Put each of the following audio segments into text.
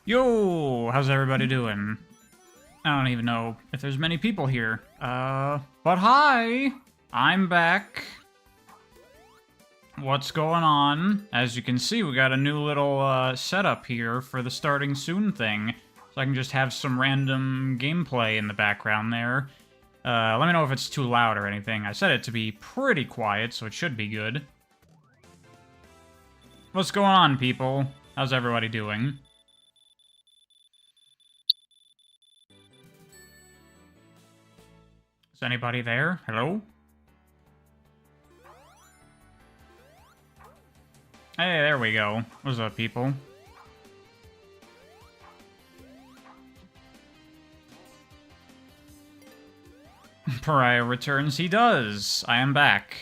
Yo, how's everybody doing? I don't even know if there's many people here. But hi! I'm back. What's going on? As you can see, we got a new little, setup here for the starting soon thing. So I can just have some random gameplay in the background there. Let me know if it's too loud or anything. I set it to be pretty quiet, so it should be good. What's going on, people? How's everybody doing? Is anybody there? Hello? Hey, there we go. What's up, people? Pariah returns. He does. I am back.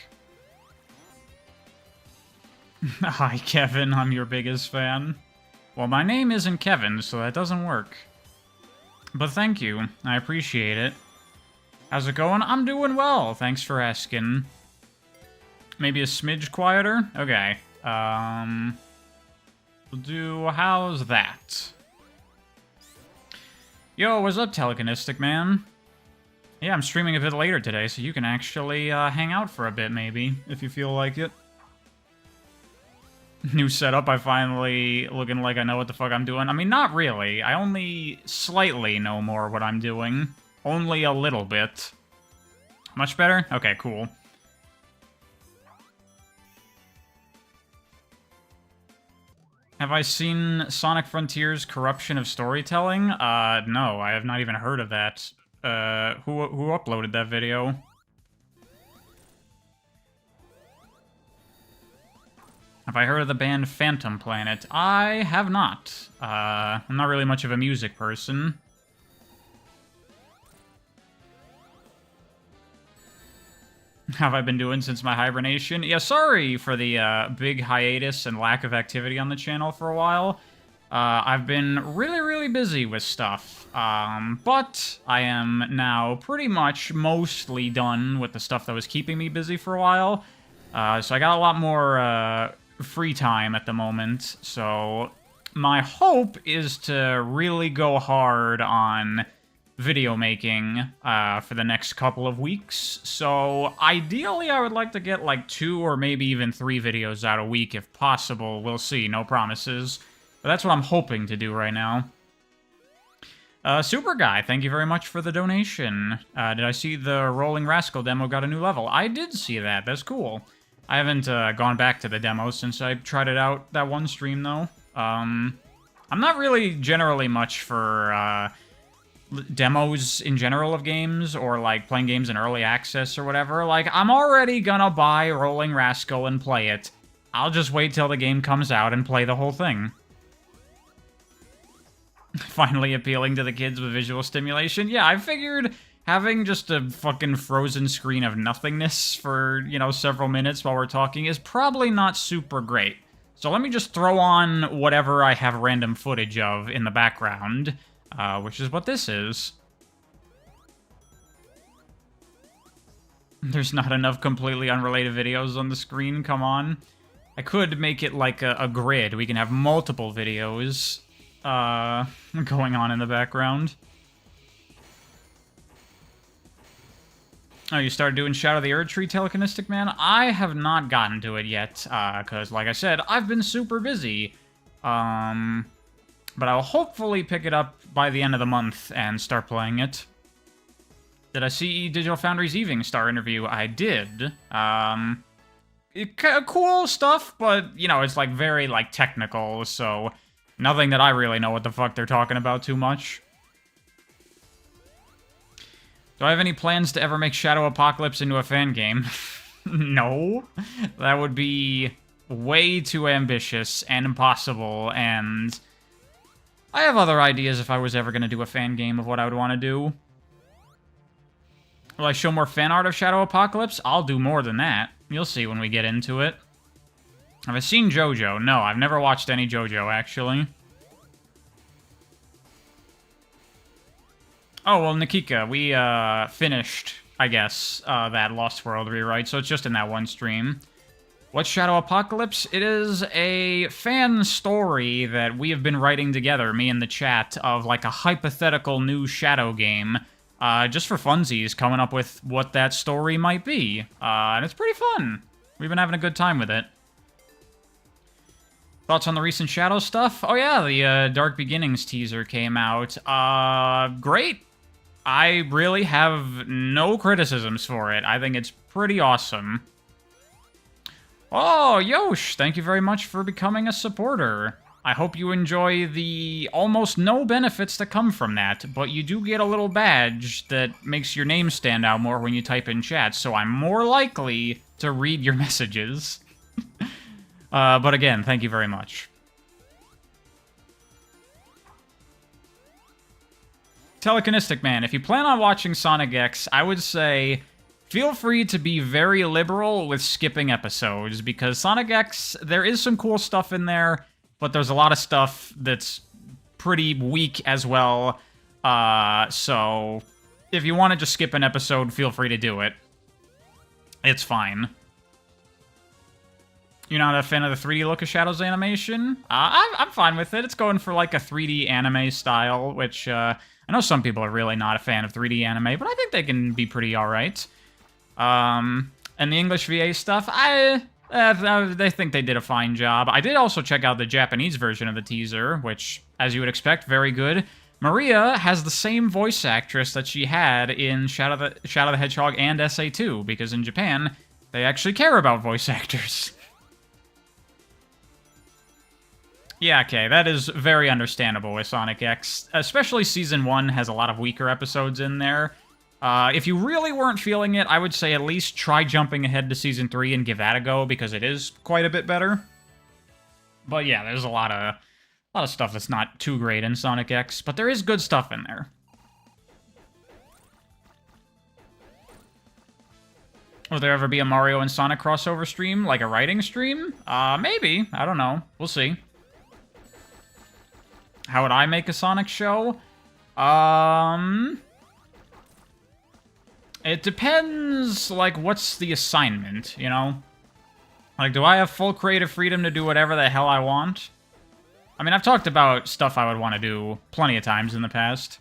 Hi, Kevin. I'm your biggest fan. Well, my name isn't Kevin, so that doesn't work. But thank you. I appreciate it. How's it going? I'm doing well. Thanks for asking. Maybe a smidge quieter? Okay. We'll do... how's that? Yo, what's up, Telekinestic Man? Yeah, I'm streaming a bit later today, so you can actually hang out for a bit, maybe, if you feel like it. New setup, I finally looking like I know what the fuck I'm doing. I mean, not really. I only slightly know more what I'm doing. Only a little bit. Much better? Okay, cool. Have I seen Sonic Frontiers' Corruption of Storytelling? No, I have not even heard of that. Who uploaded that video? Have I heard of the band Phantom Planet? I have not. I'm not really much of a music person. Have I been doing since my hibernation? Yeah, sorry for the big hiatus and lack of activity on the channel for a while. I've been really busy with stuff. But I am now pretty much mostly done with the stuff that was keeping me busy for a while. So I got a lot more free time at the moment. So my hope is to really go hard on video making for the next couple of weeks. So ideally I would like to get like 2 or maybe even 3 videos out a week if possible. We'll see, no promises. But that's what I'm hoping to do right now. Super Guy, thank you very much for the donation. Did I see the Rolling Rascal demo got a new level? I did see that, that's cool. I haven't gone back to the demo since I tried it out that one stream though. I'm not really generally much for demos in general of games, or like playing games in early access or whatever. Like, I'm already gonna buy Rolling Rascal and play it. I'll just wait till the game comes out and play the whole thing. Finally appealing to the kids with visual stimulation. Yeah, I figured having just a fucking frozen screen of nothingness for, you know, several minutes while we're talking is probably not super great. So let me just throw on whatever I have random footage of in the background. Which is what this is. There's not enough completely unrelated videos on the screen, come on. I could make it like a grid. We can have multiple videos going on in the background. Oh, you started doing Shadow of the Erdtree, Telekinestic Man? I have not gotten to it yet, because, like I said, I've been super busy. But I'll hopefully pick it up by the end of the month and start playing it. Did I see Digital Foundry's Evening Star interview? I did. Cool stuff, but, you know, it's, like, very, like, technical, so nothing that I really know what the fuck they're talking about too much. Do I have any plans to ever make Shadow Apocalypse into a fan game? No. That would be way too ambitious and impossible, and I have other ideas if I was ever going to do a fan game of what I would want to do. Will I show more fan art of Shadow Apocalypse? I'll do more than that. You'll see when we get into it. Have I seen JoJo? No, I've never watched any JoJo, actually. Oh, well, Nikika, we finished, I guess, that Lost World rewrite, so it's just in that one stream. What's Shadow Apocalypse? It is a fan story that we have been writing together, me and the chat, of like a hypothetical new Shadow game, just for funsies, coming up with what that story might be. And it's pretty fun. We've been having a good time with it. Thoughts on the recent Shadow stuff? Oh yeah, the Dark Beginnings teaser came out. Great. I really have no criticisms for it. I think it's pretty awesome. Oh, Yosh, thank you very much for becoming a supporter. I hope you enjoy the almost no benefits that come from that, but you do get a little badge that makes your name stand out more when you type in chat, so I'm more likely to read your messages. But again, thank you very much. Telekinestic Man, if you plan on watching Sonic X, I would say feel free to be very liberal with skipping episodes, because Sonic X, there is some cool stuff in there, but there's a lot of stuff that's pretty weak as well. So if you want to just skip an episode, feel free to do it. It's fine. You're not a fan of the 3D look of Shadow's animation? I'm fine with it. It's going for like a 3D anime style, which I know some people are really not a fan of 3D anime, but I think they can be pretty alright. And the English VA stuff, they think they did a fine job. I did also check out the Japanese version of the teaser, which, as you would expect, very good. Maria has the same voice actress that she had in Shadow the Hedgehog and SA2, because in Japan, they actually care about voice actors. Yeah, okay, that is very understandable with Sonic X. Especially Season 1 has a lot of weaker episodes in there. If you really weren't feeling it, I would say at least try jumping ahead to Season 3 and give that a go, because it is quite a bit better. But yeah, there's a lot of stuff that's not too great in Sonic X, but there is good stuff in there. Will there ever be a Mario and Sonic crossover stream, like a writing stream? Maybe. I don't know. We'll see. How would I make a Sonic show? It depends, like, what's the assignment, you know? Like, do I have full creative freedom to do whatever the hell I want? I mean, I've talked about stuff I would want to do plenty of times in the past.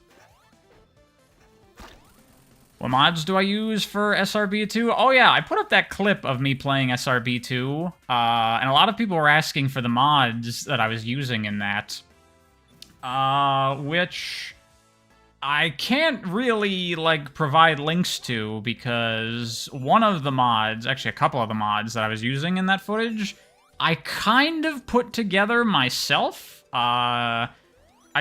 What mods do I use for SRB2? Oh yeah, I put up that clip of me playing SRB2, and a lot of people were asking for the mods that I was using in that. Which I can't really, like, provide links to, because one of the mods, actually a couple of the mods that I was using in that footage, I kind of put together myself. I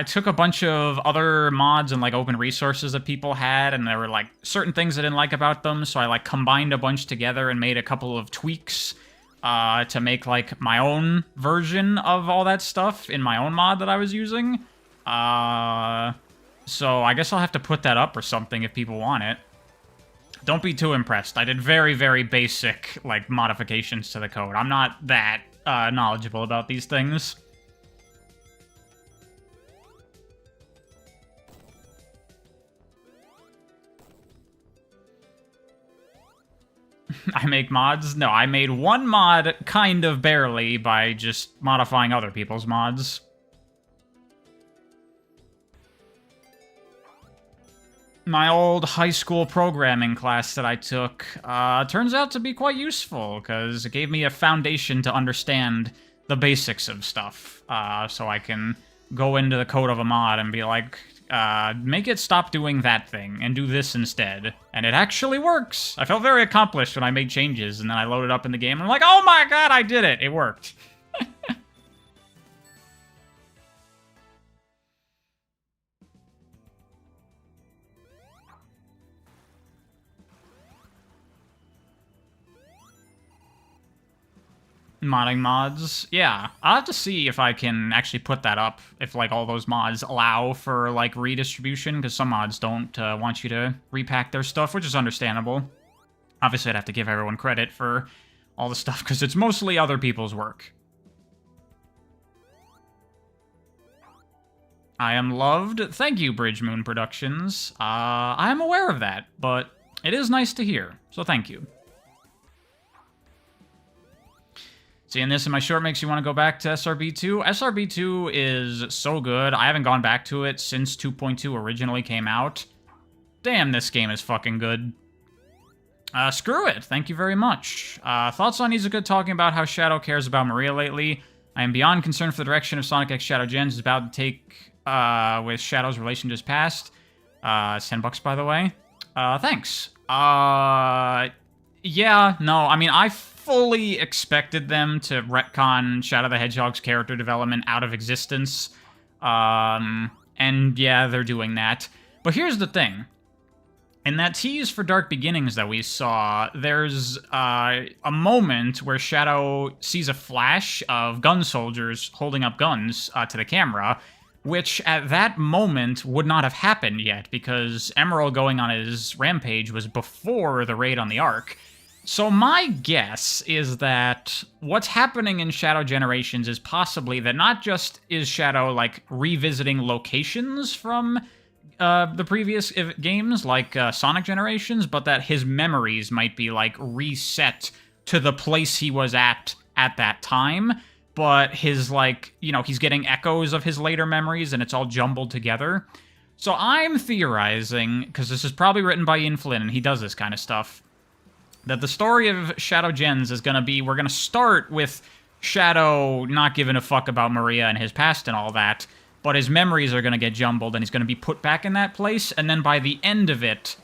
took a bunch of other mods and, like, open resources that people had, and there were, like, certain things I didn't like about them, so I, like, combined a bunch together and made a couple of tweaks to make, like, my own version of all that stuff in my own mod that I was using. So I guess I'll have to put that up or something if people want it. Don't be too impressed. I did very, very basic, like, modifications to the code. I'm not that knowledgeable about these things. I make mods? No, I made one mod kind of barely by just modifying other people's mods. My old high school programming class that I took turns out to be quite useful, because it gave me a foundation to understand the basics of stuff. So I can go into the code of a mod and be like, make it stop doing that thing and do this instead. And it actually works! I felt very accomplished when I made changes, and then I loaded up in the game and I'm like, oh my god, I did it! It worked. Modding mods. Yeah, I'll have to see if I can actually put that up, if, like, all those mods allow for, like, redistribution, because some mods don't want you to repack their stuff, which is understandable. Obviously, I'd have to give everyone credit for all the stuff, because it's mostly other people's work. I am loved. Thank you, Bridge Moon Productions. I am aware of that, but it is nice to hear, so thank you. Seeing this in my short makes you want to go back to SRB2. SRB2 is so good. I haven't gone back to it since 2.2 originally came out. Damn, this game is fucking good. Screw it. Thank you very much. Thoughts on Izuka talking about how Shadow cares about Maria lately. I am beyond concerned for the direction of Sonic X Shadow Gens is about to take with Shadow's relation to his past. It's $10 by the way. Thanks. Yeah, no, I mean, I fully expected them to retcon Shadow the Hedgehog's character development out of existence. And yeah, they're doing that. But here's the thing. In that tease for Dark Beginnings that we saw, there's a moment where Shadow sees a flash of gun soldiers holding up guns to the camera, which at that moment would not have happened yet, because Emerald going on his rampage was before the raid on the Ark. So my guess is that what's happening in Shadow Generations is possibly that not just is Shadow, like, revisiting locations from the previous games, like Sonic Generations, but that his memories might be, like, reset to the place he was at that time, but his, like, you know, he's getting echoes of his later memories, and it's all jumbled together. So I'm theorizing, because this is probably written by Ian Flynn, and he does this kind of stuff, that the story of Shadow Gens is going to be, we're going to start with Shadow not giving a fuck about Maria and his past and all that, but his memories are going to get jumbled, and he's going to be put back in that place, and then by the end of it,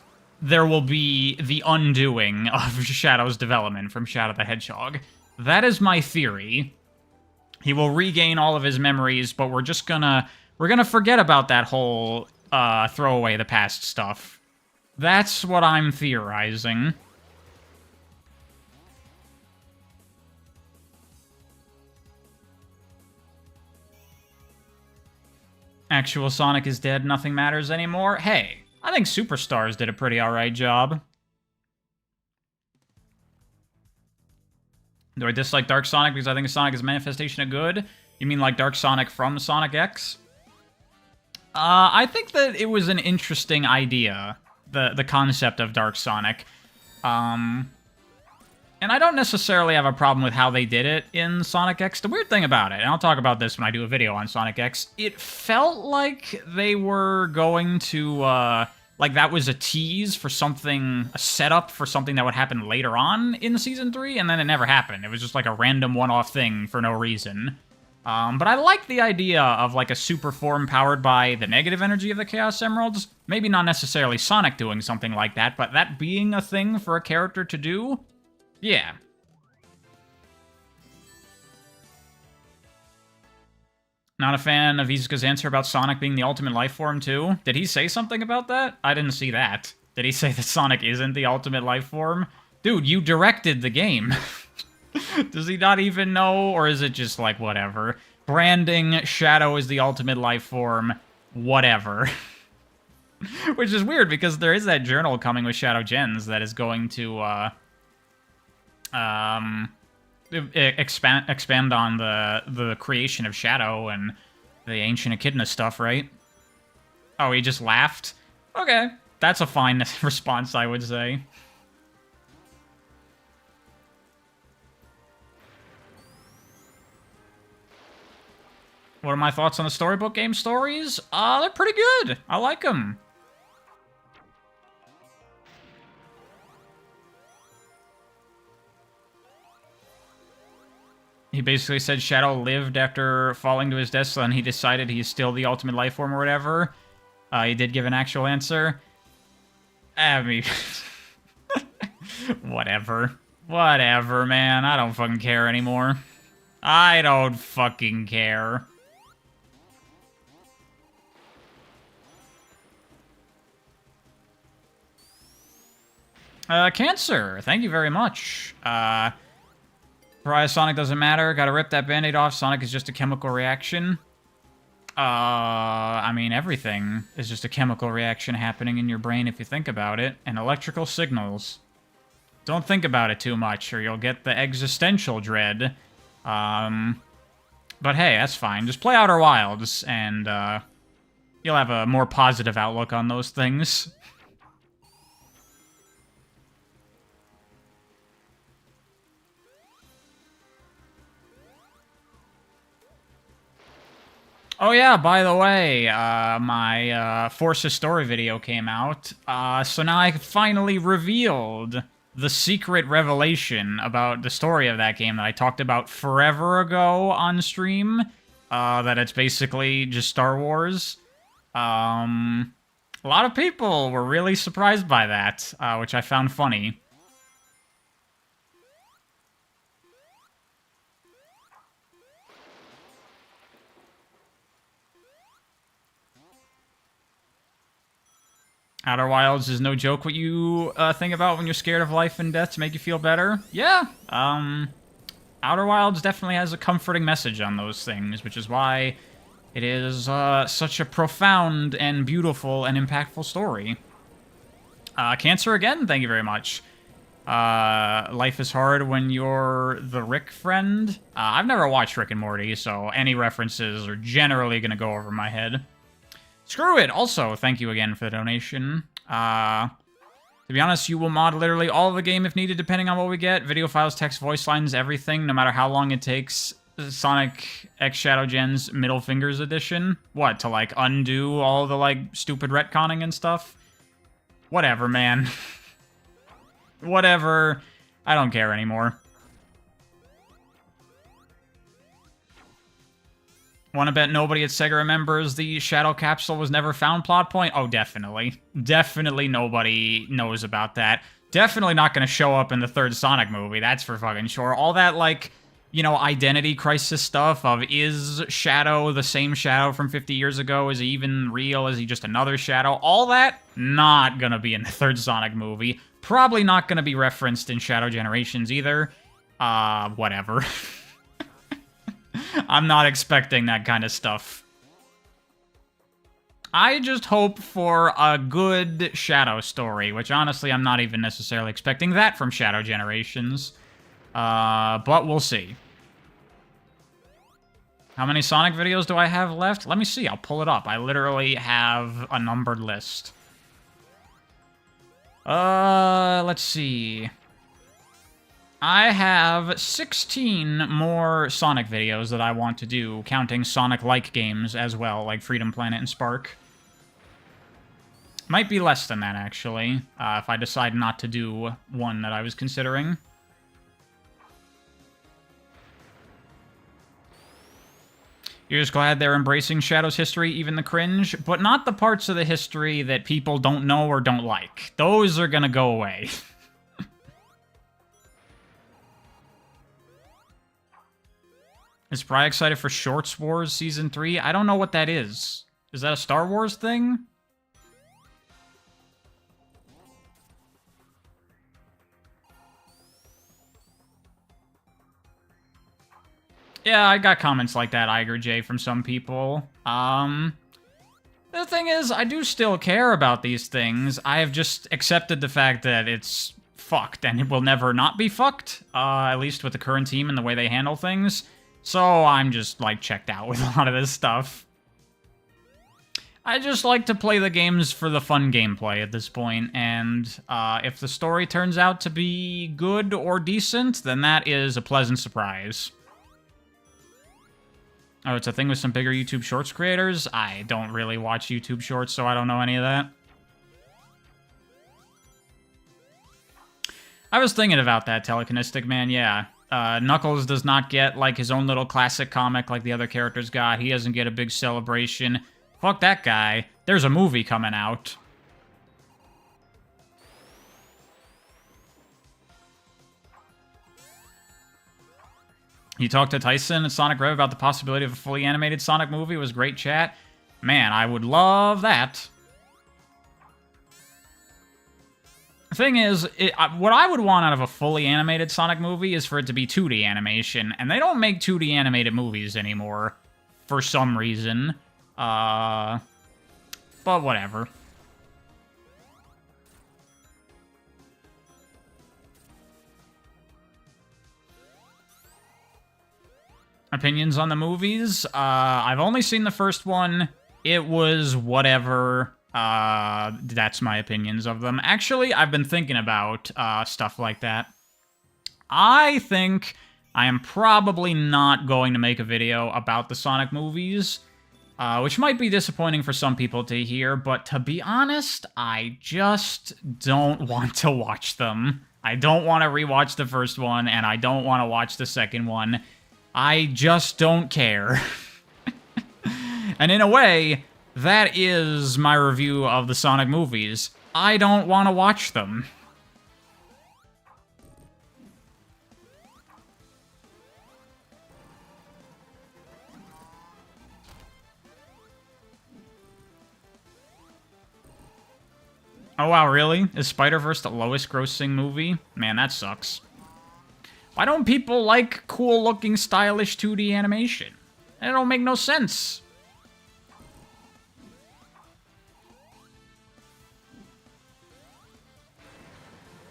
there will be the undoing of Shadow's development from Shadow the Hedgehog. That is my theory. He will regain all of his memories, but we're gonna forget about that whole throw away the past stuff. That's what I'm theorizing. Actual Sonic is dead, nothing matters anymore. Hey, I think Superstars did a pretty alright job. Do I dislike Dark Sonic because I think Sonic is a manifestation of good? You mean like Dark Sonic from Sonic X? I think that it was an interesting idea, the concept of Dark Sonic. And I don't necessarily have a problem with how they did it in Sonic X. The weird thing about it, and I'll talk about this when I do a video on Sonic X, it felt like they were going to, like that was a tease for something, a setup for something that would happen later on in Season 3, and then it never happened. It was just like a random one-off thing for no reason. But I like the idea of like a super form powered by the negative energy of the Chaos Emeralds. Maybe not necessarily Sonic doing something like that, but that being a thing for a character to do. Yeah. Not a fan of Izuka's answer about Sonic being the ultimate life form, too. Did he say something about that? I didn't see that. Did he say that Sonic isn't the ultimate life form? Dude, you directed the game. Does he not even know, or is it just like, whatever? Branding Shadow is the ultimate life form, whatever. Which is weird, because there is that journal coming with Shadow Gens that is going to, expand on the creation of Shadow and the ancient Echidna stuff, right? Oh, he just laughed? Okay, that's a fine response, I would say. What are my thoughts on the storybook game stories? They're pretty good. I like them. He basically said Shadow lived after falling to his death, so then he decided he's still the ultimate life form or whatever. He did give an actual answer. I mean... Whatever. Whatever, man. I don't fucking care anymore. I don't fucking care. Cancer. Thank you very much. Pariah Sonic doesn't matter. Gotta rip that band-aid off. Sonic is just a chemical reaction. I mean, everything is just a chemical reaction happening in your brain if you think about it. And electrical signals. Don't think about it too much, or you'll get the existential dread. But hey, that's fine. Just play Outer Wilds, and, you'll have a more positive outlook on those things. Oh yeah, by the way, my Forces story video came out, so now I finally revealed the secret revelation about the story of that game that I talked about forever ago on stream, that it's basically just Star Wars. A lot of people were really surprised by that, which I found funny. Outer Wilds is no joke what you think about when you're scared of life and death to make you feel better. Yeah, Outer Wilds definitely has a comforting message on those things, which is why it is such a profound and beautiful and impactful story. Cancer again, thank you very much. Life is hard when you're the Rick friend. I've never watched Rick and Morty, so any references are generally going to go over my head. Screw it! Also, thank you again for the donation. To be honest, you will mod literally all of the game if needed, depending on what we get. Video files, text, voice lines, everything, no matter how long it takes. Sonic X Shadow Gen's Middle Fingers edition? What, to, like, undo all the, like, stupid retconning and stuff? Whatever, man. Whatever. I don't care anymore. Wanna bet nobody at Sega remembers the Shadow Capsule was never found plot point? Oh, definitely. Definitely nobody knows about that. Definitely not gonna show up in the third Sonic movie, that's for fucking sure. All that, like, you know, identity crisis stuff of, is Shadow the same Shadow from 50 years ago? Is he even real? Is he just another Shadow? All that, not gonna be in the third Sonic movie. Probably not gonna be referenced in Shadow Generations either. Whatever. I'm not expecting that kind of stuff. I just hope for a good Shadow story, which honestly I'm not even necessarily expecting that from Shadow Generations. But we'll see. How many Sonic videos do I have left? Let me see, I'll pull it up. I literally have a numbered list. Let's see. I have 16 more Sonic videos that I want to do, counting Sonic-like games as well, like Freedom Planet and Spark. Might be less than that, actually, if I decide not to do one that I was considering. You're just glad they're embracing Shadow's history, even the cringe, but not the parts of the history that people don't know or don't like. Those are gonna go away. Is Bri excited for Shorts Wars Season 3? I don't know what that is. Is that a Star Wars thing? Yeah, I got comments like that, Iger J, from some people. The thing is, I do still care about these things. I have just accepted the fact that it's fucked, and it will never not be fucked, at least with the current team and the way they handle things. So I'm just, like, checked out with a lot of this stuff. I just like to play the games for the fun gameplay at this point, and if the story turns out to be good or decent, then that is a pleasant surprise. Oh, it's a thing with some bigger YouTube Shorts creators? I don't really watch YouTube Shorts, so I don't know any of that. I was thinking about that, Telekinestic Man, yeah. Knuckles does not get, like, his own little classic comic like the other characters got. He doesn't get a big celebration. Fuck that guy. There's a movie coming out. You talked to Tyson at Sonic Rev about the possibility of a fully animated Sonic movie. It was great chat. Man, I would love that. The thing is, what I would want out of a fully animated Sonic movie is for it to be 2D animation, and they don't make 2D animated movies anymore, for some reason. But whatever. Opinions on the movies? I've only seen the first one. It was whatever. That's my opinions of them. Actually, I've been thinking about stuff like that. I think I am probably not going to make a video about the Sonic movies. which might be disappointing for some people to hear, but to be honest, I just don't want to watch them. I don't want to rewatch the first one, and I don't want to watch the second one. I just don't care. And in a way, that is my review of the Sonic movies. I don't want to watch them. Oh wow, really? Is Spider-Verse the lowest grossing movie? Man, that sucks. Why don't people like cool-looking, stylish 2D animation? It don't make no sense.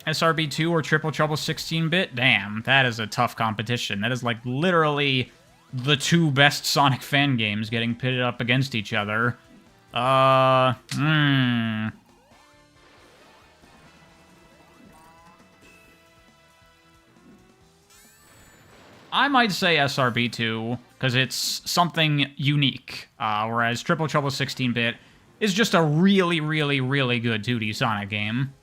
SRB2 or Triple Trouble 16-bit? Damn, that is a tough competition. That is like literally the two best Sonic fan games getting pitted up against each other. I might say SRB2, because it's something unique, whereas Triple Trouble 16-bit is just a really, really, really good 2D Sonic game.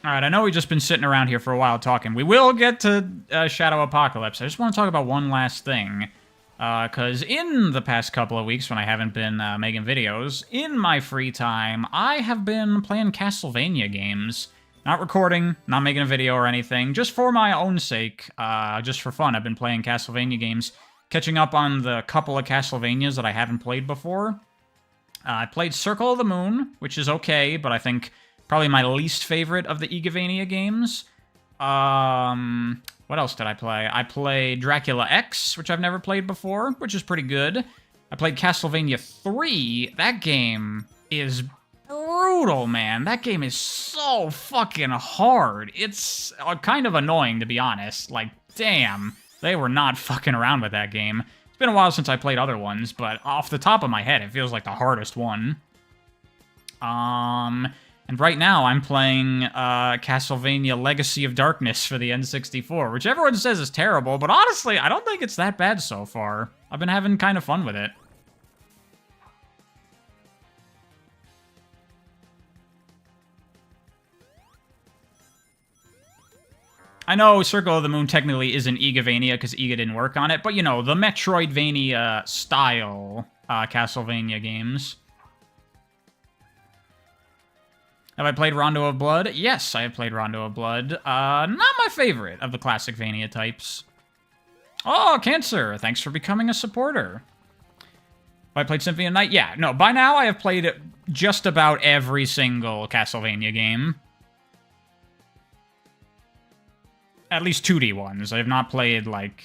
Alright, I know we've just been sitting around here for a while talking. We will get to Shadow Apocalypse. I just want to talk about one last thing. Because in the past couple of weeks when I haven't been making videos, in my free time, I have been playing Castlevania games. Not recording, not making a video or anything, just for my own sake, just for fun. I've been playing Castlevania games, catching up on the couple of Castlevanias that I haven't played before. I played Circle of the Moon, which is okay, but I think probably my least favorite of the Igavania games. What else did I play? I played Dracula X, which I've never played before, which is pretty good. I played Castlevania 3. That game is brutal, man. That game is so fucking hard. It's kind of annoying, to be honest. Like, damn, they were not fucking around with that game. It's been a while since I played other ones, but off the top of my head, it feels like the hardest one. And right now, I'm playing Castlevania Legacy of Darkness for the N64, which everyone says is terrible, but honestly, I don't think it's that bad so far. I've been having kind of fun with it. I know Circle of the Moon technically isn't Igavania because Iga didn't work on it, but you know, the Metroidvania style Castlevania games. Have I played Rondo of Blood? Yes, I have played Rondo of Blood. Not my favorite of the classic Vania types. Oh, Cancer! Thanks for becoming a supporter. Have I played Symphony of Night? Yeah, no, by now I have played just about every single Castlevania game. At least 2D ones. I have not played, like,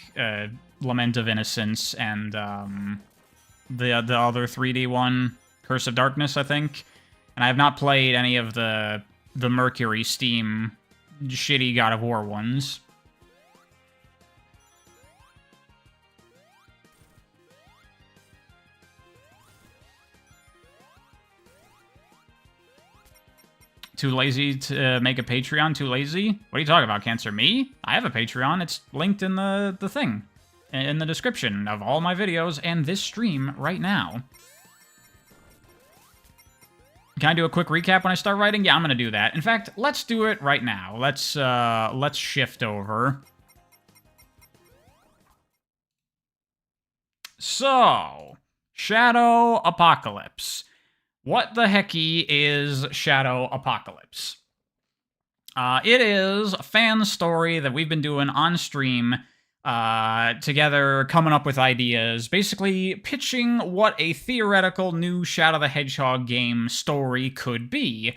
Lament of Innocence and the other 3D one, Curse of Darkness, I think. And I have not played any of the Mercury, Steam, shitty God of War ones. Too lazy to make a Patreon? Too lazy? What are you talking about, Cancer? Me? I have a Patreon. It's linked in the thing. In the description of all my videos and this stream right now. Can I do a quick recap when I start writing? Yeah, I'm gonna do that. In fact, let's do it right now. Let's shift over. So, Shadow Apocalypse. What the hecky is Shadow Apocalypse? It is a fan story that we've been doing on stream together, coming up with ideas, basically pitching what a theoretical new Shadow the Hedgehog game story could be.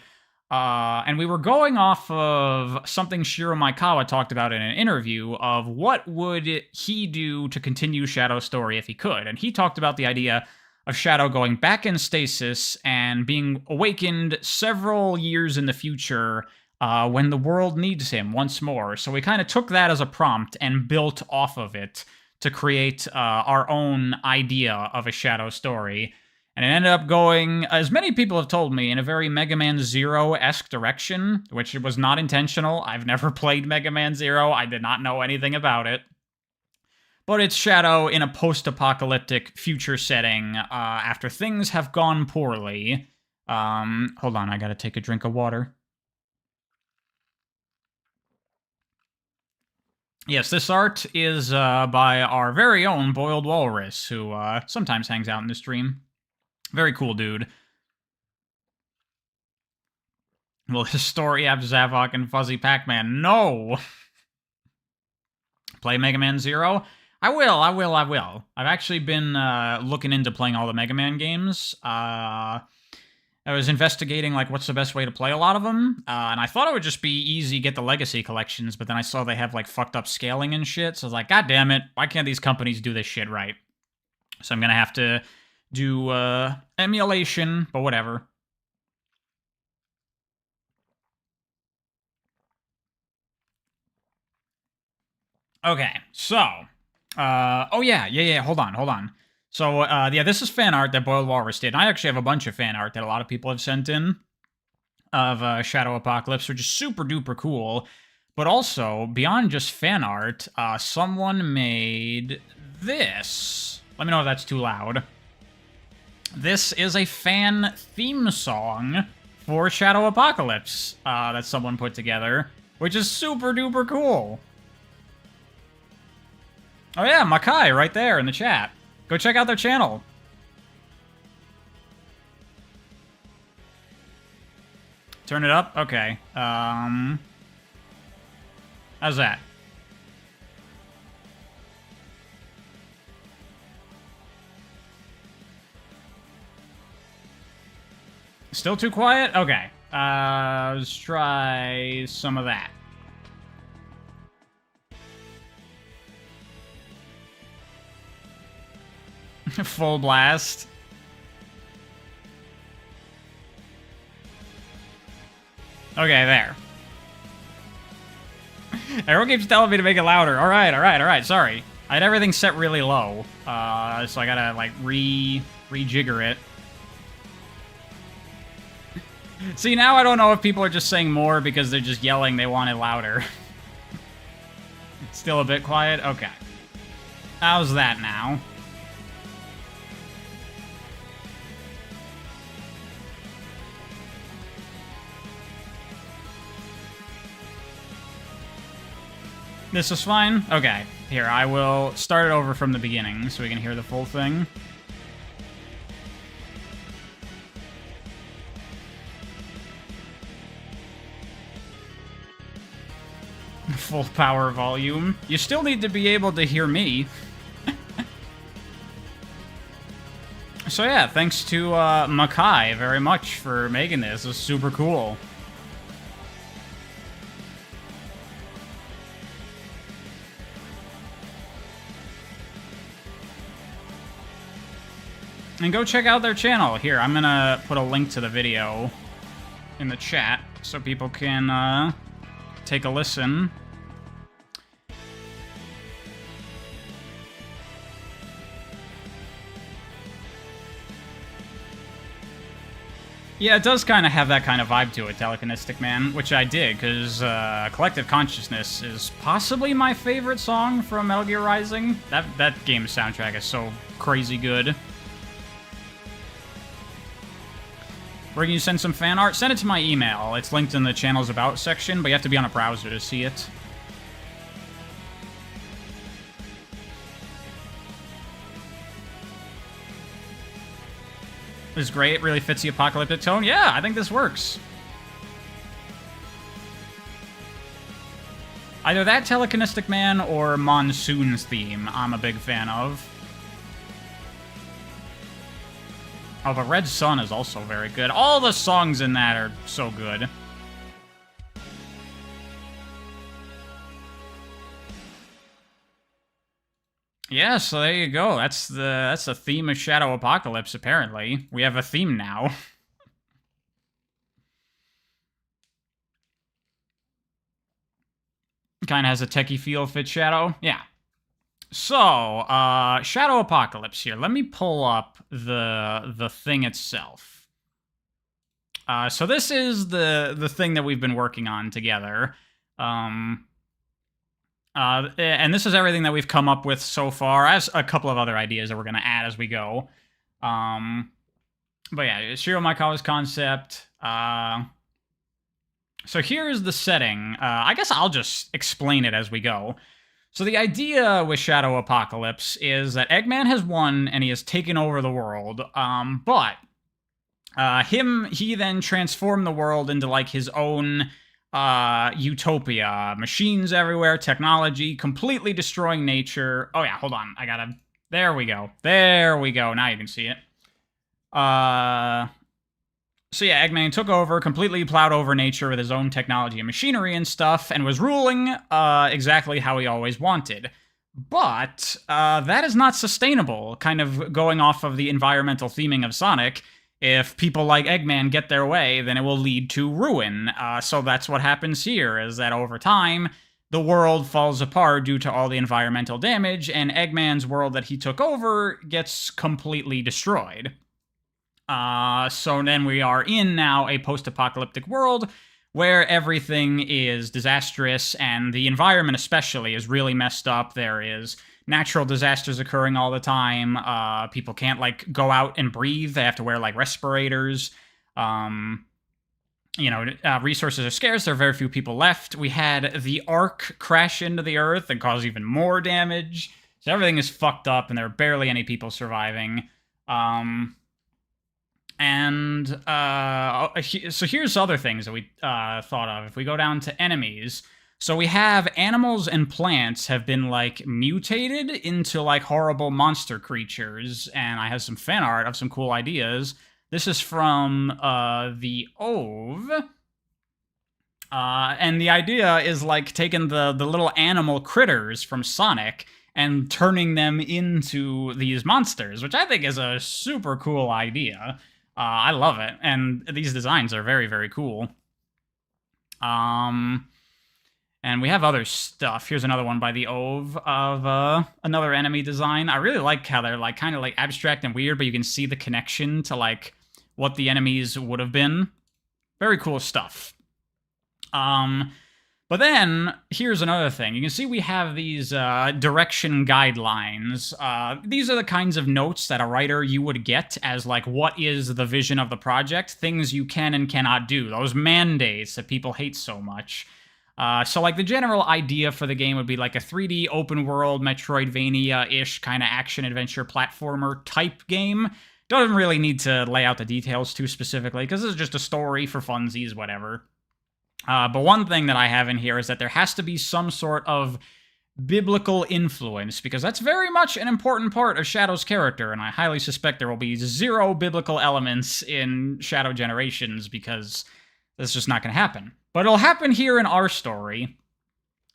And we were going off of something Shiro Maekawa talked about in an interview of what would he do to continue Shadow's story if he could. And he talked about the idea of Shadow going back in stasis and being awakened several years in the future when the world needs him once more. So we kind of took that as a prompt and built off of it to create our own idea of a Shadow story. And it ended up going, as many people have told me, in a very Mega Man Zero-esque direction, which was not intentional. I've never played Mega Man Zero. I did not know anything about it. But it's Shadow in a post-apocalyptic future setting after things have gone poorly. Hold on, I gotta take a drink of water. Yes, this art is by our very own Boiled Walrus, who sometimes hangs out in the stream. Very cool dude. Will his story have Zavok and Fuzzy Pac-Man? No! Play Mega Man Zero? I will. I've actually been looking into playing all the Mega Man games. I was investigating, like, what's the best way to play a lot of them, and I thought it would just be easy, get the Legacy collections, but then I saw they have, like, fucked up scaling and shit, so I was like, god damn it, why can't these companies do this shit right? So I'm gonna have to do emulation, but whatever. Okay, so, oh yeah, hold on. So, yeah, this is fan art that Boiled Walrus did. And I actually have a bunch of fan art that a lot of people have sent in of Shadow Apocalypse, which is super duper cool. But also, beyond just fan art, someone made this. Let me know if that's too loud. This is a fan theme song for Shadow Apocalypse that someone put together, which is super duper cool. Oh yeah, Makai right there in the chat. Go check out their channel. Turn it up? Okay. How's that? Still too quiet? Okay. Let's try some of that. Full blast. Okay, there. Everyone keeps telling me to make it louder. Alright, sorry. I had everything set really low. So I gotta, like, rejigger it. See, now I don't know if people are just saying more because they're just yelling they want it louder. Still a bit quiet? Okay. How's that now? This is fine? Okay. Here, I will start it over from the beginning so we can hear the full thing. Full power volume. You still need to be able to hear me. So yeah, thanks to Makai very much for making this. It's super cool. And go check out their channel. Here, I'm gonna put a link to the video in the chat so people can take a listen. Yeah, it does kind of have that kind of vibe to it, Telekinetic Man, which I dig, because Collective Consciousness is possibly my favorite song from Metal Gear Rising. That game's soundtrack is so crazy good. Where can you send some fan art? Send it to my email. It's linked in the channel's About section, but you have to be on a browser to see it. This is great. It really fits the apocalyptic tone. Yeah, I think this works. Either that Telekinetic Man or Monsoon's theme, I'm a big fan of. Oh, the Red Sun is also very good. All the songs in that are so good. Yeah, so there you go. That's the theme of Shadow Apocalypse, apparently. We have a theme now. Kind of has a techie feel, Fit Shadow. Yeah. So, Shadow Apocalypse here. Let me pull up the thing itself. So this is the thing that we've been working on together. And this is everything that we've come up with so far, as a couple of other ideas that we're going to add as we go. But yeah, Shiro Maikawa's concept. So here's the setting. I guess I'll just explain it as we go. So the idea with Shadow Apocalypse is that Eggman has won and he has taken over the world, but he then transformed the world into like his own utopia. Machines everywhere, technology, completely destroying nature. Oh yeah, hold on. There we go. There we go. Now you can see it. So yeah, Eggman took over, completely plowed over nature with his own technology and machinery and stuff, and was ruling exactly how he always wanted. But that is not sustainable, kind of going off of the environmental theming of Sonic. If people like Eggman get their way, then it will lead to ruin. So that's what happens here, is that over time, the world falls apart due to all the environmental damage, and Eggman's world that he took over gets completely destroyed. So then we are in now a post-apocalyptic world where everything is disastrous and the environment especially is really messed up. There is natural disasters occurring all the time. People can't like go out and breathe. They have to wear like respirators. Resources are scarce. There are very few people left. We had the Ark crash into the Earth and cause even more damage. So everything is fucked up and there are barely any people surviving. So here's other things that we thought of. If we go down to enemies, so we have animals and plants have been like mutated into like horrible monster creatures, and I have some fan art of some cool ideas. This is from the OVE. And the idea is like taking the little animal critters from Sonic and turning them into these monsters, which I think is a super cool idea. I love it, and these designs are very, very cool. And we have other stuff. Here's another one by the OVE of another enemy design. I really like how they're like kind of like abstract and weird, but you can see the connection to like what the enemies would have been. Very cool stuff. But then, here's another thing. You can see we have these direction guidelines. These are the kinds of notes that a writer you would get as, like, what is the vision of the project? Things you can and cannot do. Those mandates that people hate so much. So, like, the general idea for the game would be, like, a 3D open-world Metroidvania-ish kind of action-adventure platformer type game. Doesn't really need to lay out the details too specifically, because this is just a story for funsies, whatever. But one thing that I have in here is that there has to be some sort of biblical influence, because that's very much an important part of Shadow's character, and I highly suspect there will be 0 biblical elements in Shadow Generations, because that's just not going to happen. But it'll happen here in our story,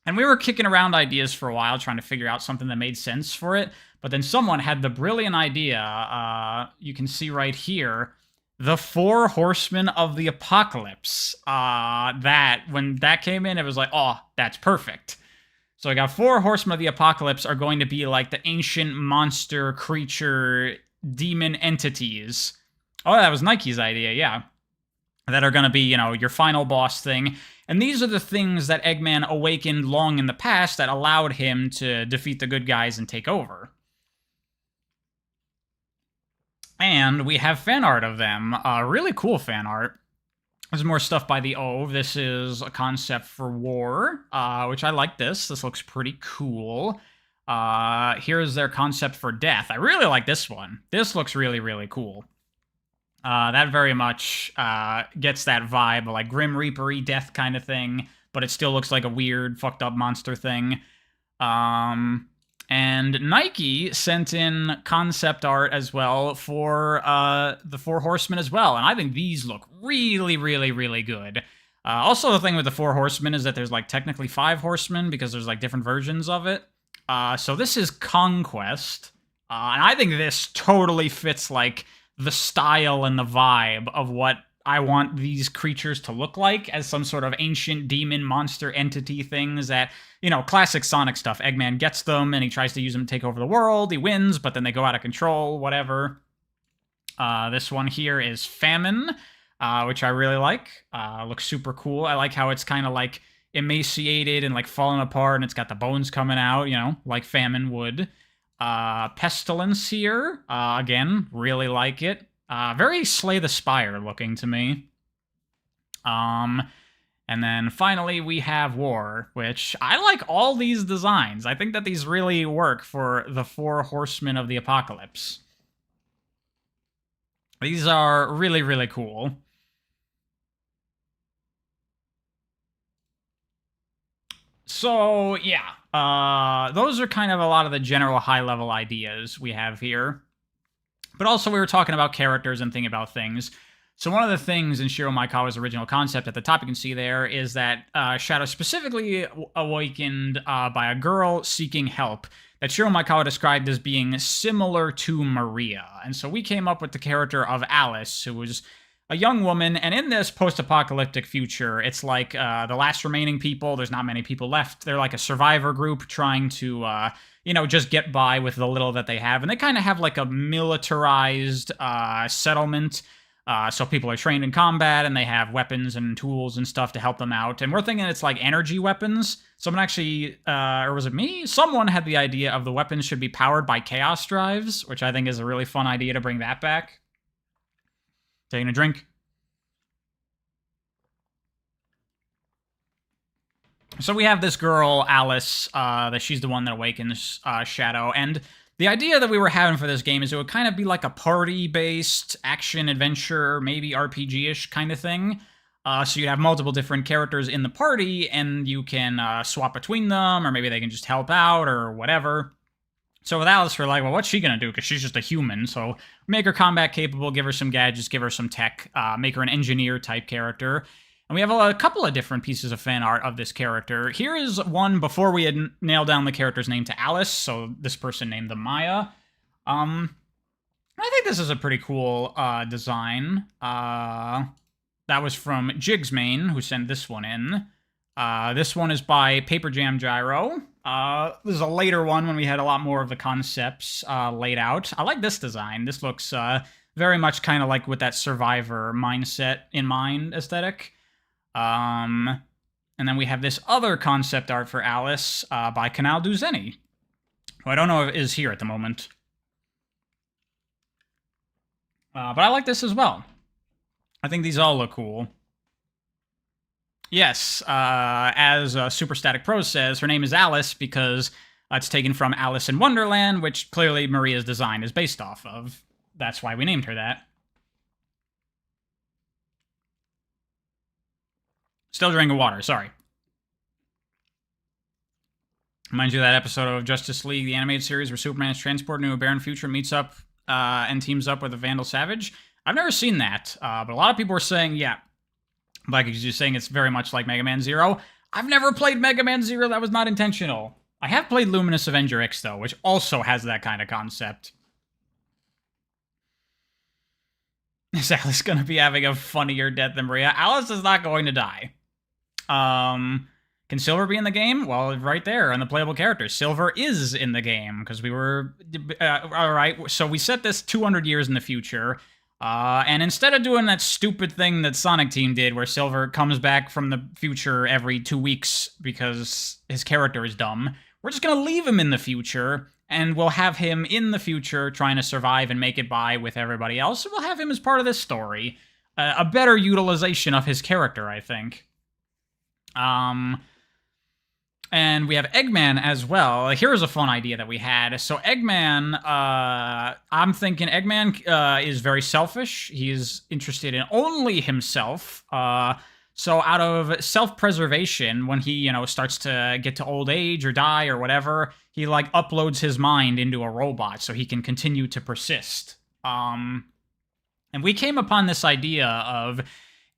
and we were kicking around ideas for a while, trying to figure out something that made sense for it, but then someone had the brilliant idea, you can see right here, the 4 Horsemen of the Apocalypse. When that came in, it was like, oh, that's perfect. So I got 4 Horsemen of the Apocalypse are going to be like the ancient monster, creature, demon entities. Oh, that was Nike's idea, yeah. That are going to be, your final boss thing. And these are the things that Eggman awakened long in the past that allowed him to defeat the good guys and take over. And we have fan art of them. Really cool fan art. There's more stuff by the OVE. This is a concept for War, which I like this. This looks pretty cool. Here's their concept for Death. I really like this one. This looks really, really cool. That very much gets that vibe, like Grim Reaper-y death kind of thing, but it still looks like a weird, fucked up monster thing. And Nike sent in concept art as well for the 4 Horsemen as well, and I think these look really, really, really good. Also, the thing with the 4 Horsemen is that there's like technically 5 Horsemen because there's like different versions of it. So this is Conquest, and I think this totally fits like the style and the vibe of what I want these creatures to look like, as some sort of ancient demon monster entity things that, classic Sonic stuff. Eggman gets them and he tries to use them to take over the world. He wins, but then they go out of control, whatever. This one here is Famine, which I really like. Looks super cool. I like how it's kind of like emaciated and like falling apart, and it's got the bones coming out, like Famine would. Pestilence here. Again, really like it. Very Slay the Spire looking to me. And then finally we have War, which I like all these designs. I think that these really work for the 4 Horsemen of the Apocalypse. These are really, really cool. So, yeah. Those are kind of a lot of the general high-level ideas we have here. But also we were talking about characters and thinking about things. So one of the things in Shiro Maikawa's original concept at the top you can see there is that Shadow specifically awakened by a girl seeking help that Shiro Maikawa described as being similar to Maria. And so we came up with the character of Alice, who was a young woman, and in this post-apocalyptic future, it's like the last remaining people. There's not many people left. They're like a survivor group trying to, just get by with the little that they have. And they kind of have like a militarized settlement. So people are trained in combat, and they have weapons and tools and stuff to help them out. And we're thinking it's like energy weapons. Someone actually, or was it me? Someone had the idea of the weapons should be powered by chaos drives, which I think is a really fun idea to bring that back. Taking a drink. So we have this girl, Alice, that she's the one that awakens Shadow, and the idea that we were having for this game is it would kind of be like a party-based action-adventure, maybe RPG-ish kind of thing. So you'd have multiple different characters in the party, and you can swap between them, or maybe they can just help out, or whatever. So with Alice, we're like, well, what's she gonna do? Because she's just a human, so make her combat capable, give her some gadgets, give her some tech, make her an engineer-type character. And we have a couple of different pieces of fan art of this character. Here is one before we had nailed down the character's name to Alice, so this person named them Maya. I think this is a pretty cool design. That was from Jigsmane, who sent this one in. This one is by Paper Jam Gyro. This is a later one when we had a lot more of the concepts laid out. I like this design. This looks very much kind of like with that Survivor mindset in mind aesthetic. And then we have this other concept art for Alice by Canal du Zeni, who I don't know if is here at the moment. But I like this as well. I think these all look cool. Yes, as Super Static Pro says, her name is Alice because it's taken from Alice in Wonderland, which clearly Maria's design is based off of. That's why we named her that. Still drinking water, sorry. Reminds you of that episode of Justice League, the animated series, where Superman is transported into a barren future, meets up and teams up with a Vandal Savage. I've never seen that, but a lot of people are saying, yeah, like you're saying it's very much like Mega Man Zero. I've never played Mega Man Zero, that was not intentional. I have played Luminous Avenger X, though, which also has that kind of concept. Is Alice going to be having a funnier death than Maria? Alice is not going to die. Can Silver be in the game? Well, right there on the playable characters. Silver is in the game, because we were... Alright, so we set this 200 years in the future, and instead of doing that stupid thing that Sonic Team did, where Silver comes back from the future every 2 weeks because his character is dumb, we're just going to leave him in the future, and we'll have him in the future trying to survive and make it by with everybody else, and we'll have him as part of this story. A better utilization of his character, I think. And we have Eggman as well. Here's a fun idea that we had. So Eggman, I'm thinking Eggman is very selfish. He's interested in only himself. So out of self-preservation, when he, starts to get to old age or die or whatever, he, uploads his mind into a robot so he can continue to persist. And we came upon this idea of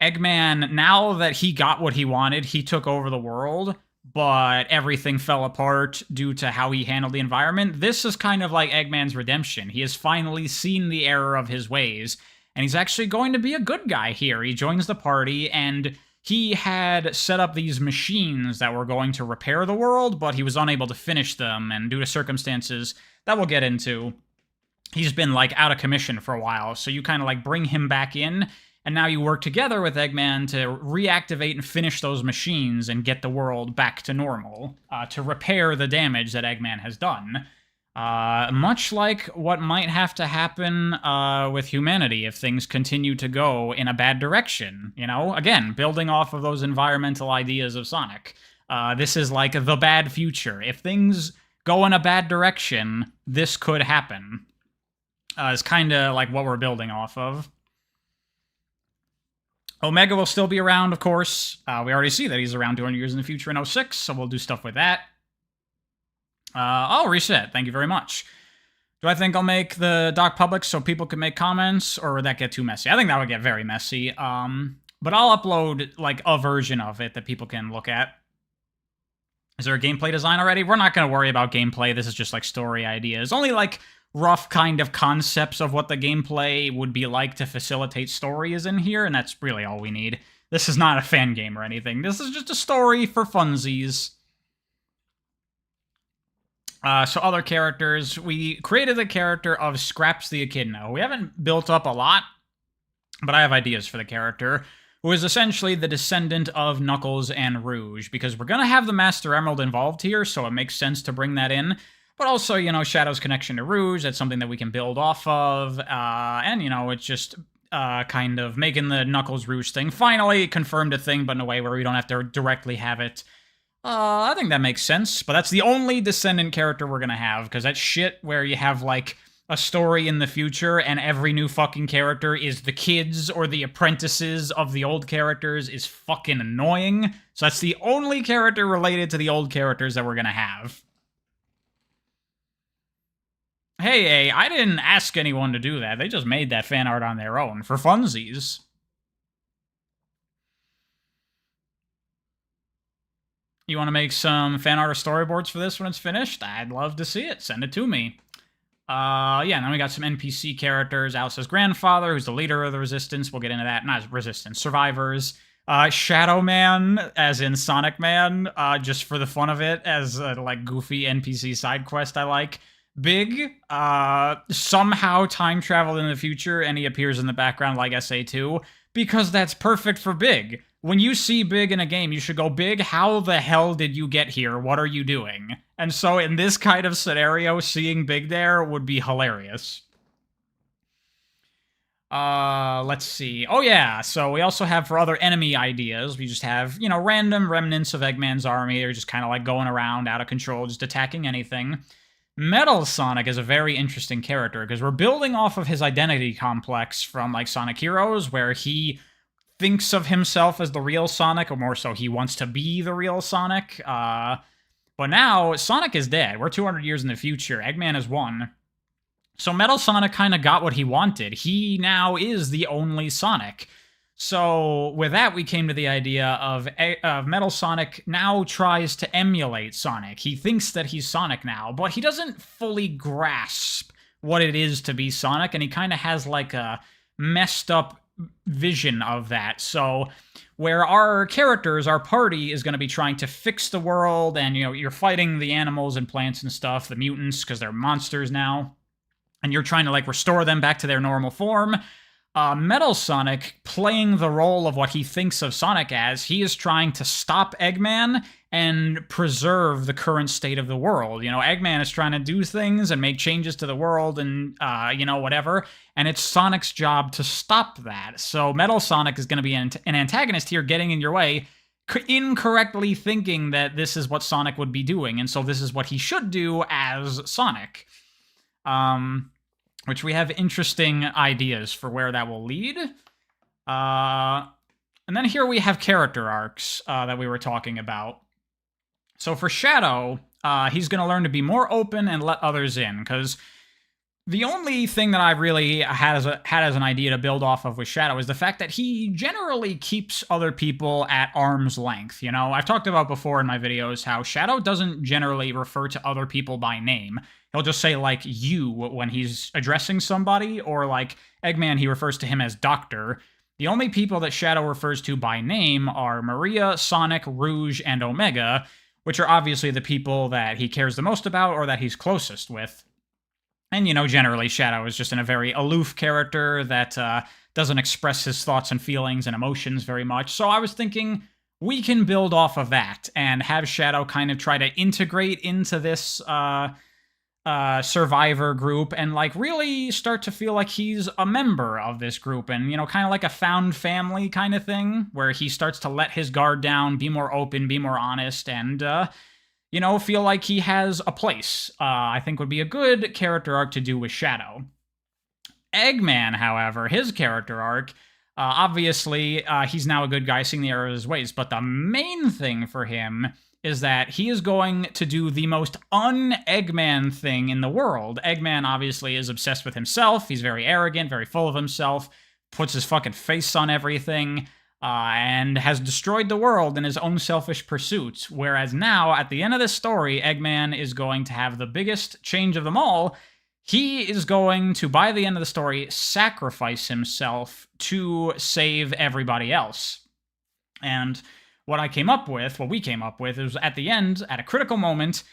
Eggman, now that he got what he wanted, he took over the world, but everything fell apart due to how he handled the environment. This is kind of like Eggman's redemption. He has finally seen the error of his ways, and he's actually going to be a good guy here. He joins the party, and he had set up these machines that were going to repair the world, but he was unable to finish them, and due to circumstances that we'll get into, he's been, like, out of commission for a while. So you kind of, like, bring him back in, and now you work together with Eggman to reactivate and finish those machines and get the world back to normal, to repair the damage that Eggman has done. Much like what might have to happen with humanity if things continue to go in a bad direction, you know? Again, building off of those environmental ideas of Sonic. This is like the bad future. If things go in a bad direction, this could happen. It's kind of like what we're building off of. Omega will still be around, of course. We already see that he's around 200 years in the future in 06, so we'll do stuff with that. I'll reset. Thank you very much. Do I think I'll make the doc public so people can make comments, or would that get too messy? I think that would get very messy. But I'll upload, like, a version of it that people can look at. Is there a gameplay design already? We're not going to worry about gameplay. This is just, like, story ideas. Only, like, rough kind of concepts of what the gameplay would be like to facilitate story is in here, and that's really all we need. This is not a fan game or anything. This is just a story for funsies. So other characters, we created the character of Scraps the Echidna. We haven't built up a lot, but I have ideas for the character, who is essentially the descendant of Knuckles and Rouge, because we're going to have the Master Emerald involved here, so it makes sense to bring that in. But also, you know, Shadow's connection to Rouge, that's something that we can build off of, and, you know, it's just kind of making the Knuckles-Rouge thing finally confirmed a thing, but in a way where we don't have to directly have it. I think that makes sense, but that's the only descendant character we're gonna have, because that shit where you have, like, a story in the future and every new fucking character is the kids or the apprentices of the old characters is fucking annoying. So that's the only character related to the old characters that we're gonna have. Hey, I didn't ask anyone to do that. They just made that fan art on their own, for funsies. You want to make some fan art or storyboards for this when it's finished? I'd love to see it. Send it to me. Yeah, and then we got some NPC characters. Alice's grandfather, who's the leader of the Resistance. We'll get into that. Not Resistance, Survivors. Shadow Man, as in Sonic Man, just for the fun of it, as a, like, goofy NPC side quest I like. Big, somehow time traveled in the future, and he appears in the background like SA2, because that's perfect for Big. When you see Big in a game, you should go, Big, how the hell did you get here? What are you doing? And so in this kind of scenario, seeing Big there would be hilarious. Let's see. Oh yeah, so we also have for other enemy ideas, we just have, you know, random remnants of Eggman's army. They're just kind of like going around out of control, just attacking anything. Metal Sonic is a very interesting character, because we're building off of his identity complex from, like, Sonic Heroes, where he thinks of himself as the real Sonic, or more so he wants to be the real Sonic. But now, Sonic is dead. We're 200 years in the future. Eggman has won. So Metal Sonic kind of got what he wanted. He now is the only Sonic. So with that, we came to the idea of Metal Sonic now tries to emulate Sonic. He thinks that he's Sonic now, but he doesn't fully grasp what it is to be Sonic, and he kind of has, like, a messed up vision of that. So where our characters, our party, is going to be trying to fix the world, and, you know, you're fighting the animals and plants and stuff, the mutants, because they're monsters now, and you're trying to, like, restore them back to their normal form. Metal Sonic, playing the role of what he thinks of Sonic as, he is trying to stop Eggman and preserve the current state of the world. You know, Eggman is trying to do things and make changes to the world and, you know, whatever, and it's Sonic's job to stop that. So Metal Sonic is going to be an antagonist here, getting in your way, incorrectly thinking that this is what Sonic would be doing, and so this is what he should do as Sonic. Which we have interesting ideas for where that will lead. And then here we have character arcs that we were talking about. So for Shadow, he's going to learn to be more open and let others in, because The only thing that I really had as an idea to build off of with Shadow is the fact that he generally keeps other people at arm's length. You know, I've talked about before in my videos how Shadow doesn't generally refer to other people by name. He'll just say, like, you when he's addressing somebody, or like Eggman, he refers to him as Doctor. The only people that Shadow refers to by name are Maria, Sonic, Rouge, and Omega, which are obviously the people that he cares the most about or that he's closest with. And, you know, generally, Shadow is just a very aloof character that doesn't express his thoughts and feelings and emotions very much. So I was thinking we can build off of that and have Shadow kind of try to integrate into this survivor group and, like, really start to feel like he's a member of this group and, you know, kind of like a found family kind of thing where he starts to let his guard down, be more open, be more honest, and, you know, feel like he has a place. I think would be a good character arc to do with Shadow. Eggman, however, his character arc, obviously, he's now a good guy seeing the error of his ways, but the main thing for him is that he is going to do the most un-Eggman thing in the world. Eggman, obviously, is obsessed with himself. He's very arrogant, very full of himself, puts his fucking face on everything, and has destroyed the world in his own selfish pursuits. Whereas now, at the end of this story, Eggman is going to have the biggest change of them all. He is going to, by the end of the story, sacrifice himself to save everybody else. And what we came up with, is at the end, at a critical moment,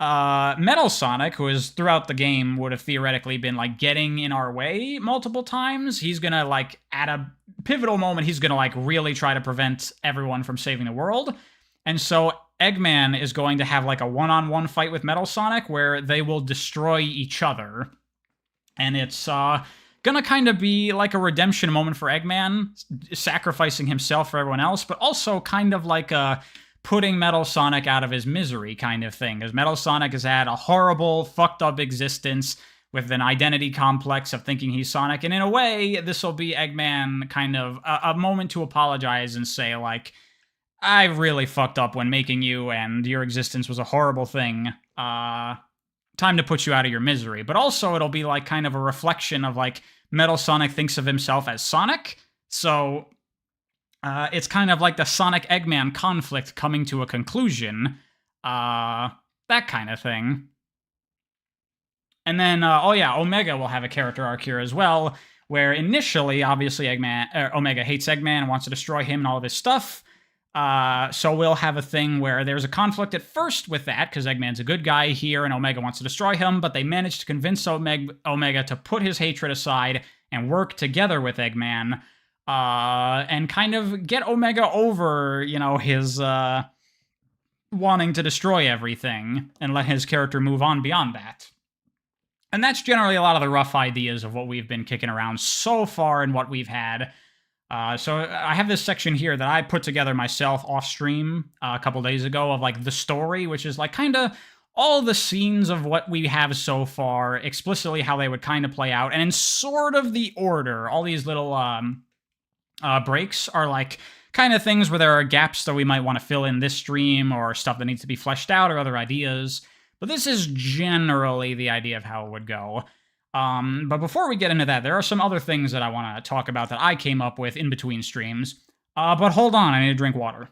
Metal Sonic, who is throughout the game would have theoretically been, like, getting in our way multiple times, he's gonna, like, at a pivotal moment, he's gonna, like, really try to prevent everyone from saving the world. And so Eggman is going to have, like, a one-on-one fight with Metal Sonic where they will destroy each other. And it's gonna kind of be like a redemption moment for Eggman, sacrificing himself for everyone else, but also kind of like a putting Metal Sonic out of his misery kind of thing, because Metal Sonic has had a horrible, fucked up existence with an identity complex of thinking he's Sonic, and in a way, this will be Eggman kind of a moment to apologize and say, like, I really fucked up when making you, and your existence was a horrible thing. Time to put you out of your misery. But also, it'll be, like, kind of a reflection of, like, Metal Sonic thinks of himself as Sonic, so it's kind of like the Sonic-Eggman conflict coming to a conclusion, that kind of thing. And then, Omega will have a character arc here as well, where initially, obviously, Omega hates Eggman and wants to destroy him and all of his stuff. So we'll have a thing where there's a conflict at first with that, because Eggman's a good guy here and Omega wants to destroy him, but they manage to convince Omega to put his hatred aside and work together with Eggman, and kind of get Omega over, you know, his wanting to destroy everything, and let his character move on beyond that. And that's generally a lot of the rough ideas of what we've been kicking around so far and what we've had. So I have this section here that I put together myself off stream a couple days ago of, like, the story, which is, like, kind of all the scenes of what we have so far, explicitly how they would kind of play out, and in sort of the order. All these little breaks are, like, kind of things where there are gaps that we might want to fill in this stream, or stuff that needs to be fleshed out, or other ideas. But this is generally the idea of how it would go. But before we get into that, there are some other things that I want to talk about that I came up with in between streams. But hold on, I need to drink water.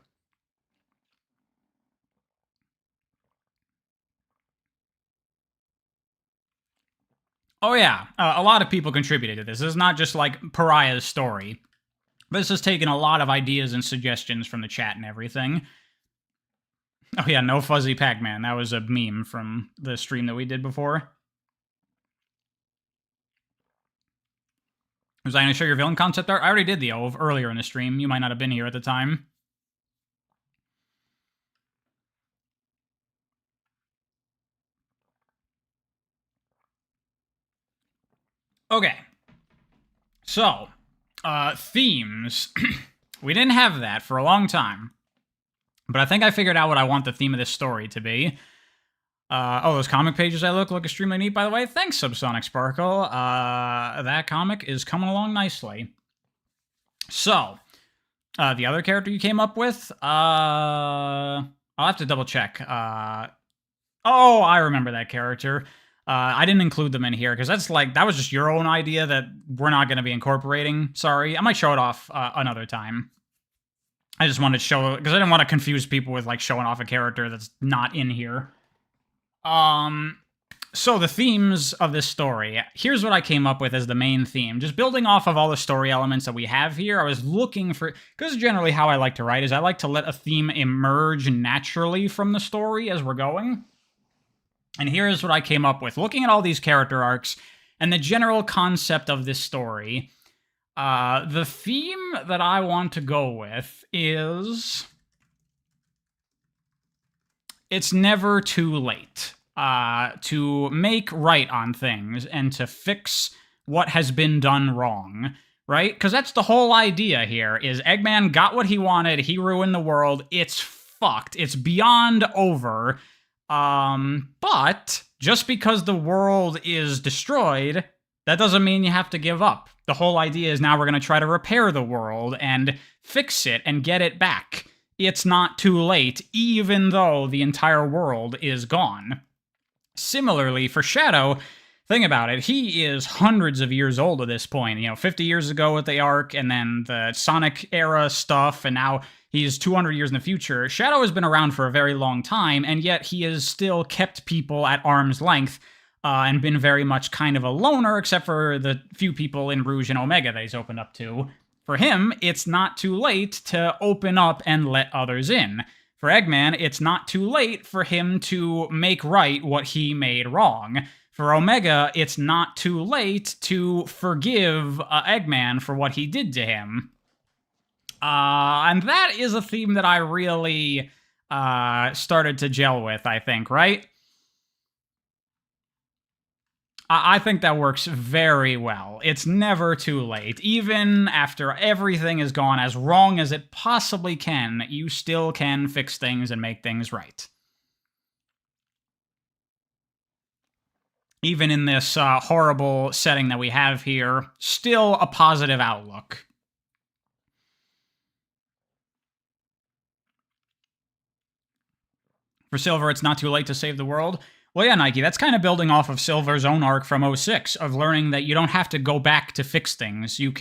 Oh yeah, a lot of people contributed to this. This is not just, like, Pariah's story. This has taken a lot of ideas and suggestions from the chat and everything. Oh yeah, no fuzzy Pac-Man. That was a meme from the stream that we did before. Was I going to show your villain concept art? I already did the OVE earlier in the stream. You might not have been here at the time. Okay. So, themes. We didn't have that for a long time. But I think I figured out what I want the theme of this story to be. Those comic pages I look extremely neat, by the way. Thanks, Subsonic Sparkle. That comic is coming along nicely. So, the other character you came up with, I'll have to double check. I remember that character. I didn't include them in here because that was just your own idea that we're not going to be incorporating. Sorry, I might show it off another time. I just wanted to show, because I didn't want to confuse people with like showing off a character that's not in here. So the themes of this story, here's what I came up with as the main theme. Just building off of all the story elements that we have here, I was looking for, because generally how I like to write is I like to let a theme emerge naturally from the story as we're going. And here's what I came up with. Looking at all these character arcs and the general concept of this story, the theme that I want to go with is it's never too late to make right on things and to fix what has been done wrong, right? Because that's the whole idea here, is Eggman got what he wanted, he ruined the world, it's fucked, it's beyond over, but just because the world is destroyed, that doesn't mean you have to give up. The whole idea is now we're going to try to repair the world and fix it and get it back. It's not too late, even though the entire world is gone. Similarly, for Shadow, think about it, he is hundreds of years old at this point. 50 years ago with the Ark, and then the Sonic era stuff, and now he's 200 years in the future. Shadow has been around for a very long time, and yet he has still kept people at arm's length, and been very much kind of a loner, except for the few people in Rouge and Omega that he's opened up to. For him, it's not too late to open up and let others in. For Eggman, it's not too late for him to make right what he made wrong. For Omega, it's not too late to forgive Eggman for what he did to him. And that is a theme that I really started to gel with, I think, right? I think that works very well. It's never too late. Even after everything is gone as wrong as it possibly can, you still can fix things and make things right. Even in this horrible setting that we have here, still a positive outlook. For Silver, it's not too late to save the world. Well, yeah, Nike, that's kind of building off of Silver's own arc from 06, of learning that you don't have to go back to fix things. You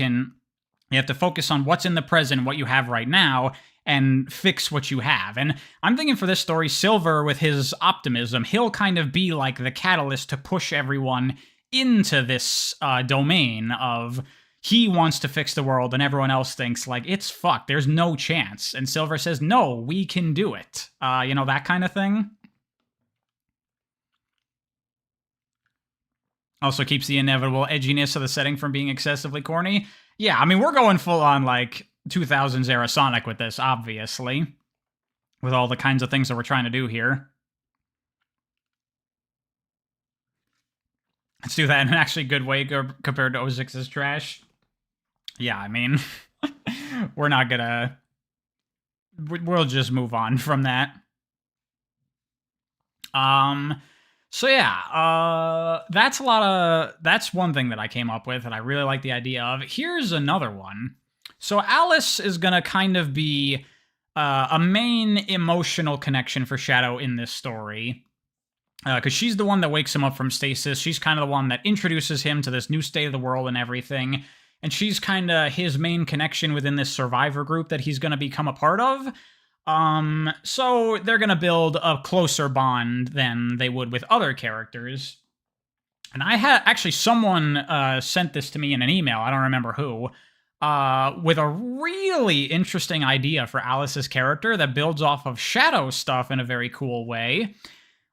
have to focus on what's in the present, what you have right now, and fix what you have. And I'm thinking for this story, Silver, with his optimism, he'll kind of be like the catalyst to push everyone into this domain of he wants to fix the world, and everyone else thinks, like, it's fucked, there's no chance. And Silver says, no, we can do it. That kind of thing. Also keeps the inevitable edginess of the setting from being excessively corny. Yeah, I mean, we're going full on, like, 2000s era Sonic with this, obviously. With all the kinds of things that we're trying to do here. Let's do that in an actually good way compared to 06's trash. Yeah, I mean, we're not gonna... We'll just move on from that. So yeah, that's one thing that I came up with and I really like the idea of. Here's another one. So Alice is gonna kind of be a main emotional connection for Shadow in this story. Because she's the one that wakes him up from stasis. She's kind of the one that introduces him to this new state of the world and everything. And she's kind of his main connection within this survivor group that he's gonna become a part of. So they're gonna build a closer bond than they would with other characters. And I had, actually, someone sent this to me in an email, I don't remember who, with a really interesting idea for Alice's character that builds off of Shadow stuff in a very cool way.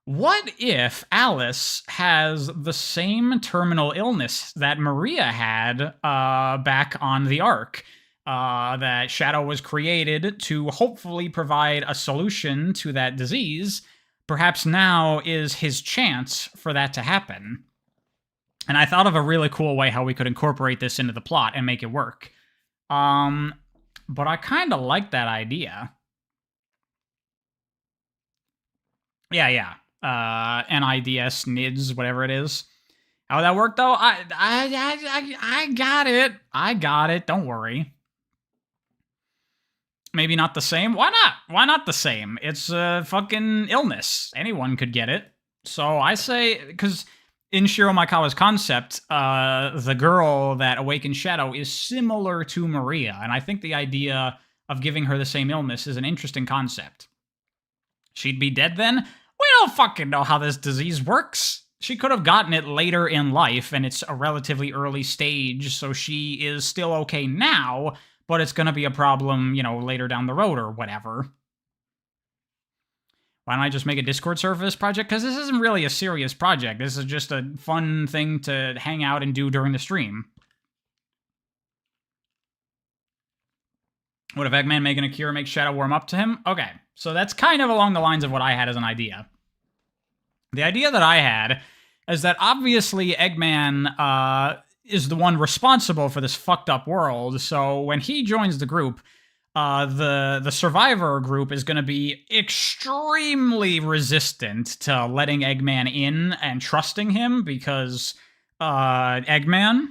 What if Alice has the same terminal illness that Maria had back on the Ark? That Shadow was created to hopefully provide a solution to that disease. Perhaps now is his chance for that to happen. And I thought of a really cool way how we could incorporate this into the plot and make it work. But I kind of like that idea. Yeah. NIDS, NIDS, whatever it is. How would that work, though? I got it. I got it. Don't worry. Maybe not the same? Why not? Why not the same? It's a fucking illness. Anyone could get it. So I say, because in Shiro Maikawa's concept, the girl that awakens Shadow is similar to Maria, and I think the idea of giving her the same illness is an interesting concept. She'd be dead then? We don't fucking know how this disease works. She could have gotten it later in life, and it's a relatively early stage, so she is still okay now, but it's gonna be a problem, you know, later down the road or whatever. Why don't I just make a Discord server for this project? Because this isn't really a serious project. This is just a fun thing to hang out and do during the stream. What if Eggman making a cure makes Shadow warm up to him? Okay, so that's kind of along the lines of what I had as an idea. The idea that I had is that obviously Eggman is the one responsible for this fucked up world, so when he joins the group, the survivor group is going to be extremely resistant to letting Eggman in and trusting him because Eggman.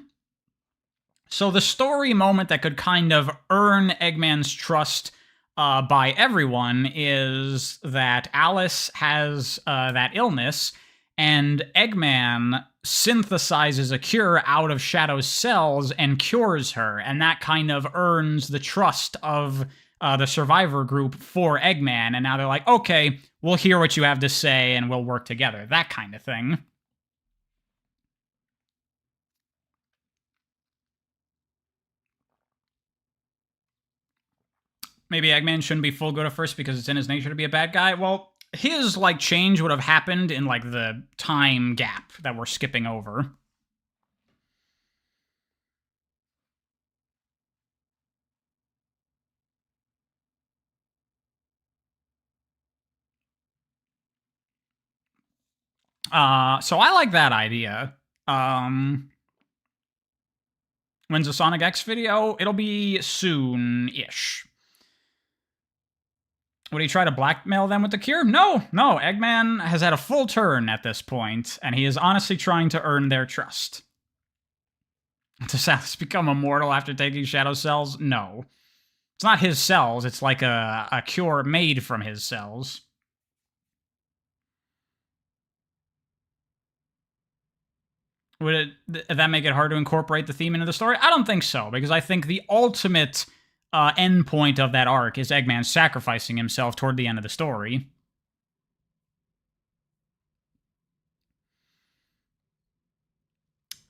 So the story moment that could kind of earn Eggman's trust by everyone is that Alice has that illness, and Eggman synthesizes a cure out of Shadow's cells and cures her, and that kind of earns the trust of the survivor group for Eggman, and now they're like, okay, we'll hear what you have to say and we'll work together, that kind of thing. Maybe Eggman shouldn't be full good at first because it's in his nature to be a bad guy. Well, his, like, change would have happened in, like, the time gap that we're skipping over. So I like that idea. When's the Sonic X video? It'll be soon-ish. Would he try to blackmail them with the cure? No. Eggman has had a full turn at this point, and he is honestly trying to earn their trust. Does Alice become immortal after taking Shadow cells? No. It's not his cells, it's like a cure made from his cells. Would that make it hard to incorporate the theme into the story? I don't think so, because I think the ultimate end point of that arc is Eggman sacrificing himself toward the end of the story.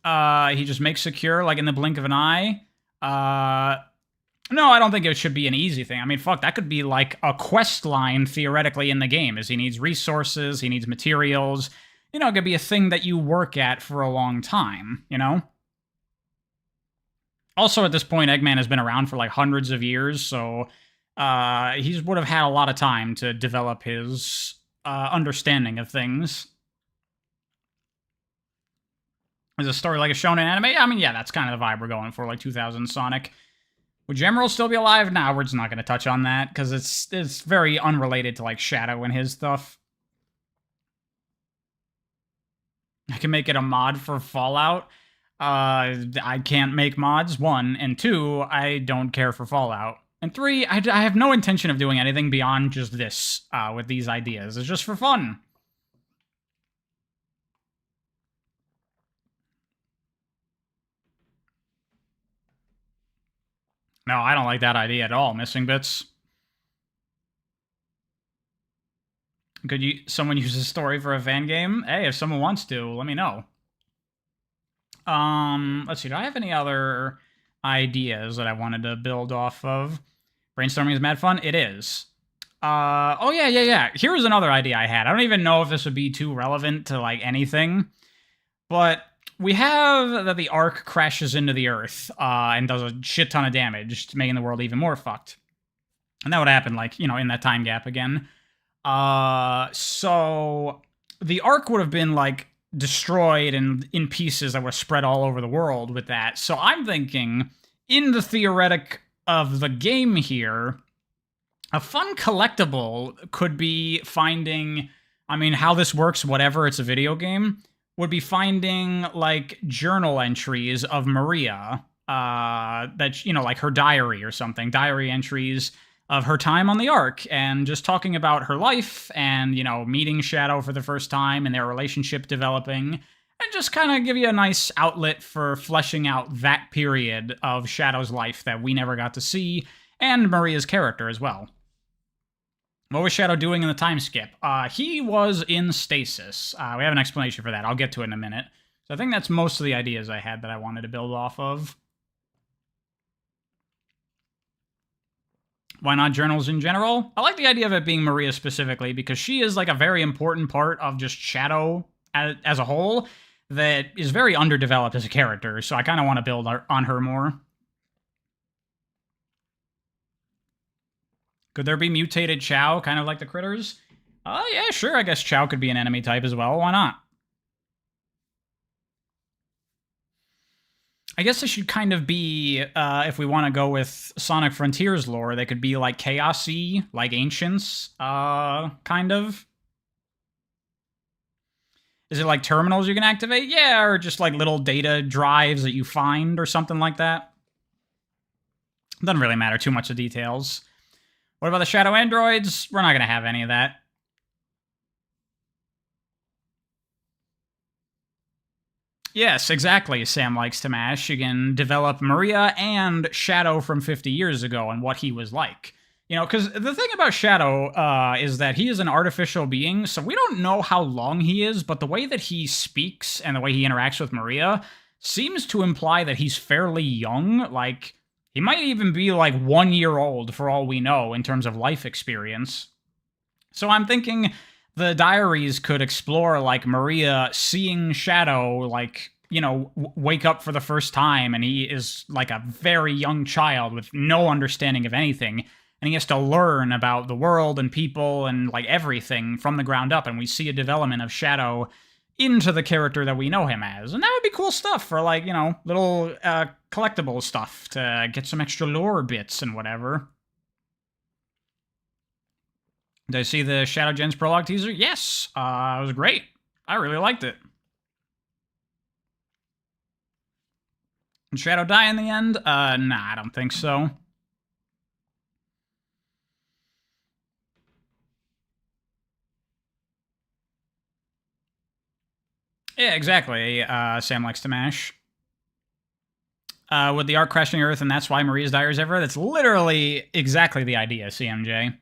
He just makes a cure, like, in the blink of an eye. No, I don't think it should be an easy thing. I mean, fuck, that could be, like, a quest line, theoretically, in the game, as he needs resources, he needs materials. You know, it could be a thing that you work at for a long time, you know? Also, at this point, Eggman has been around for, like, hundreds of years, so he would have had a lot of time to develop his understanding of things. Is a story like a shonen anime? I mean, yeah, that's kind of the vibe we're going for, like 2000 Sonic. Would Gemerald still be alive? Nah, we're just not going to touch on that, because it's very unrelated to, like, Shadow and his stuff. I can make it a mod for Fallout. I can't make mods, 1. And 2, I don't care for Fallout. And 3, I have no intention of doing anything beyond just this with these ideas. It's just for fun. No, I don't like that idea at all, Missing Bits. Could someone use a story for a fan game? Hey, if someone wants to, let me know. Let's see, do I have any other ideas that I wanted to build off of? Brainstorming is mad fun? It is. Oh yeah. Here's another idea I had. I don't even know if this would be too relevant to, like, anything, but we have that the Ark crashes into the Earth, and does a shit ton of damage, making the world even more fucked. And that would happen, like, you know, in that time gap again. So the Ark would have been, like, destroyed and in pieces that were spread all over the world with that. So I'm thinking, in the theoretic of the game here, a fun collectible could be finding, I mean, how this works, whatever, it's a video game, would be finding, like, journal entries of Maria, that, you know, like her diary or something, diary entries of her time on the Ark, and just talking about her life and, you know, meeting Shadow for the first time and their relationship developing. and just kind of give you a nice outlet for fleshing out that period of Shadow's life that we never got to see, and Maria's character as well. What was Shadow doing in the time skip? He was in stasis. We have an explanation for that. I'll get to it in a minute. So I think that's most of the ideas I had that I wanted to build off of. Why not journals in general? I like the idea of it being Maria specifically, because she is like a very important part of just Shadow as a whole that is very underdeveloped as a character, so I kind of want to build on her more. Could there be mutated Chow, kind of like the critters? Yeah, sure, I guess Chow could be an enemy type as well, why not? I guess they should kind of be, if we want to go with Sonic Frontiers lore, they could be like Chaos-y, like Ancients, kind of. Is it like terminals you can activate? Yeah, or just like little data drives that you find or something like that. Doesn't really matter too much the details. What about the Shadow Androids? We're not going to have any of that. Yes, exactly, Sam likes to mash. You can develop Maria and Shadow from 50 years ago and what he was like. You know, because the thing about Shadow is that he is an artificial being, so we don't know how long he is, but the way that he speaks and the way he interacts with Maria seems to imply that he's fairly young. Like, he might even be like 1 year old for all we know in terms of life experience. So I'm thinking the diaries could explore like Maria seeing Shadow, like, you know, wake up for the first time, and he is like a very young child with no understanding of anything. And he has to learn about the world and people and like everything from the ground up. And we see a development of Shadow into the character that we know him as. And that would be cool stuff for like, you know, little collectible stuff to get some extra lore bits and whatever. Did I see the Shadow Gens prologue teaser? Yes, it was great. I really liked it. Did Shadow die in the end? Nah, I don't think so. Yeah, exactly. Sam likes to mash. With the arc crashing Earth, and that's why Maria's diaries ever. That's literally exactly the idea, CMJ.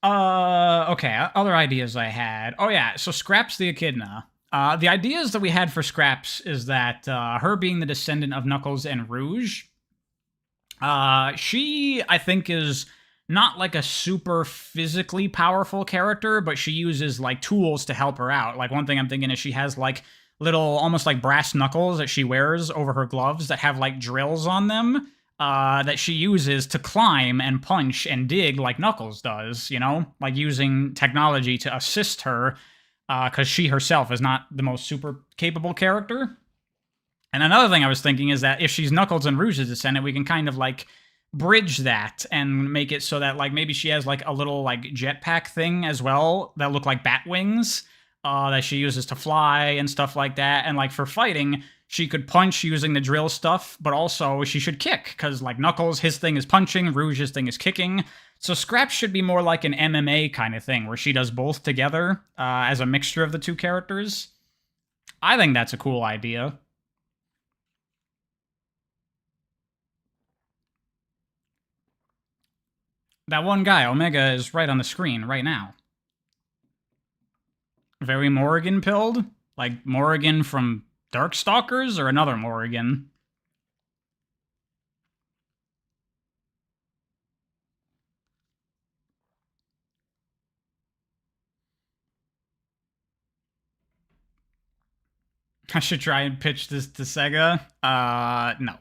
Okay, other ideas I had. Oh yeah, so Scraps the Echidna. The ideas that we had for Scraps is that her being the descendant of Knuckles and Rouge, she, I think, is not like a super physically powerful character, but she uses like tools to help her out. Like one thing I'm thinking is she has like little, almost like brass knuckles that she wears over her gloves that have like drills on them that she uses to climb and punch and dig like Knuckles does, you know? Like using technology to assist her because she herself is not the most super capable character. And another thing I was thinking is that if she's Knuckles and Rouge's descendant, we can kind of like bridge that and make it so that like maybe she has like a little like jetpack thing as well that look like bat wings that she uses to fly and stuff like that. And like for fighting, she could punch using the drill stuff, but also she should kick because like Knuckles, his thing is punching, Rouge's thing is kicking. So Scraps should be more like an MMA kind of thing where she does both together as a mixture of the two characters. I think that's a cool idea. That one guy, Omega, is right on the screen right now. Very Morrigan-pilled? Like Morrigan from Darkstalkers or another Morrigan? I should try and pitch this to Sega. No.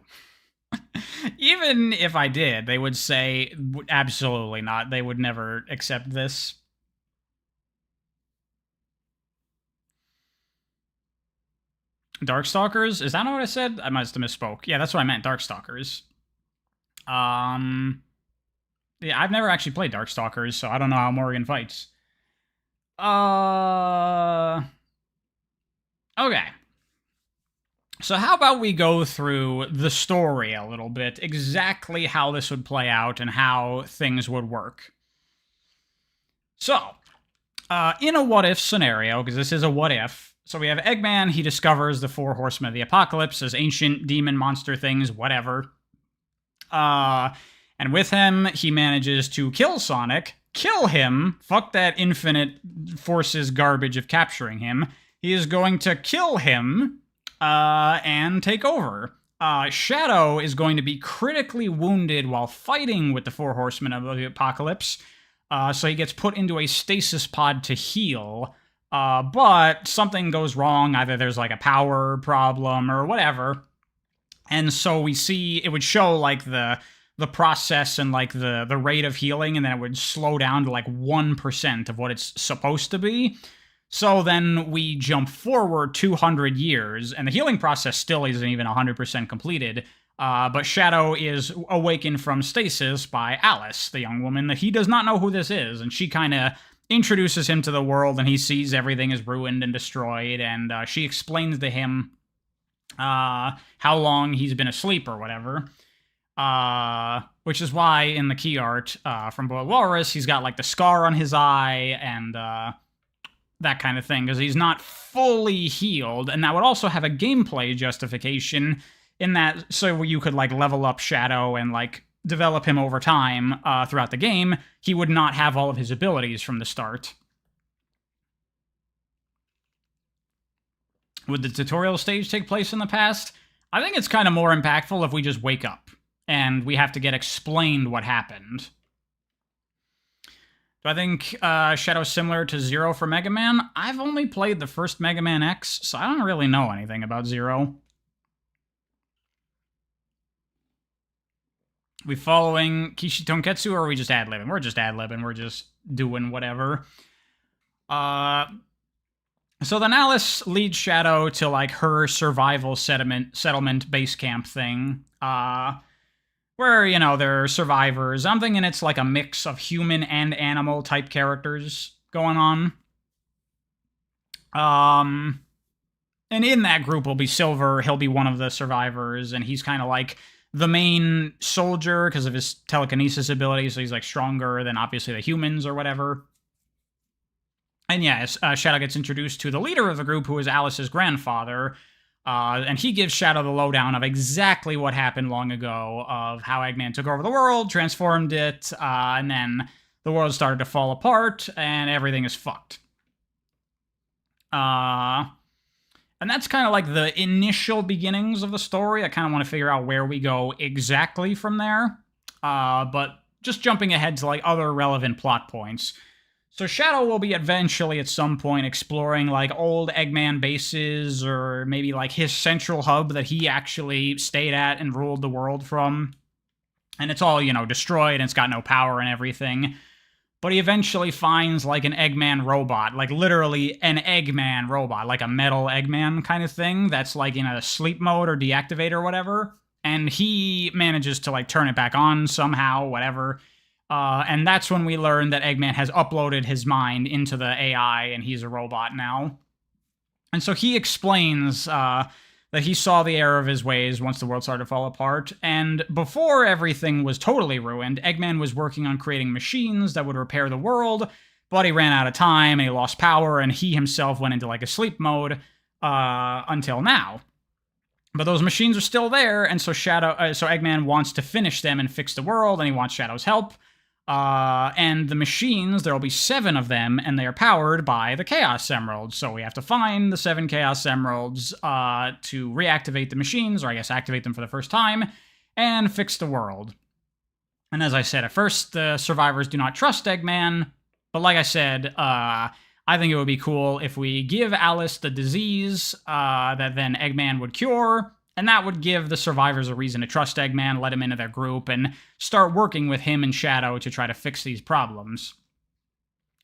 Even if I did, they would say absolutely not. They would never accept this. Darkstalkers? Is that not what I said? I must have misspoke. Yeah, that's what I meant. Darkstalkers. Yeah, I've never actually played Darkstalkers, so I don't know how Morrigan fights. Okay. So how about we go through the story a little bit, exactly how this would play out and how things would work. So, In a what-if scenario, because this is a what-if, so we have Eggman, he discovers the four horsemen of the apocalypse as ancient demon monster things, whatever. And with him, he manages to kill Sonic, kill him, fuck that infinite forces garbage of capturing him. He is going to kill him, and take over. Shadow is going to be critically wounded while fighting with the four horsemen of the apocalypse, so he gets put into a stasis pod to heal, but something goes wrong. Either there's like a power problem or whatever, and so we see it would show like the process and like the rate of healing, and then it would slow down to like 1% of what it's supposed to be. So then we jump forward 200 years, and the healing process still isn't even 100% completed, but Shadow is awakened from stasis by Alice, the young woman, that he does not know who this is, and she kind of introduces him to the world, and he sees everything is ruined and destroyed, and she explains to him how long he's been asleep or whatever, which is why in the key art from Boiled Walrus, he's got like the scar on his eye, and that kind of thing, because he's not fully healed, and that would also have a gameplay justification in that, so you could like level up Shadow and like develop him over time throughout the game. He would not have all of his abilities from the start. Would the tutorial stage take place in the past? I think it's kind of more impactful if we just wake up and we have to get explained what happened. Do I think Shadow's similar to Zero for Mega Man? I've only played the first Mega Man X, so I don't really know anything about Zero. We following Kishi Tonketsu, or are we just ad-libbing? We're just ad-libbing. We're just doing whatever. So then Alice leads Shadow to, like, her survival settlement base camp thing. Where, you know, they're survivors. I'm thinking it's like a mix of human and animal type characters going on. And in that group will be Silver. He'll be one of the survivors, and he's kind of like the main soldier because of his telekinesis ability, so he's like stronger than obviously the humans or whatever. And yeah, Shadow gets introduced to the leader of the group, who is Alice's grandfather, and he gives Shadow the lowdown of exactly what happened long ago, of how Eggman took over the world, transformed it, and then the world started to fall apart, and everything is fucked. And that's kind of like the initial beginnings of the story. I kind of want to figure out where we go exactly from there, but just jumping ahead to like other relevant plot points. So Shadow will be eventually at some point exploring like old Eggman bases, or maybe like his central hub that he actually stayed at and ruled the world from. And it's all, you know, destroyed and it's got no power and everything. But he eventually finds like an Eggman robot, like literally an Eggman robot, like a metal Eggman kind of thing that's like in a sleep mode or deactivate or whatever. And he manages to like turn it back on somehow, whatever. And that's when we learn that Eggman has uploaded his mind into the AI and he's a robot now. And so he explains that he saw the error of his ways once the world started to fall apart. And before everything was totally ruined, Eggman was working on creating machines that would repair the world, but he ran out of time and he lost power, and he himself went into like a sleep mode until now. But those machines are still there, and so Eggman wants to finish them and fix the world, and he wants Shadow's help. And the machines, there will be 7 of them, and they are powered by the Chaos Emeralds. So we have to find the 7 Chaos Emeralds to reactivate the machines, or I guess activate them for the first time, and fix the world. And as I said, at first, the survivors do not trust Eggman, but like I said, I think it would be cool if we give Alice the disease that then Eggman would cure, and that would give the survivors a reason to trust Eggman, let him into their group, and start working with him and Shadow to try to fix these problems.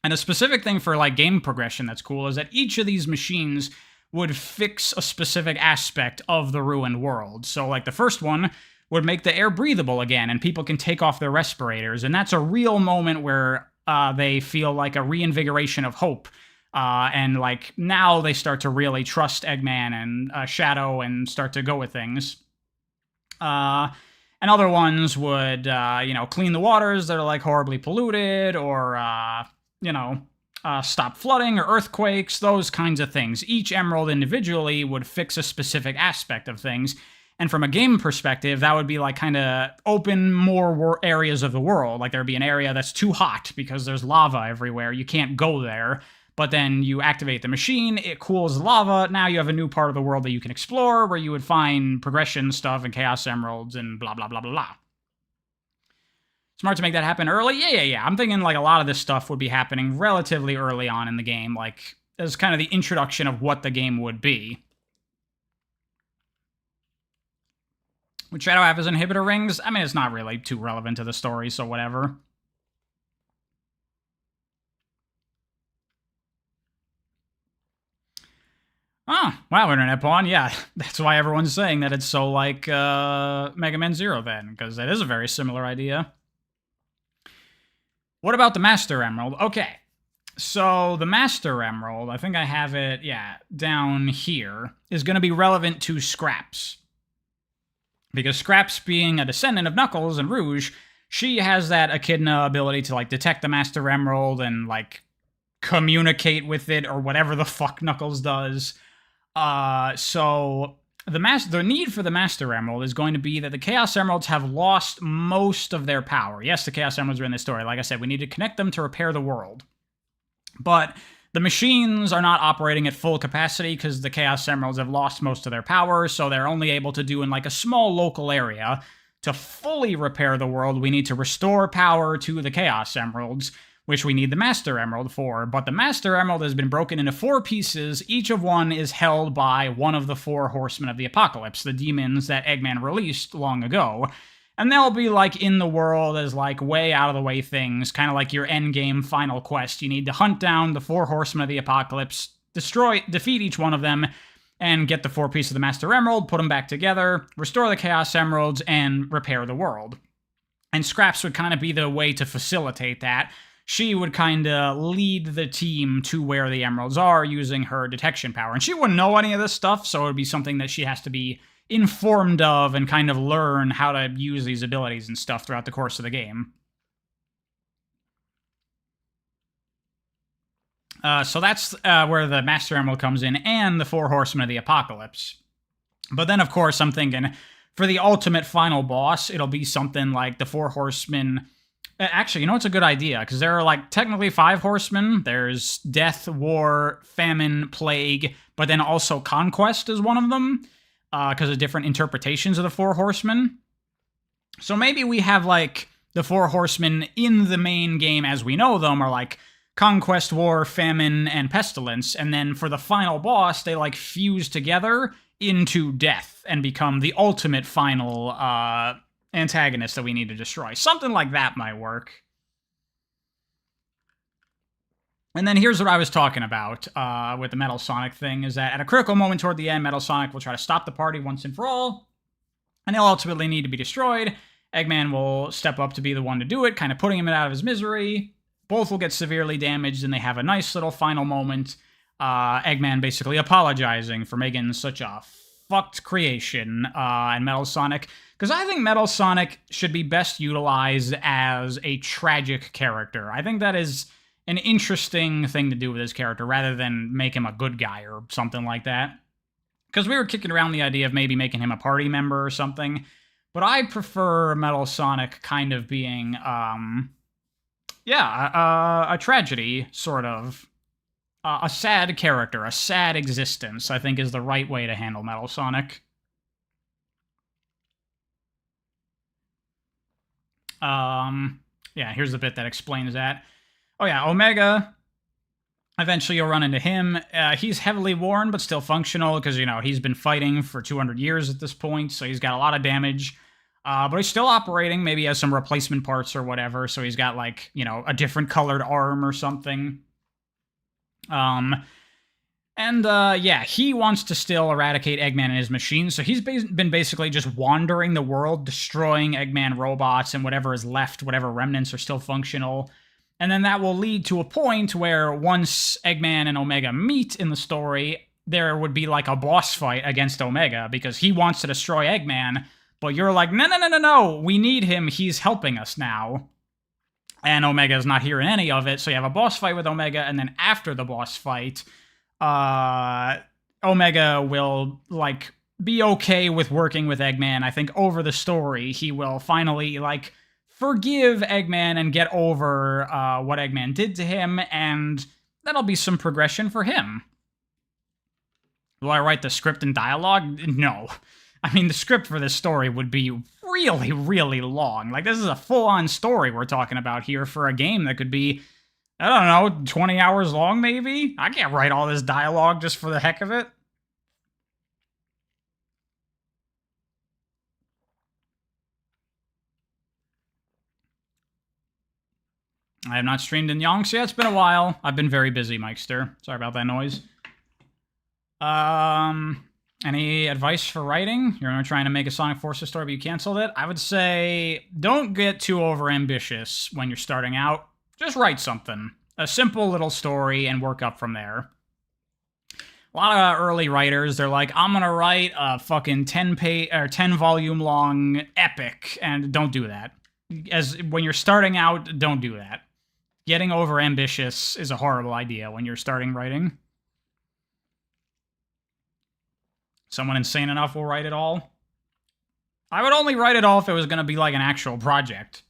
And a specific thing for like game progression that's cool is that each of these machines would fix a specific aspect of the ruined world. So like the first one would make the air breathable again, and people can take off their respirators, and that's a real moment where they feel like a reinvigoration of hope. And like now they start to really trust Eggman and Shadow and start to go with things. And other ones would, you know, clean the waters that are like horribly polluted, or, you know, stop flooding or earthquakes, those kinds of things. Each emerald individually would fix a specific aspect of things. And from a game perspective, that would be like kind of open more areas of the world. Like there'd be an area that's too hot because there's lava everywhere. You can't go there. But then you activate the machine, it cools the lava. Now you have a new part of the world that you can explore where you would find progression stuff and chaos emeralds and blah, blah, blah, blah, blah. Smart to make that happen early? Yeah. I'm thinking like a lot of this stuff would be happening relatively early on in the game, like as kind of the introduction of what the game would be. Would Shadow have his inhibitor rings? I mean, it's not really too relevant to the story, so whatever. Oh, wow, Internet Pawn, yeah. That's why everyone's saying that it's so like Mega Man Zero then, because that is a very similar idea. What about the Master Emerald? Okay, so the Master Emerald, I think I have it, down here, is going to be relevant to Scraps. Because Scraps, being a descendant of Knuckles and Rouge, she has that echidna ability to, like, detect the Master Emerald and, like, communicate with it or whatever the fuck Knuckles does. So the need for the Master Emerald is going to be that the Chaos Emeralds have lost most of their power. Yes, the Chaos Emeralds are in this story. Like I said, we need to connect them to repair the world. But the machines are not operating at full capacity because the Chaos Emeralds have lost most of their power, so they're only able to do in like a small local area. To fully repair the world, we need to restore power to the Chaos Emeralds, which we need the Master Emerald for. But the Master Emerald has been broken into 4 pieces. Each of one is held by one of the 4 Horsemen of the Apocalypse, the demons that Eggman released long ago. And they'll be, like, in the world as, like, way out-of-the-way things, kind of like your endgame final quest. You need to hunt down the 4 Horsemen of the Apocalypse, defeat each one of them, and get the 4 pieces of the Master Emerald, put them back together, restore the Chaos Emeralds, and repair the world. And Scraps would kind of be the way to facilitate that. She would kind of lead the team to where the emeralds are using her detection power. And she wouldn't know any of this stuff, so it would be something that she has to be informed of and kind of learn how to use these abilities and stuff throughout the course of the game. So that's where the Master Emerald comes in, and the 4 Horsemen of the Apocalypse. But then, of course, I'm thinking, for the ultimate final boss, it'll be something like the 4 Horsemen... Actually, you know what's a good idea? Because there are, like, technically 5 horsemen. There's Death, War, Famine, Plague, but then also Conquest is one of them, because of different interpretations of the 4 horsemen. So maybe we have, like, the 4 horsemen in the main game as we know them are, like, Conquest, War, Famine, and Pestilence, and then for the final boss, they, like, fuse together into Death and become the ultimate final, antagonist that we need to destroy. Something like that might work. And then here's what I was talking about with the Metal Sonic thing, is that at a critical moment toward the end, Metal Sonic will try to stop the party once and for all, and he'll ultimately need to be destroyed. Eggman will step up to be the one to do it, kind of putting him out of his misery. Both will get severely damaged, and they have a nice little final moment. Eggman basically apologizing for making such a fucked creation, and Metal Sonic... Because I think Metal Sonic should be best utilized as a tragic character. I think that is an interesting thing to do with his character, rather than make him a good guy or something like that. Because we were kicking around the idea of maybe making him a party member or something. But I prefer Metal Sonic kind of being, a tragedy, sort of. A sad character, a sad existence, I think is the right way to handle Metal Sonic. Yeah, here's the bit that explains that. Oh yeah, Omega, eventually you'll run into him. He's heavily worn, but still functional, because, you know, he's been fighting for 200 years at this point, so he's got a lot of damage. But he's still operating, maybe he has some replacement parts or whatever, so he's got, like, you know, a different colored arm or something. Yeah, he wants to still eradicate Eggman and his machines, so he's been basically just wandering the world, destroying Eggman robots and whatever is left, whatever remnants are still functional. And then that will lead to a point where once Eggman and Omega meet in the story, there would be like a boss fight against Omega, because he wants to destroy Eggman, but you're like, no, we need him, he's helping us now. and Omega is not here in any of it. So you have a boss fight with Omega, and then after the boss fight, Omega will like be okay with working with Eggman. I think over the story, he will finally like forgive Eggman and get over what Eggman did to him, and that'll be some progression for him. Will I write the script and dialogue? No. I mean, the script for this story would be really, really long. Like, this is a full-on story we're talking about here for a game that could be, I don't know, 20 hours long, maybe? I can't write all this dialogue just for the heck of it. I have not streamed in Yonks yet. It's been a while. I've been very busy, Mikester. Sorry about that noise. Any advice for writing? You're trying to make a Sonic Forces story, but you canceled it? I would say don't get too overambitious when you're starting out. Just write something. A simple little story and work up from there. A lot of early writers, they're like, I'm gonna write a fucking 10 volume long epic, and don't do that. As when you're starting out, don't do that. Getting overambitious is a horrible idea when you're starting writing. Someone insane enough will write it all. I would only write it all if it was going to be like an actual project.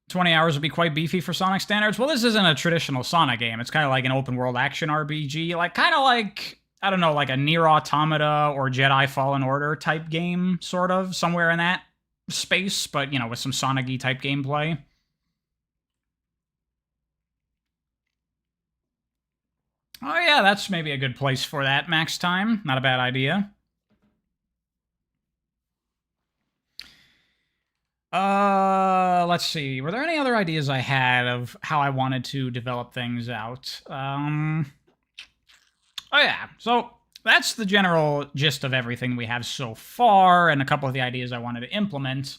20 hours would be quite beefy for Sonic standards. Well, this isn't a traditional Sonic game. It's kind of like an open world action RPG. Like, kind of like, I don't know, like a Nier Automata or Jedi Fallen Order type game, sort of. Somewhere in that space, but, you know, with some Sonic-y type gameplay. Oh yeah, that's maybe a good place for that max time. Not a bad idea. Let's see. Were there any other ideas I had of how I wanted to develop things out? Oh yeah, so that's the general gist of everything we have so far, and a couple of the ideas I wanted to implement.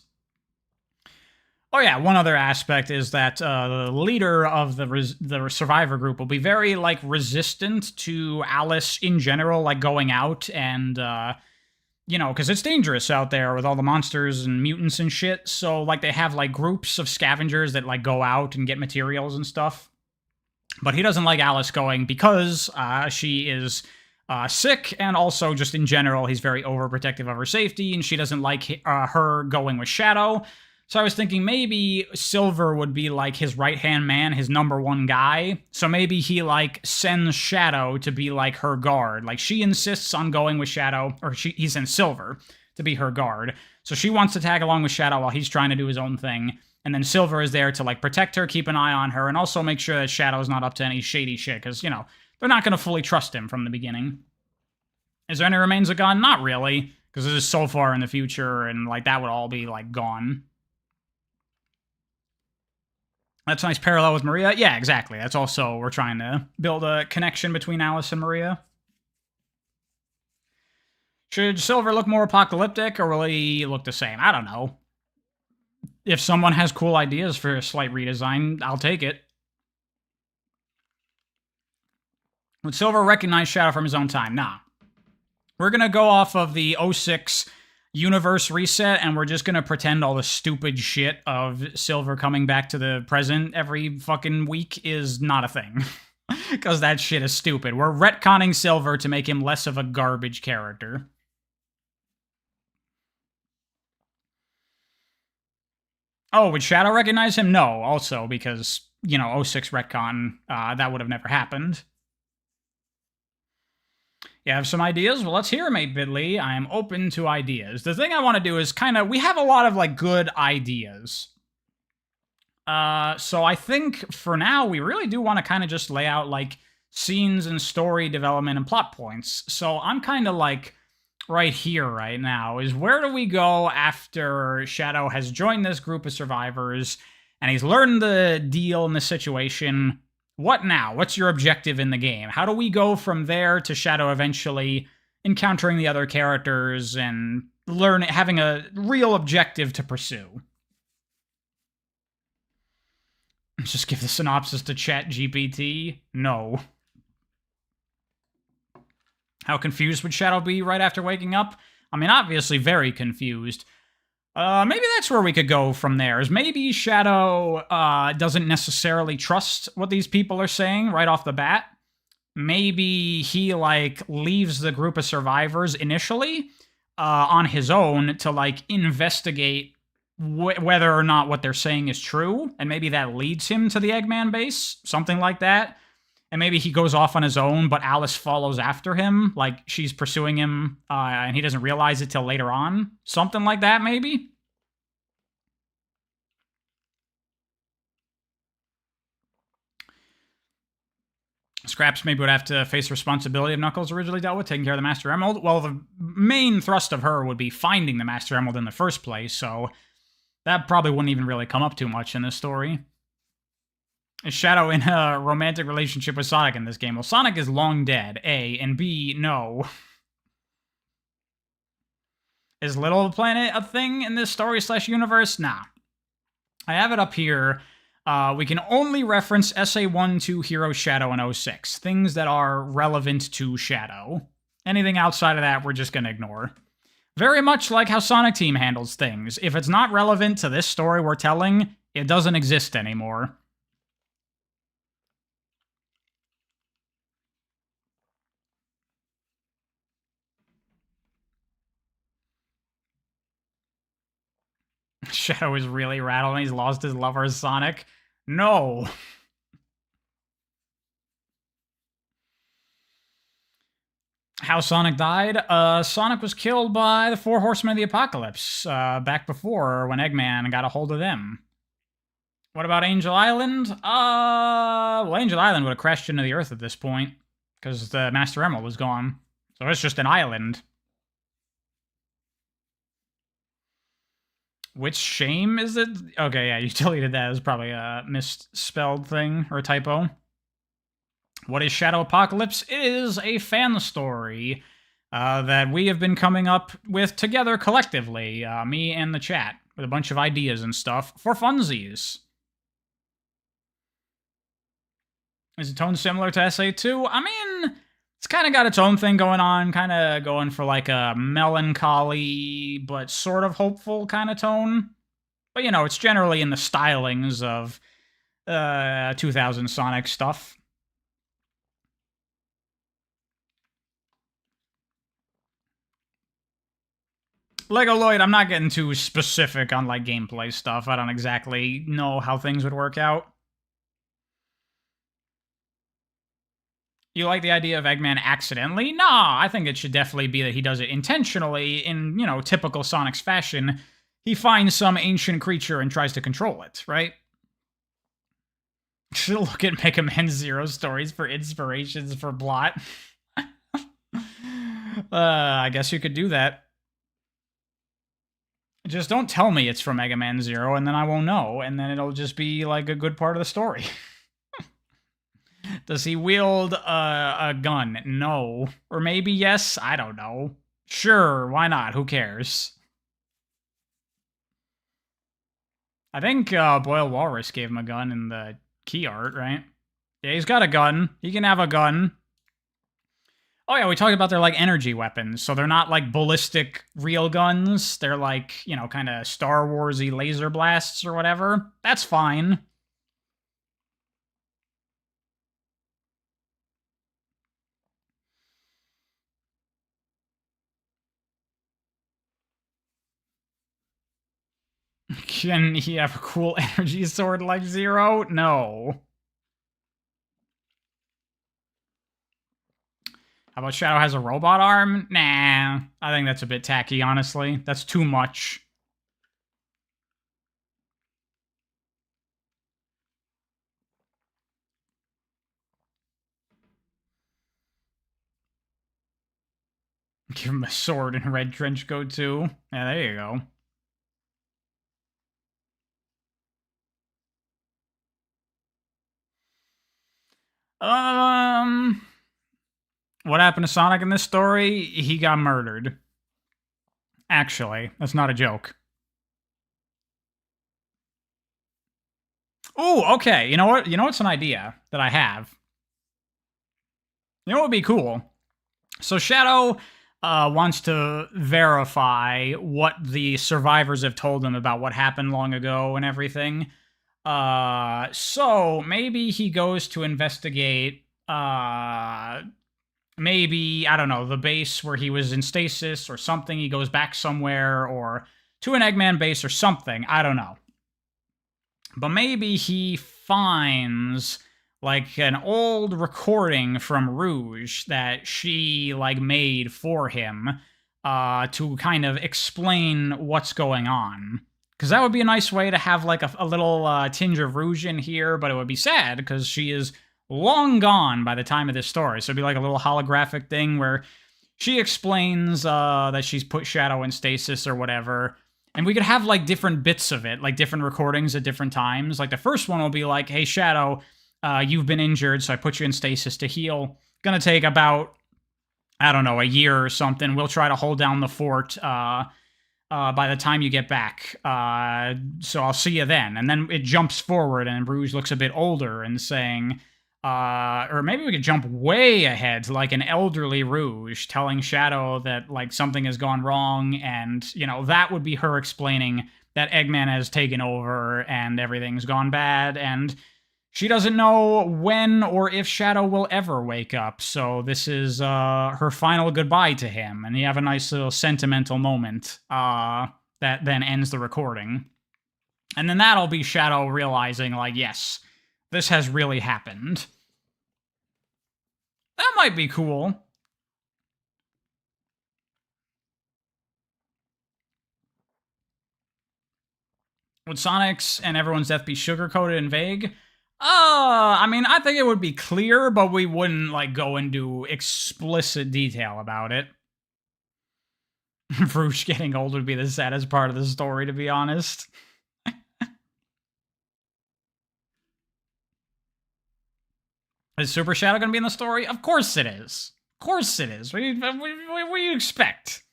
Oh yeah, one other aspect is that the leader of the survivor group will be very, like, resistant to Alice in general, like, going out and, you know, because it's dangerous out there with all the monsters and mutants and shit, so, like, they have, like, groups of scavengers that, like, go out and get materials and stuff. But he doesn't like Alice going because she is sick, and also just in general, he's very overprotective of her safety, and she doesn't like her going with Shadow. So I was thinking maybe Silver would be like his right-hand man, his number one guy. So maybe he like sends Shadow to be like her guard. Like she insists on going with Shadow, or he sends Silver to be her guard. So she wants to tag along with Shadow while he's trying to do his own thing. And then Silver is there to like protect her, keep an eye on her, and also make sure that Shadow's not up to any shady shit. Because, you know, they're not going to fully trust him from the beginning. Is there any remains of gun? Not really. Because this is so far in the future, and like that would all be like gone. That's a nice parallel with Maria. Yeah, exactly. That's also, we're trying to build a connection between Alice and Maria. Should Silver look more apocalyptic, or will he look the same? I don't know. If someone has cool ideas for a slight redesign, I'll take it. Would Silver recognize Shadow from his own time? Nah. We're going to go off of the 06 universe reset, and we're just gonna pretend all the stupid shit of Silver coming back to the present every fucking week is not a thing. Because that shit is stupid. We're retconning Silver to make him less of a garbage character. Oh, would Shadow recognize him? No, also, because, you know, 06 retcon, that would have never happened. You have some ideas? Well, let's hear them, 8-Bit-Lee. I am open to ideas. The thing I want to do is kind of... We have a lot of, like, good ideas. So I think, for now, we really do want to kind of just lay out, like, scenes and story development and plot points. So I'm kind of, like, right here right now, is where do we go after Shadow has joined this group of survivors, and he's learned the deal and the situation... What now? What's your objective in the game? How do we go from there to Shadow eventually encountering the other characters and having a real objective to pursue? Just give the synopsis to ChatGPT? No. How confused would Shadow be right after waking up? I mean, obviously very confused. Maybe that's where we could go from there. Is maybe Shadow doesn't necessarily trust what these people are saying right off the bat. Maybe he, like, leaves the group of survivors initially on his own to, like, investigate whether or not what they're saying is true, and maybe that leads him to the Eggman base, something like that. And maybe he goes off on his own, but Alice follows after him, like she's pursuing him, and he doesn't realize it till later on. Something like that, maybe? Scraps maybe would have to face the responsibility of Knuckles originally dealt with, taking care of the Master Emerald. Well, the main thrust of her would be finding the Master Emerald in the first place, so that probably wouldn't even really come up too much in this story. Is Shadow in a romantic relationship with Sonic in this game? Well, Sonic is long dead, A, and B, no. Is Little Planet a thing in this story/universe? Nah. I have it up here. We can only reference SA1, 2, Hero, Shadow, and 06. Things that are relevant to Shadow. Anything outside of that, we're just going to ignore. Very much like how Sonic Team handles things. If it's not relevant to this story we're telling, it doesn't exist anymore. Shadow is really rattled and he's lost his lover, Sonic. No. How Sonic died? Sonic was killed by the Four Horsemen of the Apocalypse back before when Eggman got a hold of them. What about Angel Island? Well, Angel Island would have crashed into the Earth at this point because the Master Emerald was gone. So it's just an island. Which shame is it? Okay, yeah, you deleted that. It was probably a misspelled thing or a typo. What is Shadow Apocalypse? It is a fan story that we have been coming up with together collectively, me and the chat, with a bunch of ideas and stuff for funsies. Is the tone similar to SA2? I mean, it's kind of got its own thing going on, kind of going for like a melancholy but sort of hopeful kind of tone. But, you know, it's generally in the stylings of 2000 Sonic stuff. Lego Lloyd, I'm not getting too specific on, like, gameplay stuff. I don't exactly know how things would work out. You like the idea of Eggman accidentally? Nah, I think it should definitely be that he does it intentionally in, you know, typical Sonic's fashion. He finds some ancient creature and tries to control it, right? Look at Mega Man Zero stories for inspirations for Blot. I guess you could do that. Just don't tell me it's from Mega Man Zero, and then I won't know, and then it'll just be, like, a good part of the story. Does he wield a gun? No. Or maybe yes? I don't know. Sure, why not? Who cares? I think Boyle Walrus gave him a gun in the key art, right? Yeah, he's got a gun. He can have a gun. Oh yeah, we talked about their, like, energy weapons. So they're not, like, ballistic real guns. They're, like, you know, kind of Star Wars-y laser blasts or whatever. That's fine. Can he have a cool energy sword like Zero? No. How about Shadow has a robot arm? Nah, I think that's a bit tacky, honestly. That's too much. Give him a sword and a red trench coat, too. Yeah, there you go. What happened to Sonic in this story? He got murdered. Actually, that's not a joke. Ooh, okay. You know what? You know what's an idea that I have? You know what would be cool? So Shadow wants to verify what the survivors have told him about what happened long ago and everything. So maybe he goes to investigate, maybe, I don't know, the base where he was in stasis or something. He goes back somewhere or to an Eggman base or something. I don't know. But maybe he finds like an old recording from Rouge that she like made for him to kind of explain what's going on. Because that would be a nice way to have like a little tinge of Rouge in here, but it would be sad because she is long gone by the time of this story. So it'd be like a little holographic thing where she explains that she's put Shadow in stasis or whatever. And we could have like different bits of it, like different recordings at different times. Like the first one will be like, hey, Shadow, you've been injured, so I put you in stasis to heal. Gonna take about, I don't know, a year or something. We'll try to hold down the fort by the time you get back. So I'll see you then. And then it jumps forward and Bruges looks a bit older and saying, or maybe we could jump way ahead to like an elderly Rouge telling Shadow that like something has gone wrong, and you know that would be her explaining that Eggman has taken over and everything's gone bad, and she doesn't know when or if Shadow will ever wake up. So this is her final goodbye to him, and you have a nice little sentimental moment that then ends the recording, and then that'll be Shadow realizing like, yes, this has really happened. That might be cool. Would Sonic's and everyone's death be sugar-coated and vague? I mean, I think it would be clear, but we wouldn't, like, go into explicit detail about it. Rouge getting old would be the saddest part of the story, to be honest. Is Super Shadow going to be in the story? Of course it is. Of course it is. What do you expect?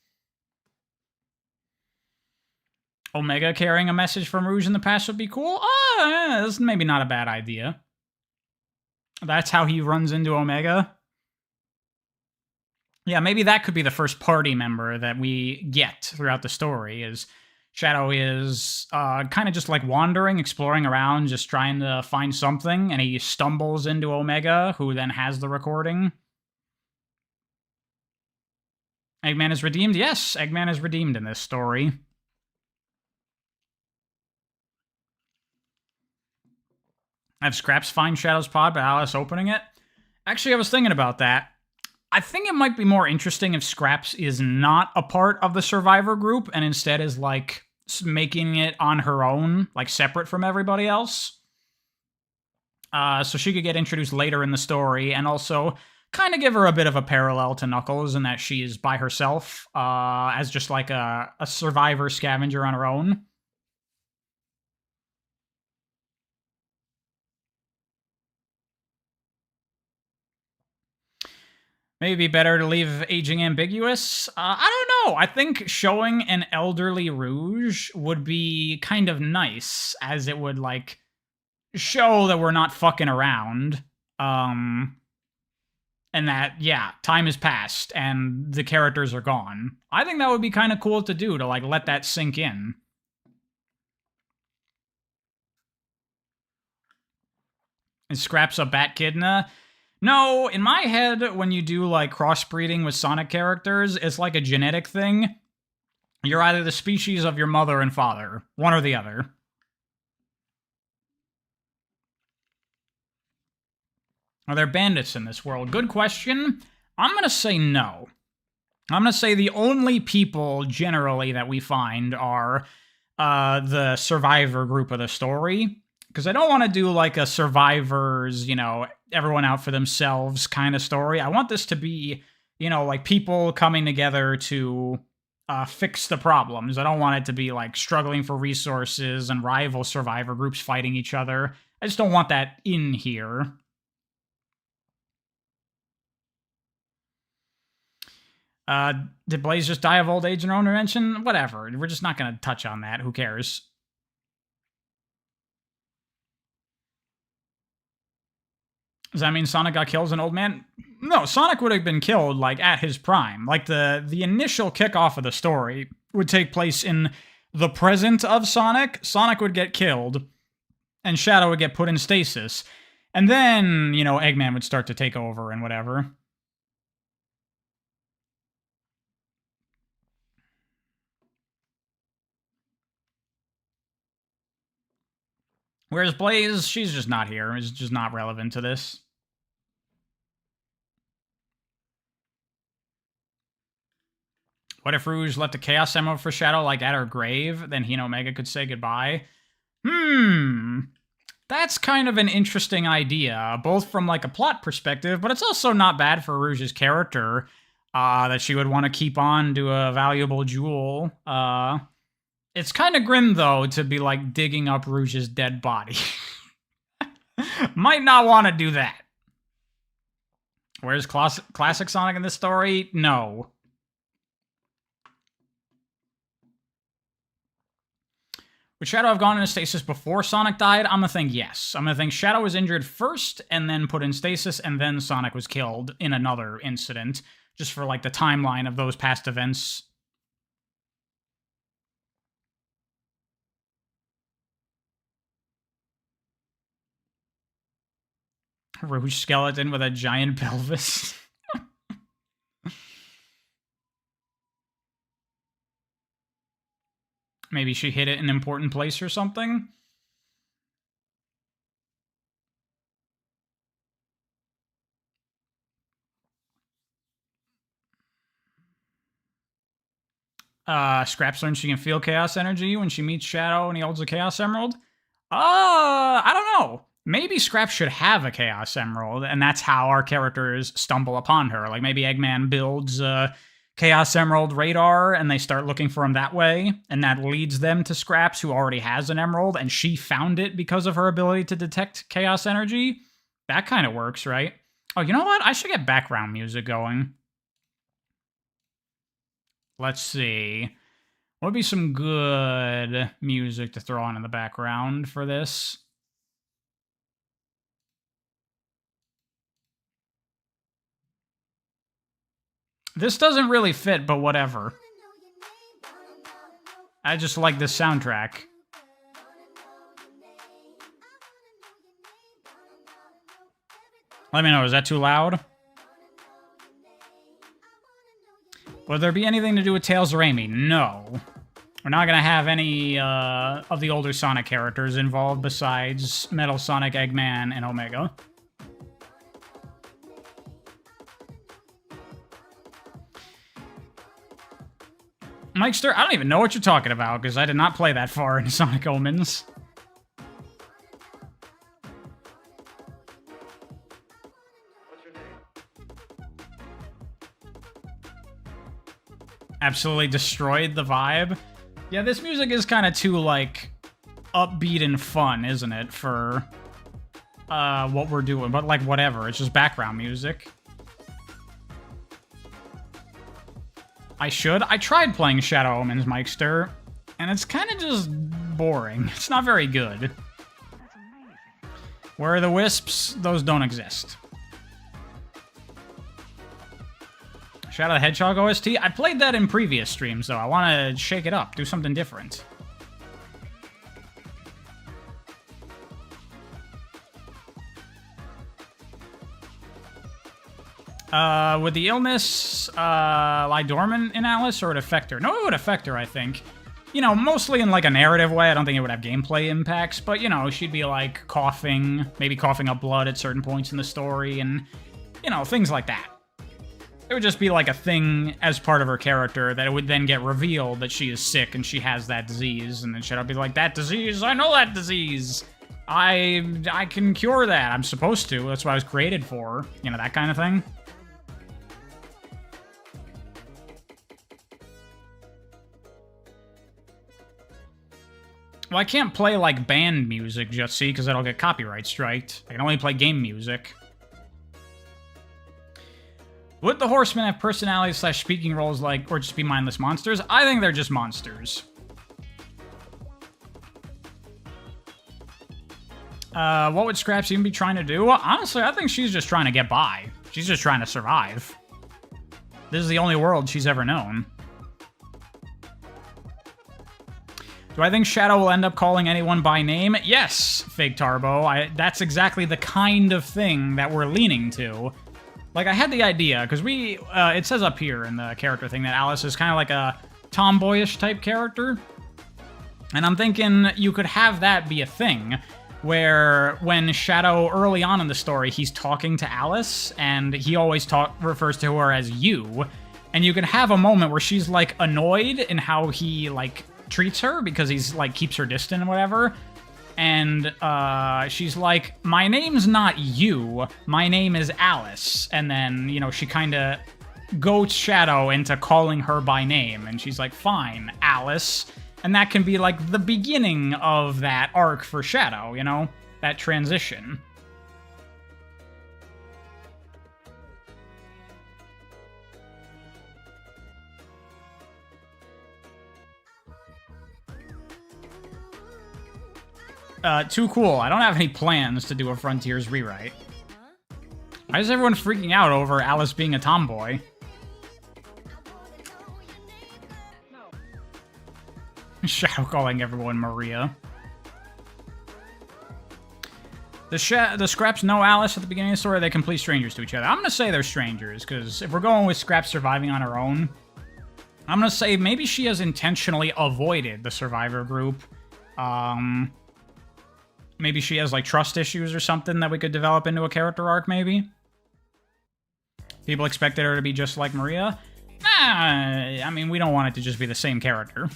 Omega carrying a message from Rouge in the past would be cool? That's maybe not a bad idea. That's how he runs into Omega. Yeah, maybe that could be the first party member that we get throughout the story, is Shadow is kind of just like wandering, exploring around, just trying to find something, and he stumbles into Omega, who then has the recording. Eggman is redeemed? Yes, Eggman is redeemed in this story. I have Scraps find Shadow's pod, but Alice opening it? Actually, I was thinking about that. I think it might be more interesting if Scraps is not a part of the survivor group and instead is like making it on her own, like separate from everybody else. So she could get introduced later in the story, and also kind of give her a bit of a parallel to Knuckles in that she's by herself as just like a survivor scavenger on her own. Maybe better to leave aging ambiguous? I don't know. I think showing an elderly Rouge would be kind of nice, as it would, like, show that we're not fucking around. And that, yeah, time has passed, and the characters are gone. I think that would be kind of cool to do, to, like, let that sink in. Is Scraps a Bat Kidna? No, in my head, when you do, like, crossbreeding with Sonic characters, it's like a genetic thing. You're either the species of your mother and father, one or the other. Are there bandits in this world? Good question. I'm going to say no. I'm going to say the only people, generally, that we find are the survivor group of the story. Because I don't want to do, like, a survivors, you know, everyone out for themselves kind of story. I want this to be, you know, like people coming together to fix the problems. I don't want it to be like struggling for resources and rival survivor groups fighting each other. I just don't want that in here. Did Blaze just die of old age in her own invention? Whatever. We're just not going to touch on that. Who cares? Does that mean Sonic got killed as an old man? No, Sonic would have been killed, like, at his prime. Like, the initial kickoff of the story would take place in the present of Sonic. Sonic would get killed, and Shadow would get put in stasis. And then, you know, Eggman would start to take over and whatever. Whereas Blaze, she's just not here. It's just not relevant to this. What if Rouge left a Chaos Emerald for Shadow, like, at her grave? Then he and Omega could say goodbye? That's kind of an interesting idea, both from, like, a plot perspective, but it's also not bad for Rouge's character, that she would want to keep on to a valuable jewel. It's kind of grim, though, to be, like, digging up Rouge's dead body. Might not want to do that. Where's classic Sonic in this story? No. Would Shadow have gone into stasis before Sonic died? I'm gonna think yes. I'm gonna think Shadow was injured first, and then put in stasis, and then Sonic was killed in another incident, just for, like, the timeline of those past events. Rouge skeleton with a giant pelvis. Maybe she hit it in an important place or something? Scraps learns she can feel chaos energy when she meets Shadow and he holds a Chaos Emerald. I don't know. Maybe Scraps should have a Chaos Emerald, and that's how our characters stumble upon her. Like, maybe Eggman builds a Chaos Emerald radar, and they start looking for him that way, and that leads them to Scraps, who already has an emerald, and she found it because of her ability to detect chaos energy. That kind of works, right? Oh, you know what? I should get background music going. Let's see. What would be some good music to throw on in the background for this? This doesn't really fit, but whatever. I just like this soundtrack. Let me know, is that too loud? Will there be anything to do with Tails or Amy? No. We're not going to have any of the older Sonic characters involved besides Metal Sonic, Eggman, and Omega. Mikester, I don't even know what you're talking about, because I did not play that far in Sonic Omens. Absolutely destroyed the vibe. Yeah, this music is kind of too, like, upbeat and fun, isn't it, for what we're doing? But, like, whatever. It's just background music. I tried playing Shadow Omens, Mikester, and it's kind of just boring. It's not very good. Where are the wisps? Those don't exist. Shadow the Hedgehog OST? I played that in previous streams, though. I want to shake it up, do something different. Would the illness lie dormant in Alice, or would it affect her? No, it would affect her, I think. You know, mostly in, like, a narrative way. I don't think it would have gameplay impacts, but, you know, she'd be, like, coughing, maybe coughing up blood at certain points in the story, and, you know, things like that. It would just be, like, a thing as part of her character that it would then get revealed that she is sick and she has that disease, and then she'd be like, that disease, I know that disease! I can cure that, I'm supposed to, that's what I was created for, you know, that kind of thing. Well, I can't play, like, band music, just see, because that'll get copyright striked. I can only play game music. Would the Horsemen have personalities / speaking roles like, or just be mindless monsters? I think they're just monsters. What would Scraps even be trying to do? Honestly, I think she's just trying to get by. She's just trying to survive. This is the only world she's ever known. Do I think Shadow will end up calling anyone by name? Yes, Fake Tarbo. That's exactly the kind of thing that we're leaning to. Like, I had the idea, because it says up here in the character thing that Alice is kind of like a tomboyish type character. And I'm thinking you could have that be a thing, where when Shadow, early on in the story, he's talking to Alice, and he always refers to her as you. And you can have a moment where she's, like, annoyed in how he, like, treats her because he's like keeps her distant and whatever, and she's like, my name's not you, my name is Alice, and then, you know, she kind of goats Shadow into calling her by name, and she's like, fine, Alice, and that can be like the beginning of that arc for Shadow, you know, that transition. Too cool. I don't have any plans to do a Frontiers rewrite. Why is everyone freaking out over Alice being a tomboy? Shadow calling everyone Maria. The Scraps know Alice at the beginning of the story, or are they complete strangers to each other? I'm gonna say they're strangers, because if we're going with Scraps surviving on her own, I'm gonna say maybe she has intentionally avoided the survivor group. Maybe she has, like, trust issues or something that we could develop into a character arc, maybe? People expected her to be just like Maria? Nah, I mean, we don't want it to just be the same character.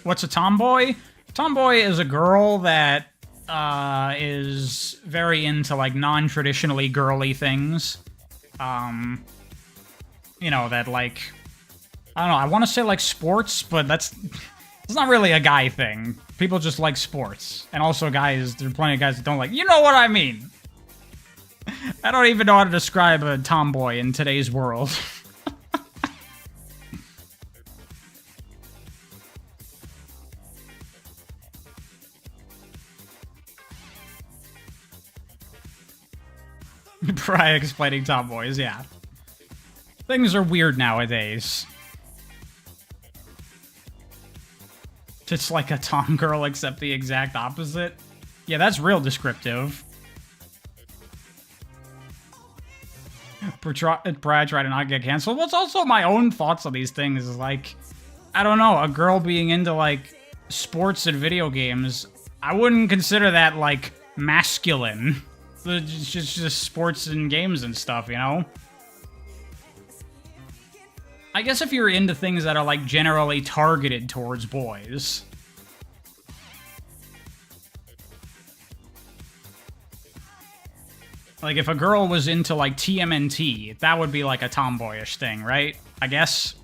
What's a tomboy? Tomboy is a girl that is very into, like, non-traditionally girly things. You know, that, like... I don't know, I want to say, like, sports, but that's... It's not really a guy thing. People just like sports. And also guys, there are plenty of guys that don't like... You know what I mean! I don't even know how to describe a tomboy in today's world. Pariah explaining tomboys, yeah. Things are weird nowadays. It's like a tom girl, except the exact opposite. Yeah, that's real descriptive. Pariah tried to not get canceled. What's also my own thoughts on these things is like, I don't know, a girl being into like sports and video games, I wouldn't consider that like masculine. It's just sports and games and stuff, you know? I guess if you're into things that are, like, generally targeted towards boys. Like, if a girl was into, like, TMNT, that would be, like, a tomboyish thing, right? I guess?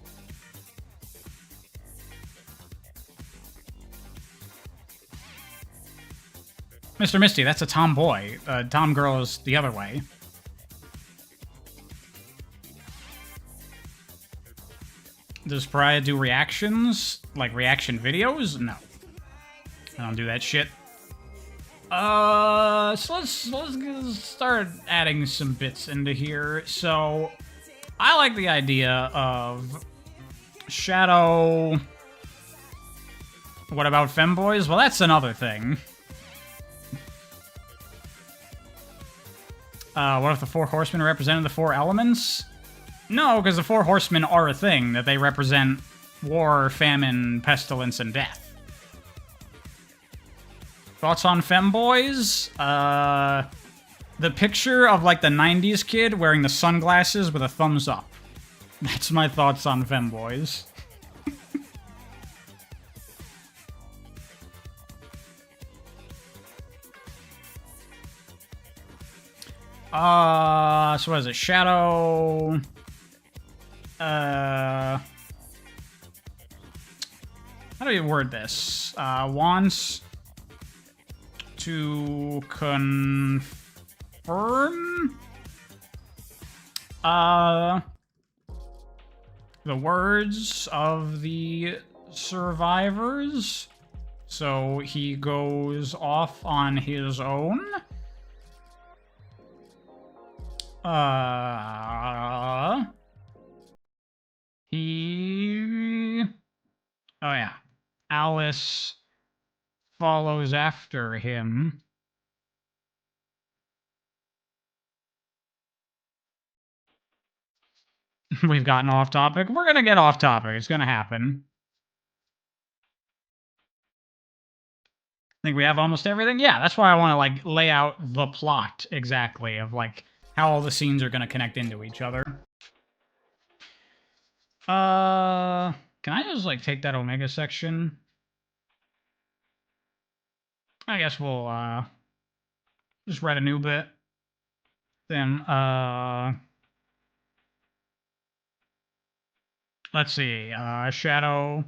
Mr. Misty, that's a tomboy. Tom girl is the other way. Does Pariah do reactions? Like reaction videos? No. I don't do that shit. So let's start adding some bits into here. So, I like the idea of Shadow... What about femboys? Well, that's another thing. What if the four horsemen represented the four elements? No, because the four horsemen are a thing, that they represent war, famine, pestilence, and death. Thoughts on femboys? The picture of, like, the 90s kid wearing the sunglasses with a thumbs up. That's my thoughts on femboys. So what is it? Shadow... how do you word this? Wants to confirm the words of the survivors. So he goes off on his own. Oh yeah. Alice follows after him. We've gotten off topic. We're gonna get off topic. It's gonna happen. I think we have almost everything. Yeah, that's why I want to like lay out the plot exactly of like how all the scenes are gonna connect into each other. Can I just like take that Omega section? I guess we'll just write a new bit. Then let's see. Shadow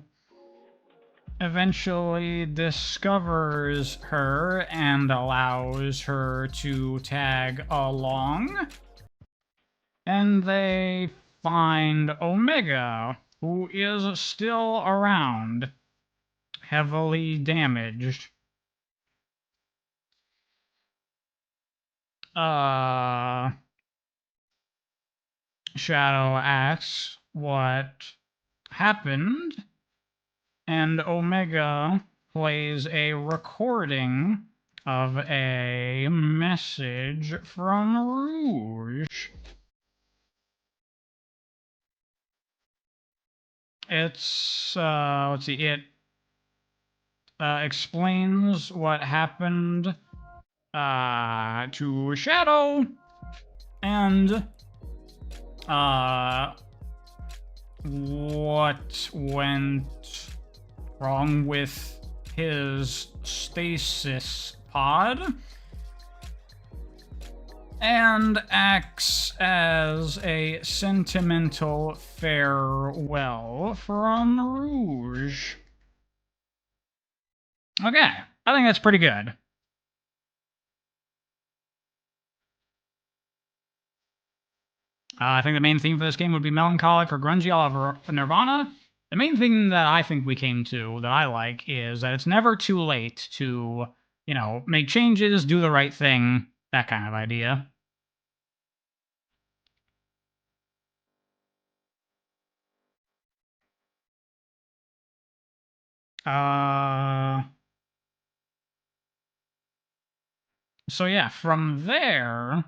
eventually discovers her and allows her to tag along. And they find Omega, who is still around, heavily damaged. Shadow asks what happened, and Omega plays a recording of a message from Rouge. It's, let's see, it explains what happened to Shadow, and what went wrong with his stasis pod, and acts as a sentimental farewell from Rouge. Okay, I think that's pretty good. I think the main theme for this game would be melancholic or grungy all over Nirvana. The main thing that I think we came to that I like is that it's never too late to, you know, make changes, do the right thing, that kind of idea. So yeah, from there...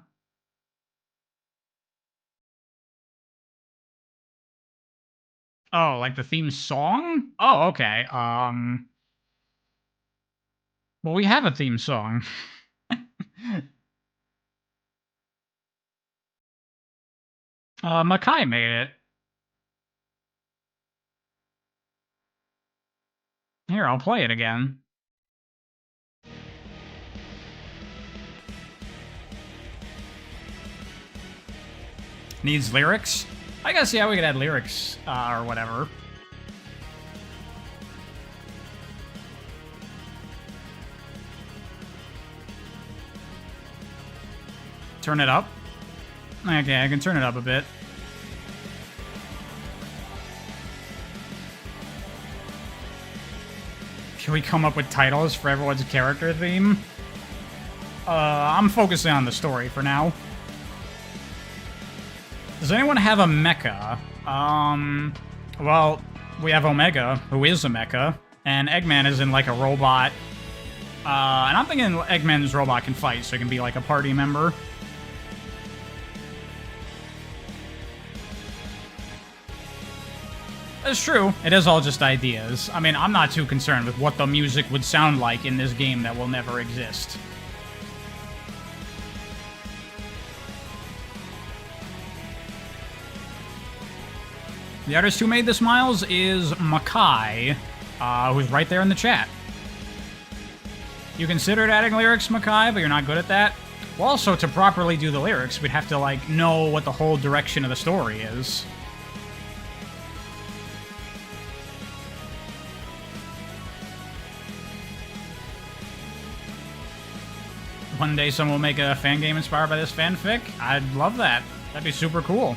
Oh, like the theme song? Oh, okay. Well, we have a theme song. Makai made it. Here, I'll play it again. Needs lyrics? I guess, yeah, we could add lyrics, or whatever. Turn it up? Okay, I can turn it up a bit. Can we come up with titles for everyone's character theme? I'm focusing on the story for now. Does anyone have a mecha? Well, we have Omega, who is a mecha, and Eggman is in, like, a robot. And I'm thinking Eggman's robot can fight, so he can be, like, a party member. It's true. It is all just ideas. I mean, I'm not too concerned with what the music would sound like in this game that will never exist. The artist who made this, Miles, is Makai, who's right there in the chat. You considered adding lyrics, Makai, but you're not good at that? Well, also, to properly do the lyrics, we'd have to, like, know what the whole direction of the story is. One day someone will make a fan game inspired by this fanfic. I'd love that. That'd be super cool.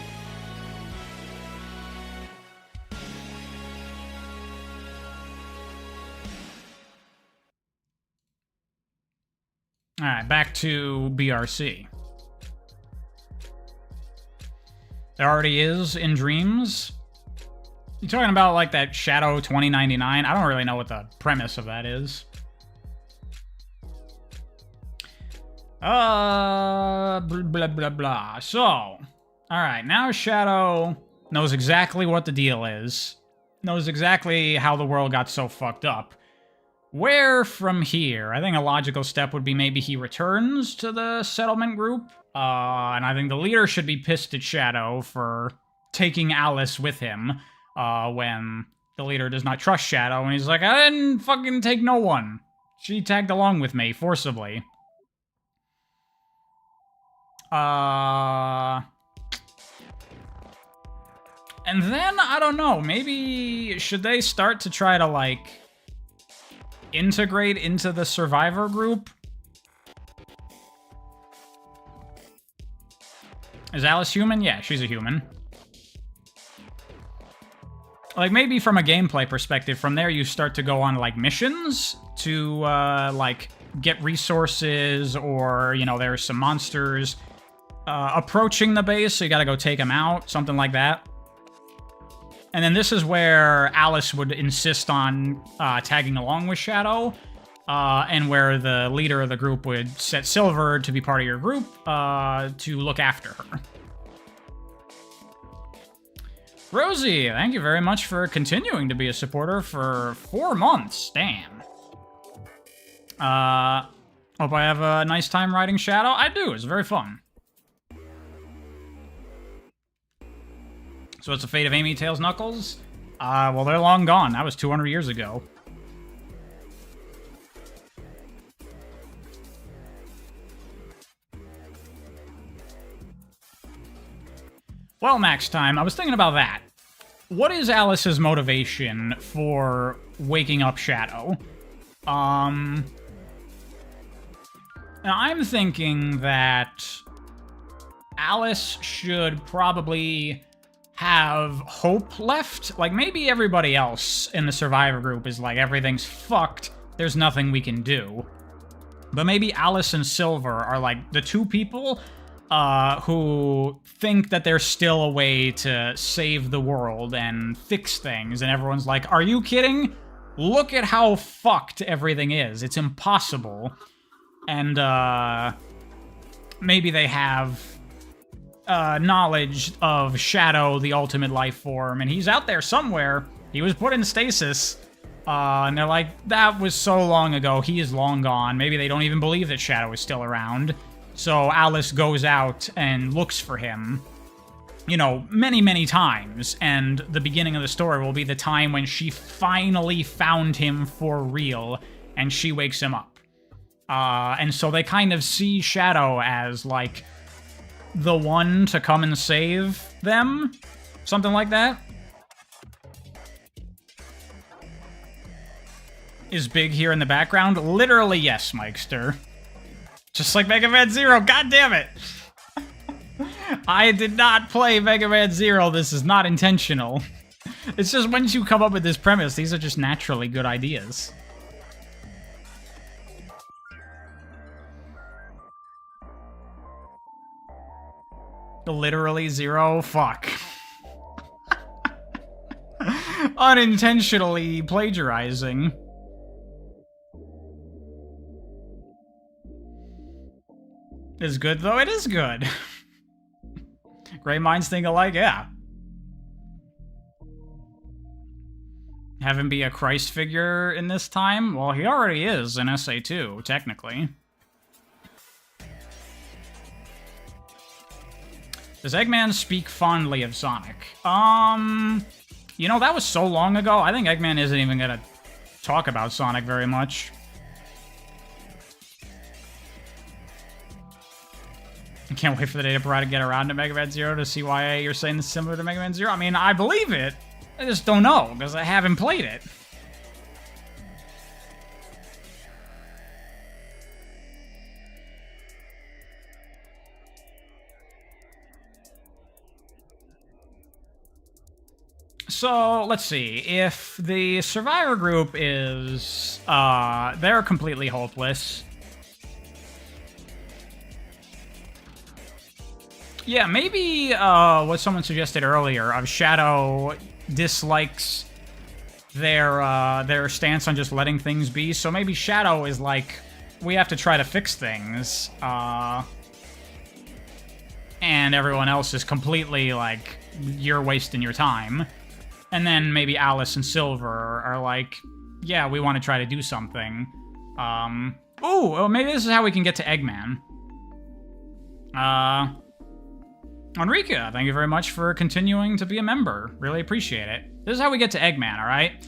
Alright, back to BRC. There already is in Dreams. You talking about, like, that Shadow 2099? I don't really know what the premise of that is. Blah, blah, blah, blah. So, alright, now Shadow knows exactly what the deal is. Knows exactly how the world got so fucked up. Where from here? I think a logical step would be maybe he returns to the settlement group. And I think the leader should be pissed at Shadow for taking Alice with him. When the leader does not trust Shadow, and he's like, I didn't fucking take no one. She tagged along with me, forcibly. And then, I don't know, maybe should they start to try to, like, integrate into the survivor group? Is Alice human? Yeah, she's a human. Like, maybe from a gameplay perspective, from there you start to go on, like, missions to, like, get resources, or, you know, there's some monsters approaching the base, so you gotta go take them out, something like that. And then this is where Alice would insist on tagging along with Shadow, and where the leader of the group would set Silver to be part of your group to look after her. Rosie, thank you very much for continuing to be a supporter for 4 months. Damn. Hope I have a nice time riding Shadow. I do, it's very fun. So what's the fate of Amy, Tails, Knuckles? Well, they're long gone. That was 200 years ago. Well, Max Time, I was thinking about that. What is Alice's motivation for waking up Shadow? Now I'm thinking that Alice should probably have hope left. Like, maybe everybody else in the survivor group is like, everything's fucked, there's nothing we can do. But maybe Alice and Silver are like the two people who think that there's still a way to save the world and fix things, and everyone's like, are you kidding? Look at how fucked everything is. It's impossible. And maybe they have knowledge of Shadow, the ultimate life form, and he's out there somewhere. He was put in stasis, and they're like, that was so long ago, he is long gone. Maybe they don't even believe that Shadow is still around. So Alice goes out and looks for him, you know, many, many times, and the beginning of the story will be the time when she finally found him for real, and she wakes him up. And so they kind of see Shadow as, like, the one to come and save them? Something like that? Is Big here in the background? Literally, yes, Mikester. Just like Mega Man Zero, god damn it! I did not play Mega Man Zero, this is not intentional. It's just once you come up with this premise, these are just naturally good ideas. Literally Zero? Fuck. Unintentionally plagiarizing. Is good, though? It is good. Great minds think alike, yeah. Have him be a Christ figure in this time? Well, he already is in SA2, technically. Does Eggman speak fondly of Sonic? You know, that was so long ago, I think Eggman isn't even gonna talk about Sonic very much. I can't wait for the day to get around to Mega Man Zero to see why you're saying this is similar to Mega Man Zero. I mean, I believe it. I just don't know, because I haven't played it. So, let's see. If the survivor group is, they're completely hopeless. Yeah, maybe what someone suggested earlier of Shadow dislikes their stance on just letting things be. So maybe Shadow is like, we have to try to fix things, and everyone else is completely like, you're wasting your time. And then maybe Alice and Silver are like, yeah, we want to try to do something. Well, maybe this is how we can get to Eggman. Enrica, thank you very much for continuing to be a member. Really appreciate it. This is how we get to Eggman, alright?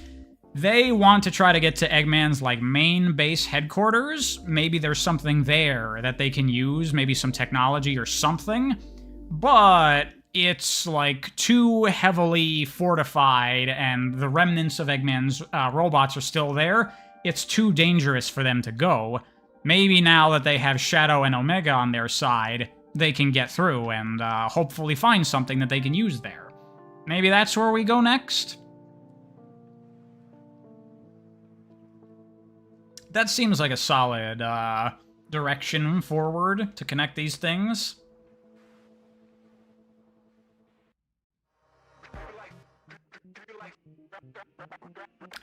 They want to try to get to Eggman's, like, main base headquarters. Maybe there's something there that they can use, maybe some technology or something. But it's, like, too heavily fortified, and the remnants of Eggman's robots are still there. It's too dangerous for them to go. Maybe now that they have Shadow and Omega on their side, they can get through and hopefully find something that they can use there. Maybe that's where we go next? That seems like a solid direction forward to connect these things.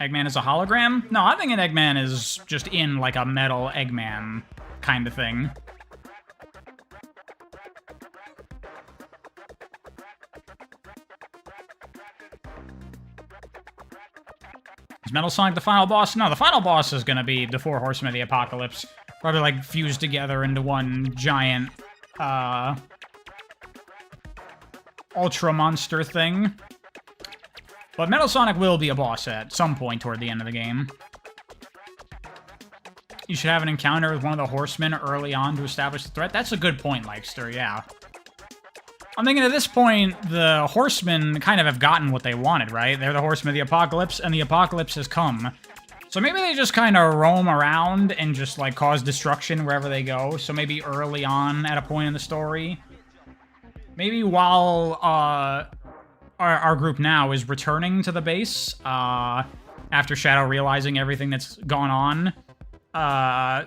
Eggman is a hologram? No, I think an Eggman is just in, like, a metal Eggman kind of thing. Is Metal Sonic the final boss? No, the final boss is gonna be the Four Horsemen of the Apocalypse. Probably, like, fused together into one giant, Ultra Monster thing. But Metal Sonic will be a boss at some point toward the end of the game. You should have an encounter with one of the Horsemen early on to establish the threat. That's a good point, Likester, yeah. I'm thinking at this point, the Horsemen kind of have gotten what they wanted, right? They're the Horsemen of the Apocalypse, and the Apocalypse has come. So maybe they just kind of roam around and just, like, cause destruction wherever they go. So maybe early on at a point in the story. Maybe while, our group now is returning to the base, after Shadow realizing everything that's gone on.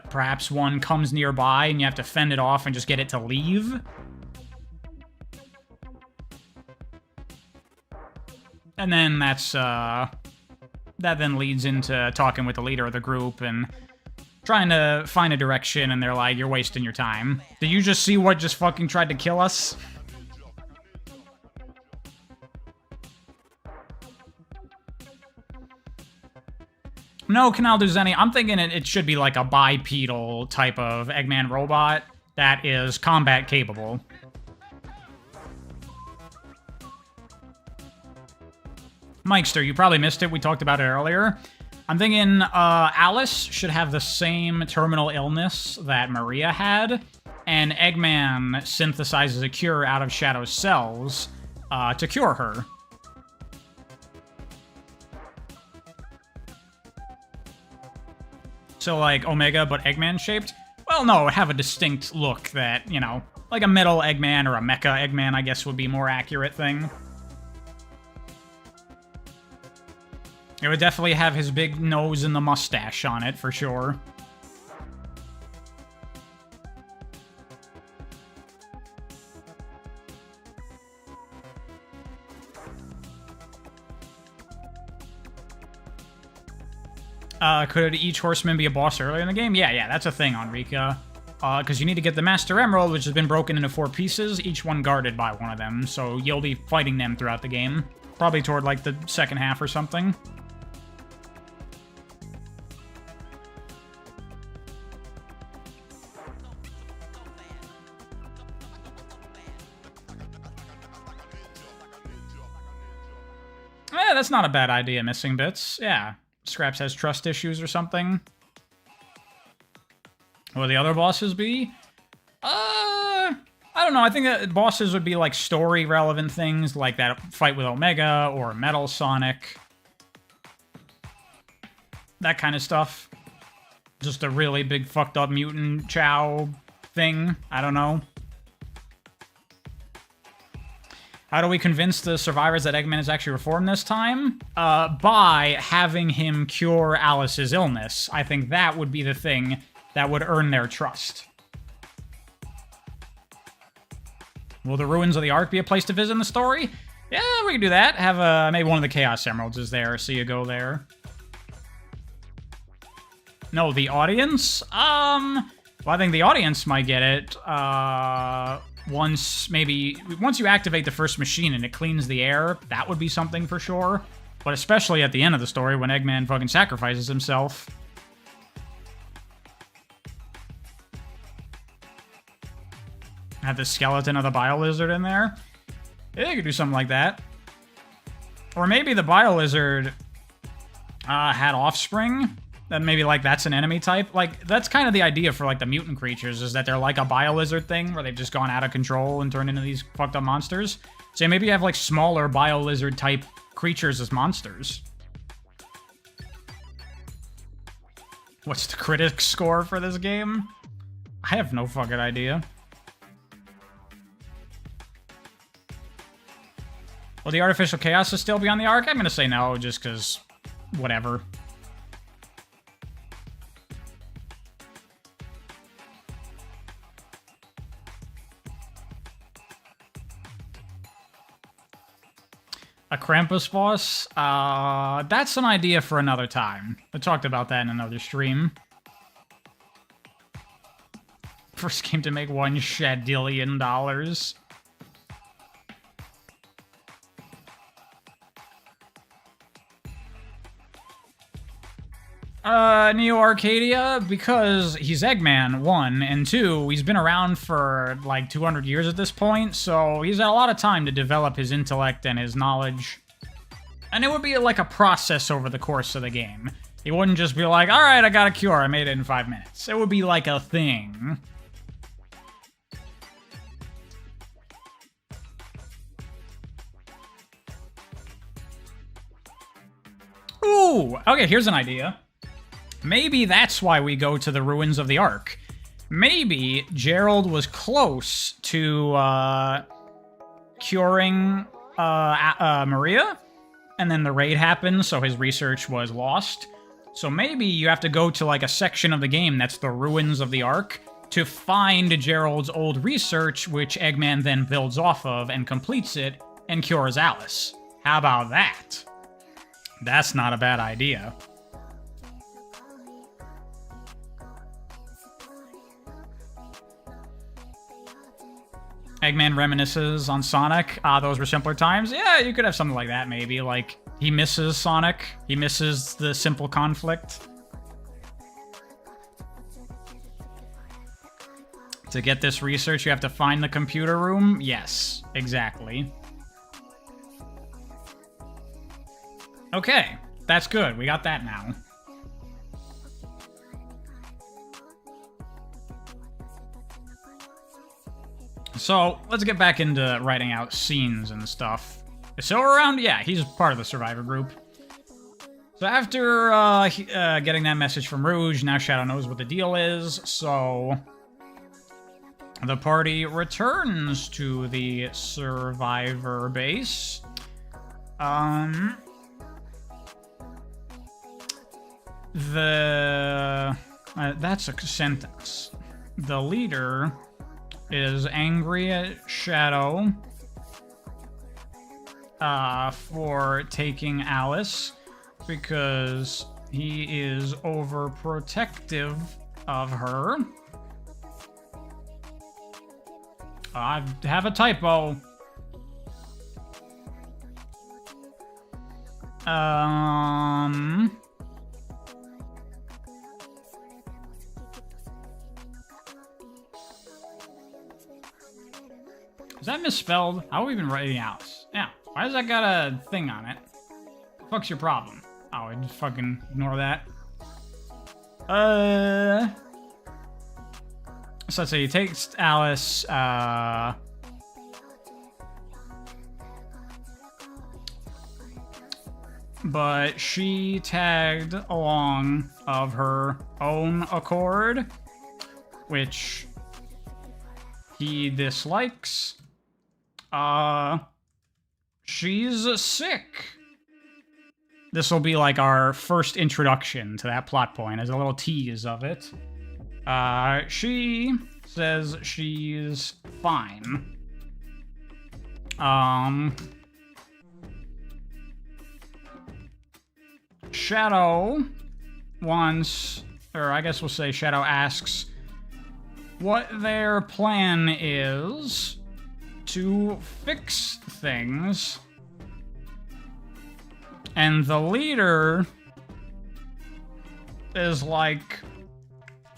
Perhaps one comes nearby and you have to fend it off and just get it to leave. And then that's, that then leads into talking with the leader of the group and trying to find a direction, and they're like, you're wasting your time. Did you just see what just fucking tried to kill us? No, Canal Duzeni. I'm thinking it should be like a bipedal type of Eggman robot that is combat capable. Mikester, you probably missed it. We talked about it earlier. I'm thinking Alice should have the same terminal illness that Maria had, and Eggman synthesizes a cure out of Shadow's cells to cure her. So, like, Omega, but Eggman-shaped? Well, no, it would have a distinct look that, you know, like a metal Eggman or a mecha Eggman, I guess, would be a more accurate thing. It would definitely have his big nose and the mustache on it, for sure. Could each horseman be a boss earlier in the game? Yeah, that's a thing, Enrica. Because you need to get the Master Emerald, which has been broken into 4 pieces, each one guarded by one of them, so you'll be fighting them throughout the game. Probably toward, like, the second half or something. Yeah, that's not a bad idea, Missing Bits. Yeah. Scraps has trust issues or something. Will the other bosses be? I don't know. I think that bosses would be like story-relevant things, like that fight with Omega or Metal Sonic. That kind of stuff. Just a really big fucked up mutant Chow thing. I don't know. How do we convince the survivors that Eggman is actually reformed this time? By having him cure Alice's illness. I think that would be the thing that would earn their trust. Will the ruins of the Ark be a place to visit in the story? Yeah, we can do that. Have maybe one of the Chaos Emeralds is there, so you go there. No, the audience? Well, I think the audience might get it, once you activate the first machine and it cleans the air, that would be something for sure. But especially at the end of the story when Eggman fucking sacrifices himself. Have the skeleton of the Bio-Lizard in there. Yeah, you could do something like that. Or maybe the Bio-Lizard had offspring. Then maybe, like, that's an enemy type. Like, that's kind of the idea for, like, the mutant creatures, is that they're like a Bio-Lizard thing, where they've just gone out of control and turned into these fucked up monsters. So maybe you have, like, smaller Bio-Lizard type creatures as monsters. What's the critic score for this game? I have no fucking idea. Will the artificial chaos still be on the Ark? I'm gonna say no, just because whatever. A Krampus boss? That's an idea for another time. I talked about that in another stream. First game to make $1 shadillion. Neo Arcadia, because he's Eggman, 1, and 2, he's been around for, like, 200 years at this point, so he's had a lot of time to develop his intellect and his knowledge. And it would be, like, a process over the course of the game. He wouldn't just be like, alright, I got a cure, I made it in 5 minutes. It would be, like, a thing. Ooh! Okay, here's an idea. Maybe that's why we go to the ruins of the Ark. Maybe Gerald was close to curing Maria, and then the raid happened, so his research was lost. So maybe you have to go to like a section of the game that's the ruins of the Ark to find Gerald's old research, which Eggman then builds off of and completes it and cures Alice. How about that? That's not a bad idea. Eggman reminisces on Sonic. Those were simpler times. Yeah, you could have something like that, maybe. Like, he misses Sonic. He misses the simple conflict. To get this research, you have to find the computer room? Yes, exactly. Okay, that's good. We got that now. So, let's get back into writing out scenes and stuff. Is Silver around? Yeah, he's part of the Survivor group. So after getting that message from Rouge, now Shadow knows what the deal is, so... the party returns to the Survivor base. That's a sentence. The leader is angry at Shadow for taking Alice because he is overprotective of her. I have a typo. Is that misspelled? How have we been writing Alice? Yeah. Why does that got a thing on it? What the fuck's your problem? Oh, I just fucking ignore that. So let's say he takes Alice, but she tagged along of her own accord, which he dislikes. She's sick. This will be like our first introduction to that plot point, as a little tease of it. She says she's fine. Shadow wants, or I guess we'll say Shadow asks, what their plan is to fix things. And the leader is like,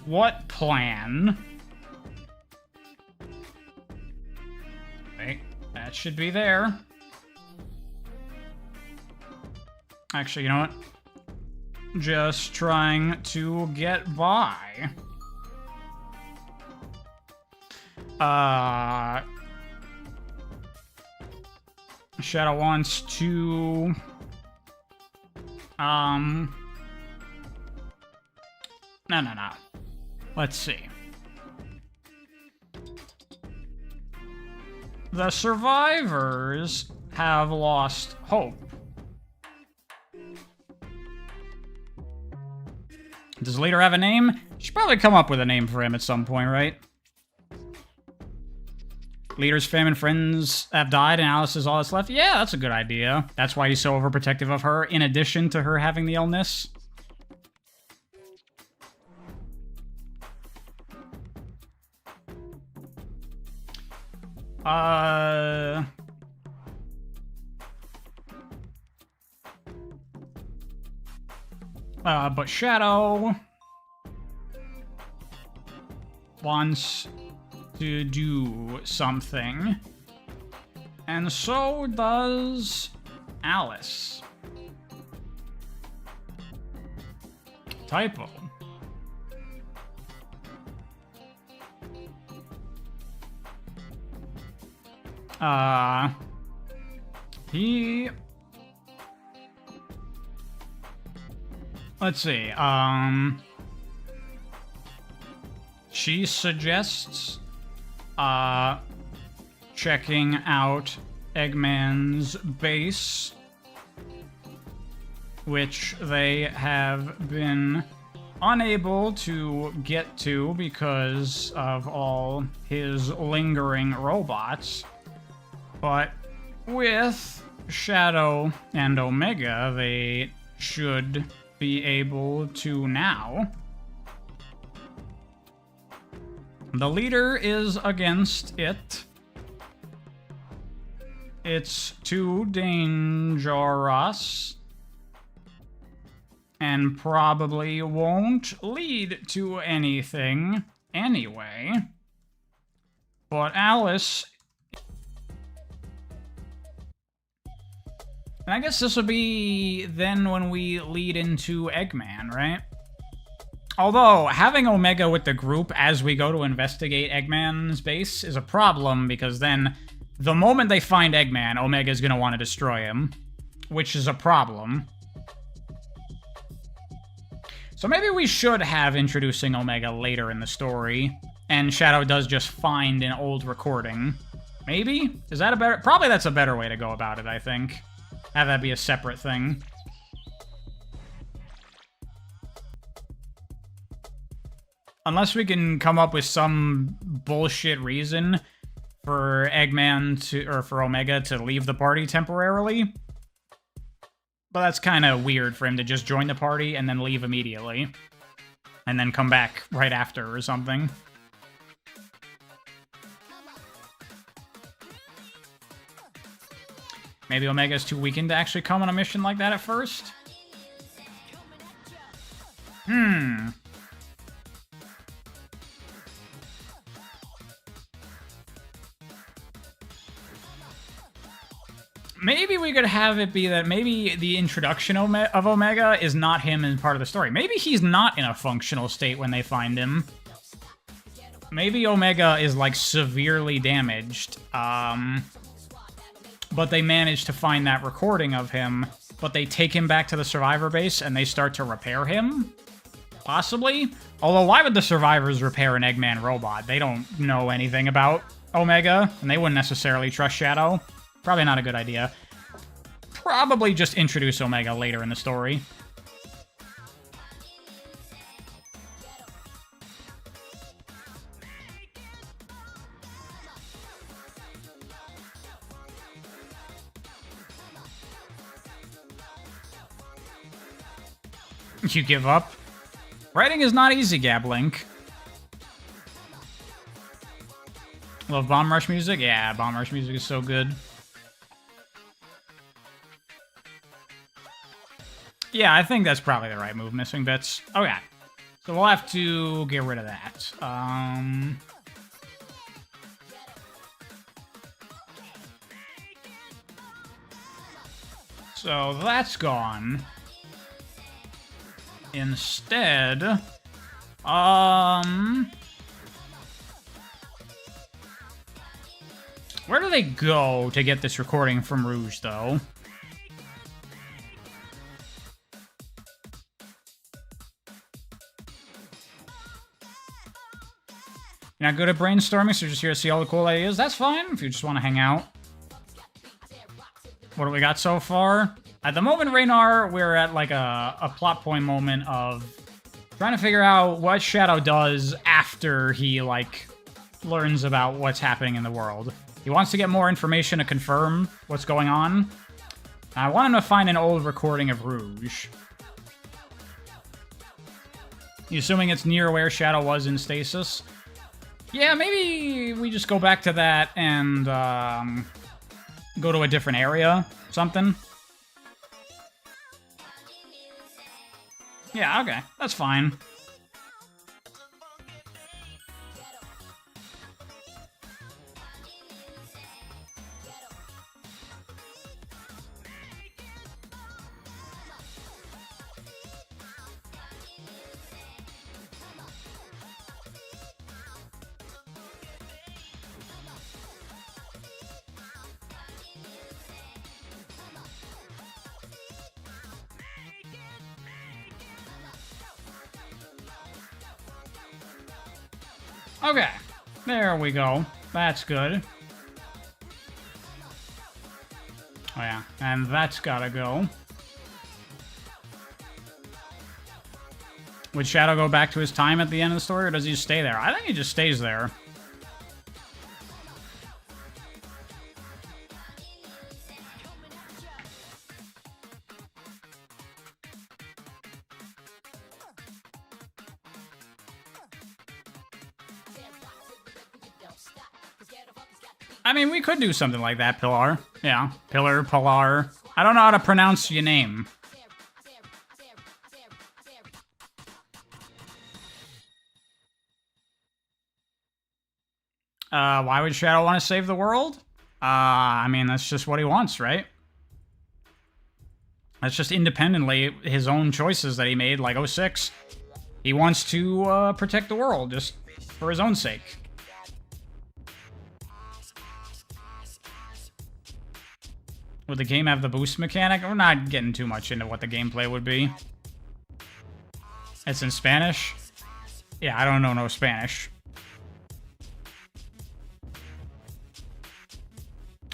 what plan? Wait, that should be there. Actually, you know what? Just trying to get by. Shadow wants to... No. Let's see. The survivors have lost hope. Does the leader have a name? Should probably come up with a name for him at some point, right? Leader's fam and friends have died and Alice is all that's left? Yeah, that's a good idea. That's why he's so overprotective of her, in addition to her having the illness. But Shadow wants to do something, and so does Alice. Typo. Let's see, she suggests, checking out Eggman's base, which they have been unable to get to because of all his lingering robots. But with Shadow and Omega, they should be able to now. The leader is against it. It's too dangerous. And probably won't lead to anything anyway. But Alice... And I guess this would be then when we lead into Eggman, right? Although, having Omega with the group as we go to investigate Eggman's base is a problem, because then the moment they find Eggman, Omega's gonna want to destroy him, which is a problem. So maybe we should have introducing Omega later in the story, and Shadow does just find an old recording. Maybe? Is that a better... Probably that's a better way to go about it, I think. Have that be a separate thing. Unless we can come up with some bullshit reason for Eggman to, or for Omega to leave the party temporarily. But that's kind of weird for him to just join the party and then leave immediately. And then come back right after or something. Maybe Omega's too weakened to actually come on a mission like that at first? Maybe we could have it be that maybe the introduction of Omega is not him as part of the story. Maybe he's not in a functional state when they find him. Maybe Omega is, like, severely damaged, but they manage to find that recording of him, but they take him back to the survivor base and they start to repair him? Possibly? Although, why would the survivors repair an Eggman robot? They don't know anything about Omega, and they wouldn't necessarily trust Shadow. Probably not a good idea. Probably just introduce Omega later in the story. You give up? Writing is not easy, Gablink. Love Bomb Rush music? Yeah, Bomb Rush music is so good. Yeah, I think that's probably the right move, missing bits. Okay. So we'll have to get rid of that. So that's gone. Instead, where do they go to get this recording from Rouge, though? You're not good at brainstorming, so you're just here to see all the cool ideas. That's fine, if you just want to hang out. What do we got so far? At the moment, Raynar, we're at like a plot point moment of trying to figure out what Shadow does after he, like, learns about what's happening in the world. He wants to get more information to confirm what's going on. I want him to find an old recording of Rouge. You assuming it's near where Shadow was in stasis? Yeah, maybe we just go back to that and go to a different area, something. Yeah, okay, that's fine. Okay, there we go. That's good. Oh yeah, and that's gotta go. Would Shadow go back to his time at the end of the story, or does he just stay there? I think he just stays there. I mean, we could do something like that, Pilar. Yeah, Pilar. I don't know how to pronounce your name. Why would Shadow want to save the world? I mean, that's just what he wants, right? That's just independently his own choices that he made, like 06. He wants to protect the world, just for his own sake. Would the game have the boost mechanic? We're not getting too much into what the gameplay would be. It's in Spanish? Yeah, I don't know no Spanish.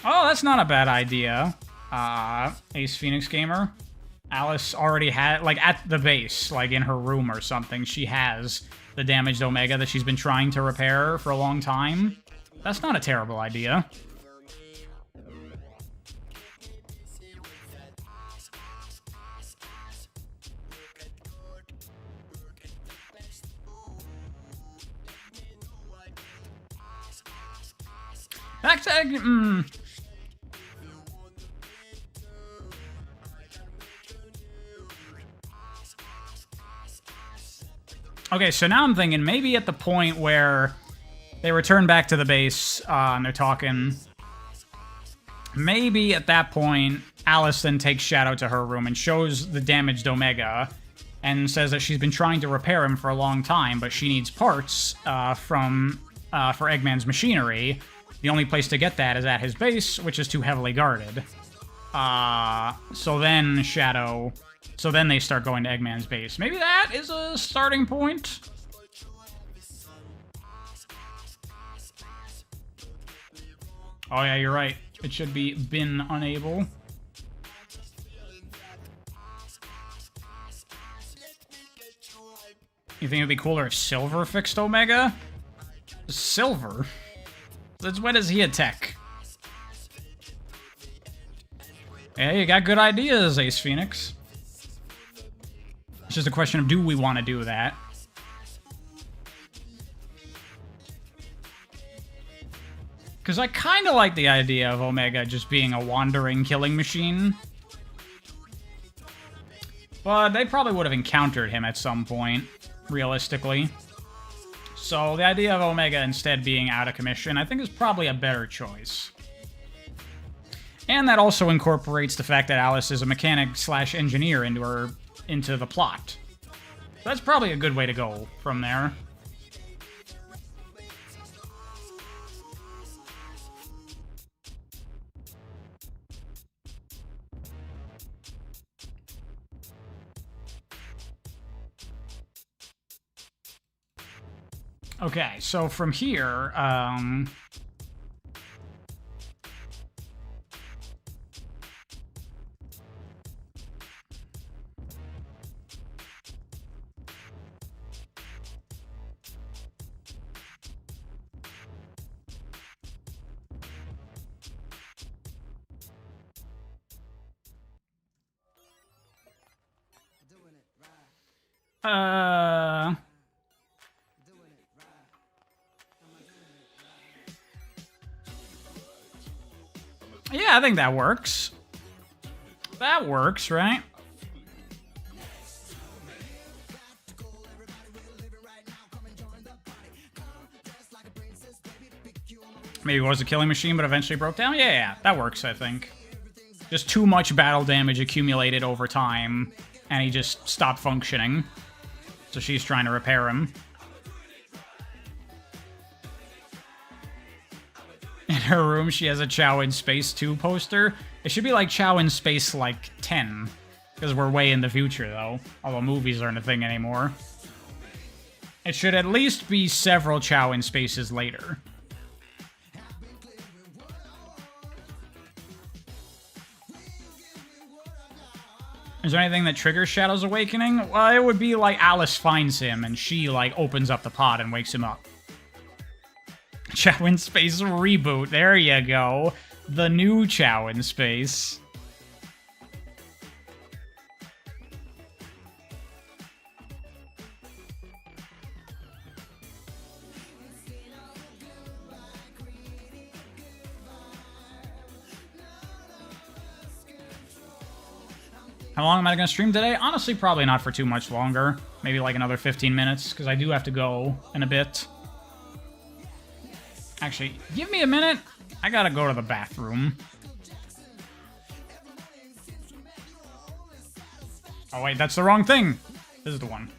Oh, that's not a bad idea. Ace Phoenix Gamer. Alice already had, like, at the base, like in her room or something, she has the damaged Omega that she's been trying to repair for a long time. That's not a terrible idea. That's Okay, so now I'm thinking maybe at the point where they return back to the base and they're talking, maybe at that point Alice then takes Shadow to her room and shows the damaged Omega and says that she's been trying to repair him for a long time, but she needs parts for Eggman's machinery. The only place to get that is at his base, which is too heavily guarded. So then they start going to Eggman's base. Maybe that is a starting point. Oh yeah, you're right. It should be been unable. You think it'd be cooler if Silver fixed Omega? Silver? Since when is he a tech? Hey, you got good ideas, Ace Phoenix. It's just a question of, do we want to do that? Because I kind of like the idea of Omega just being a wandering killing machine. But they probably would have encountered him at some point, realistically. So the idea of Omega instead being out of commission, I think, is probably a better choice. And that also incorporates the fact that Alice is a mechanic/engineer into the plot. So that's probably a good way to go from there. Okay, so from here, yeah, I think that works. That works, right? Maybe it was a killing machine, but eventually broke down? Yeah, that works, I think. Just too much battle damage accumulated over time, and he just stopped functioning. So she's trying to repair him. In her room, she has a Chow in Space 2 poster. It should be like Chow in Space, like, 10. Because we're way in the future, though. Although movies aren't a thing anymore. It should at least be several Chow in Spaces later. Is there anything that triggers Shadow's awakening? Well, it would be like Alice finds him and she, like, opens up the pod and wakes him up. Chow in Space reboot. There you go. The new Chow in Space. How long am I going to stream today? Honestly, probably not for too much longer. Maybe like another 15 minutes, because I do have to go in a bit. Actually, give me a minute. I gotta go to the bathroom. Oh wait, that's the wrong thing. This is the one.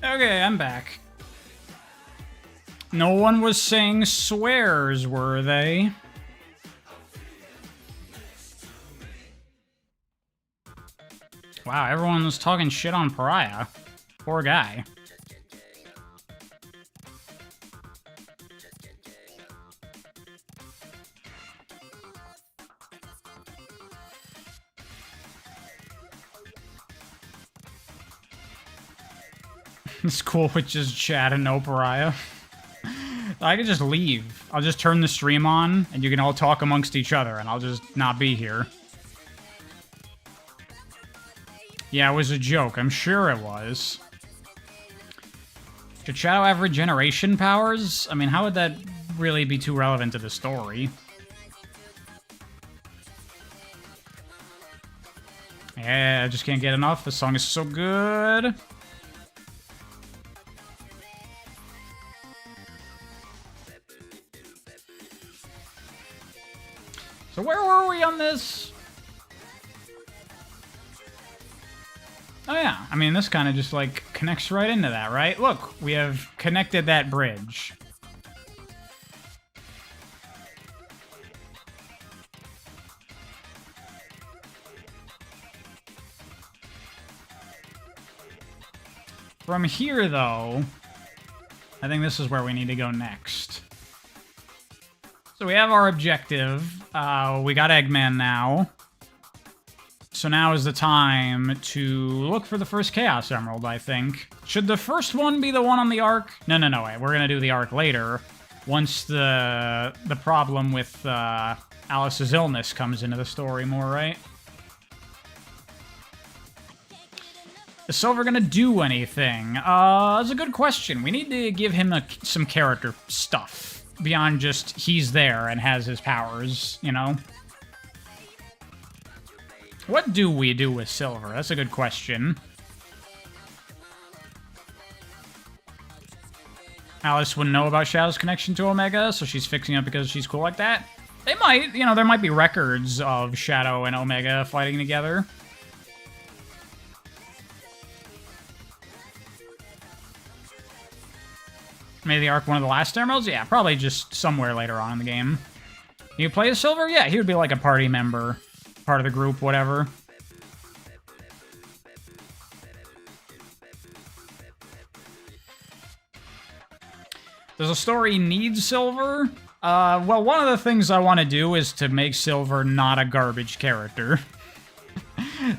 Okay, I'm back. No one was saying swears, were they? Wow, everyone's talking shit on Pariah. Poor guy. It's cool with just chat and no Pariah. I could just leave. I'll just turn the stream on, and you can all talk amongst each other, and I'll just not be here. Yeah, it was a joke. I'm sure it was. Should Shadow have regeneration powers? I mean, how would that really be too relevant to the story? Yeah, I just can't get enough. This song is so good. So where were we on this? Oh yeah, I mean, this kind of just, like, connects right into that, right? Look, we have connected that bridge. From here, though, I think this is where we need to go next. So we have our objective. We got Eggman now. So now is the time to look for the first Chaos Emerald, I think. Should the first one be the one on the Ark? No, wait. We're going to do the Ark later. Once the problem with Alice's illness comes into the story more, right? Is Silver going to do anything? That's a good question. We need to give him some character stuff. Beyond just he's there and has his powers, you know? What do we do with Silver? That's a good question. Alice wouldn't know about Shadow's connection to Omega, so she's fixing it because she's cool like that. They might, you know, there might be records of Shadow and Omega fighting together. Maybe the Ark one of the last emeralds? Yeah, probably just somewhere later on in the game. You play as Silver? Yeah, he would be like a party member. Part of the group, whatever. Does a story need Silver? Well, one of the things I want to do is to make Silver not a garbage character.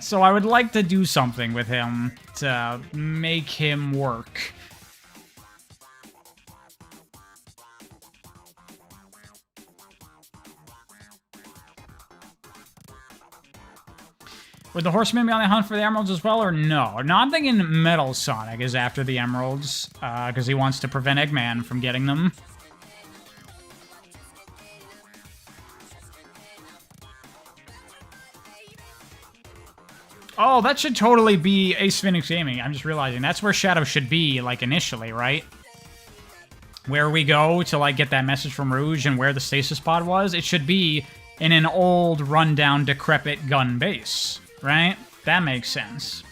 So I would like to do something with him to make him work. Would the Horseman be on the hunt for the emeralds as well, or no? No, I'm thinking Metal Sonic is after the emeralds, because he wants to prevent Eggman from getting them. Oh, that should totally be Ace Phoenix Gaming. I'm just realizing that's where Shadow should be, like, initially, right? Where we go to, like, get that message from Rouge and where the stasis pod was, it should be in an old, rundown, decrepit gun base. Right? That makes sense.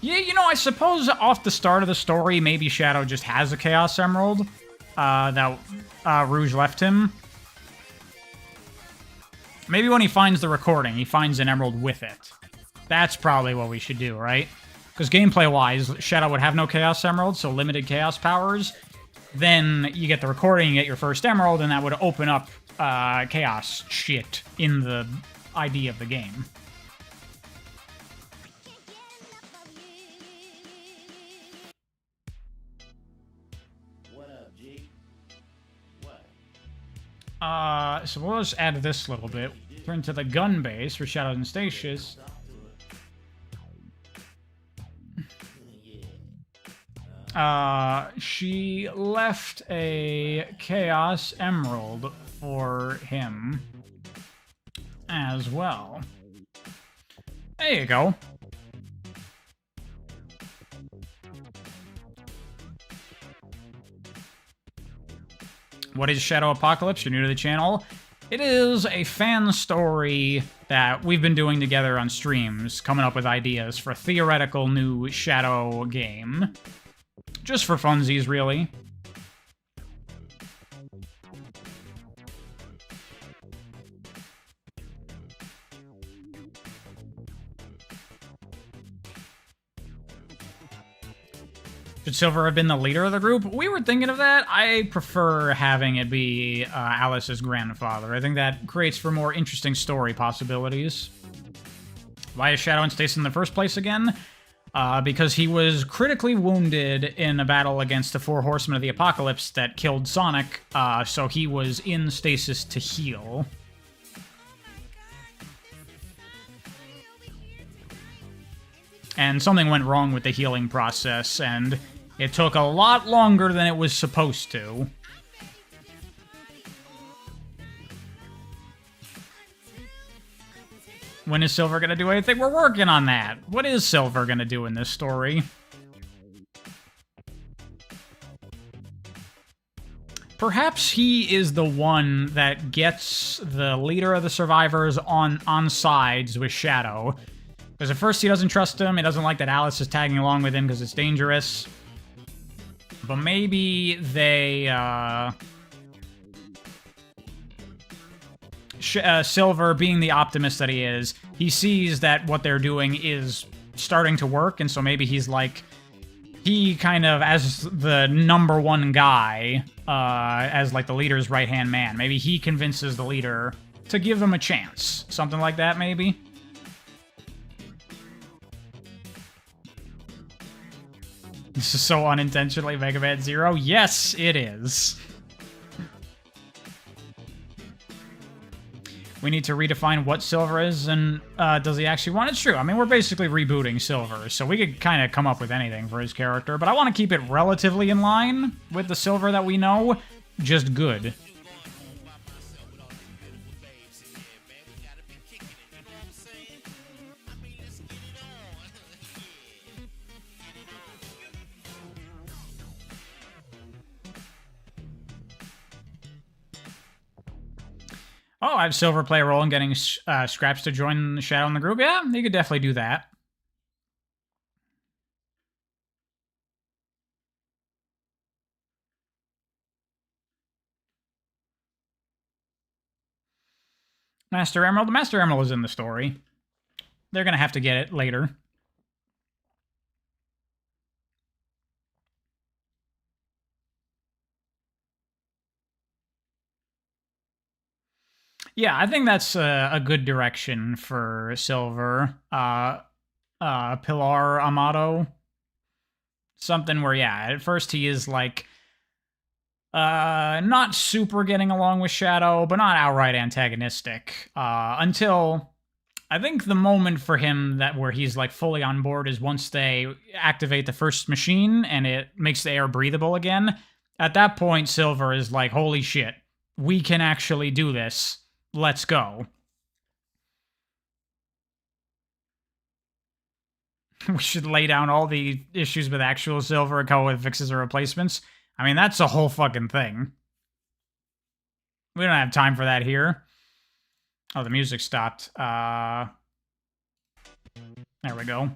Yeah, you know, I suppose off the start of the story, maybe Shadow just has a Chaos Emerald that Rouge left him. Maybe when he finds the recording, he finds an emerald with it. That's probably what we should do, right? Because gameplay-wise, Shadow would have no Chaos Emerald, so limited Chaos powers. Then you get the recording, you get your first emerald, and that would open up chaos shit in the idea of the game. What up, G? What? So we'll just add this a little bit. Turn to the gun base for Shadow and Statius. She left a Chaos Emerald for him as well. There you go. What is Shadow Apocalypse? You're new to the channel. It is a fan story that we've been doing together on streams, coming up with ideas for a theoretical new Shadow game. Just for funsies, really. Should Silver have been the leader of the group? We were thinking of that. I prefer having it be Alice's grandfather. I think that creates for more interesting story possibilities. Why is Shadow in stasis in the first place again? Because he was critically wounded in a battle against the Four Horsemen of the Apocalypse that killed Sonic, so he was in stasis to heal. And something went wrong with the healing process, and it took a lot longer than it was supposed to. When is Silver gonna do anything? We're working on that. What is Silver gonna do in this story? Perhaps he is the one that gets the leader of the survivors on sides with Shadow. Because at first he doesn't trust him, he doesn't like that Alice is tagging along with him because it's dangerous. But maybe they, Silver, being the optimist that he is, he sees that what they're doing is starting to work, and so maybe he's like, he kind of, as the number one guy, as like the leader's right-hand man, maybe he convinces the leader to give him a chance. Something like that, maybe? This is so unintentionally Mega Man Zero. Yes, it is. We need to redefine what Silver is, and does he actually want it? It's true. I mean, we're basically rebooting Silver, so we could kind of come up with anything for his character, but I want to keep it relatively in line with the Silver that we know, just good. Oh, I have Silver play a role in getting Scraps to join Shadow in the group. Yeah, you could definitely do that. Master Emerald. The Master Emerald is in the story. They're going to have to get it later. Yeah, I think that's a good direction for Silver. Pilar Amato. Something where, yeah, at first he is like, not super getting along with Shadow, but not outright antagonistic. Until, I think the moment for him that where he's like fully on board is once they activate the first machine and it makes the air breathable again. At that point, Silver is like, holy shit, we can actually do this. Let's go. We should lay down all the issues with actual Silver and come up with fixes or replacements. I mean, that's a whole fucking thing. We don't have time for that here. Oh, the music stopped. There we go.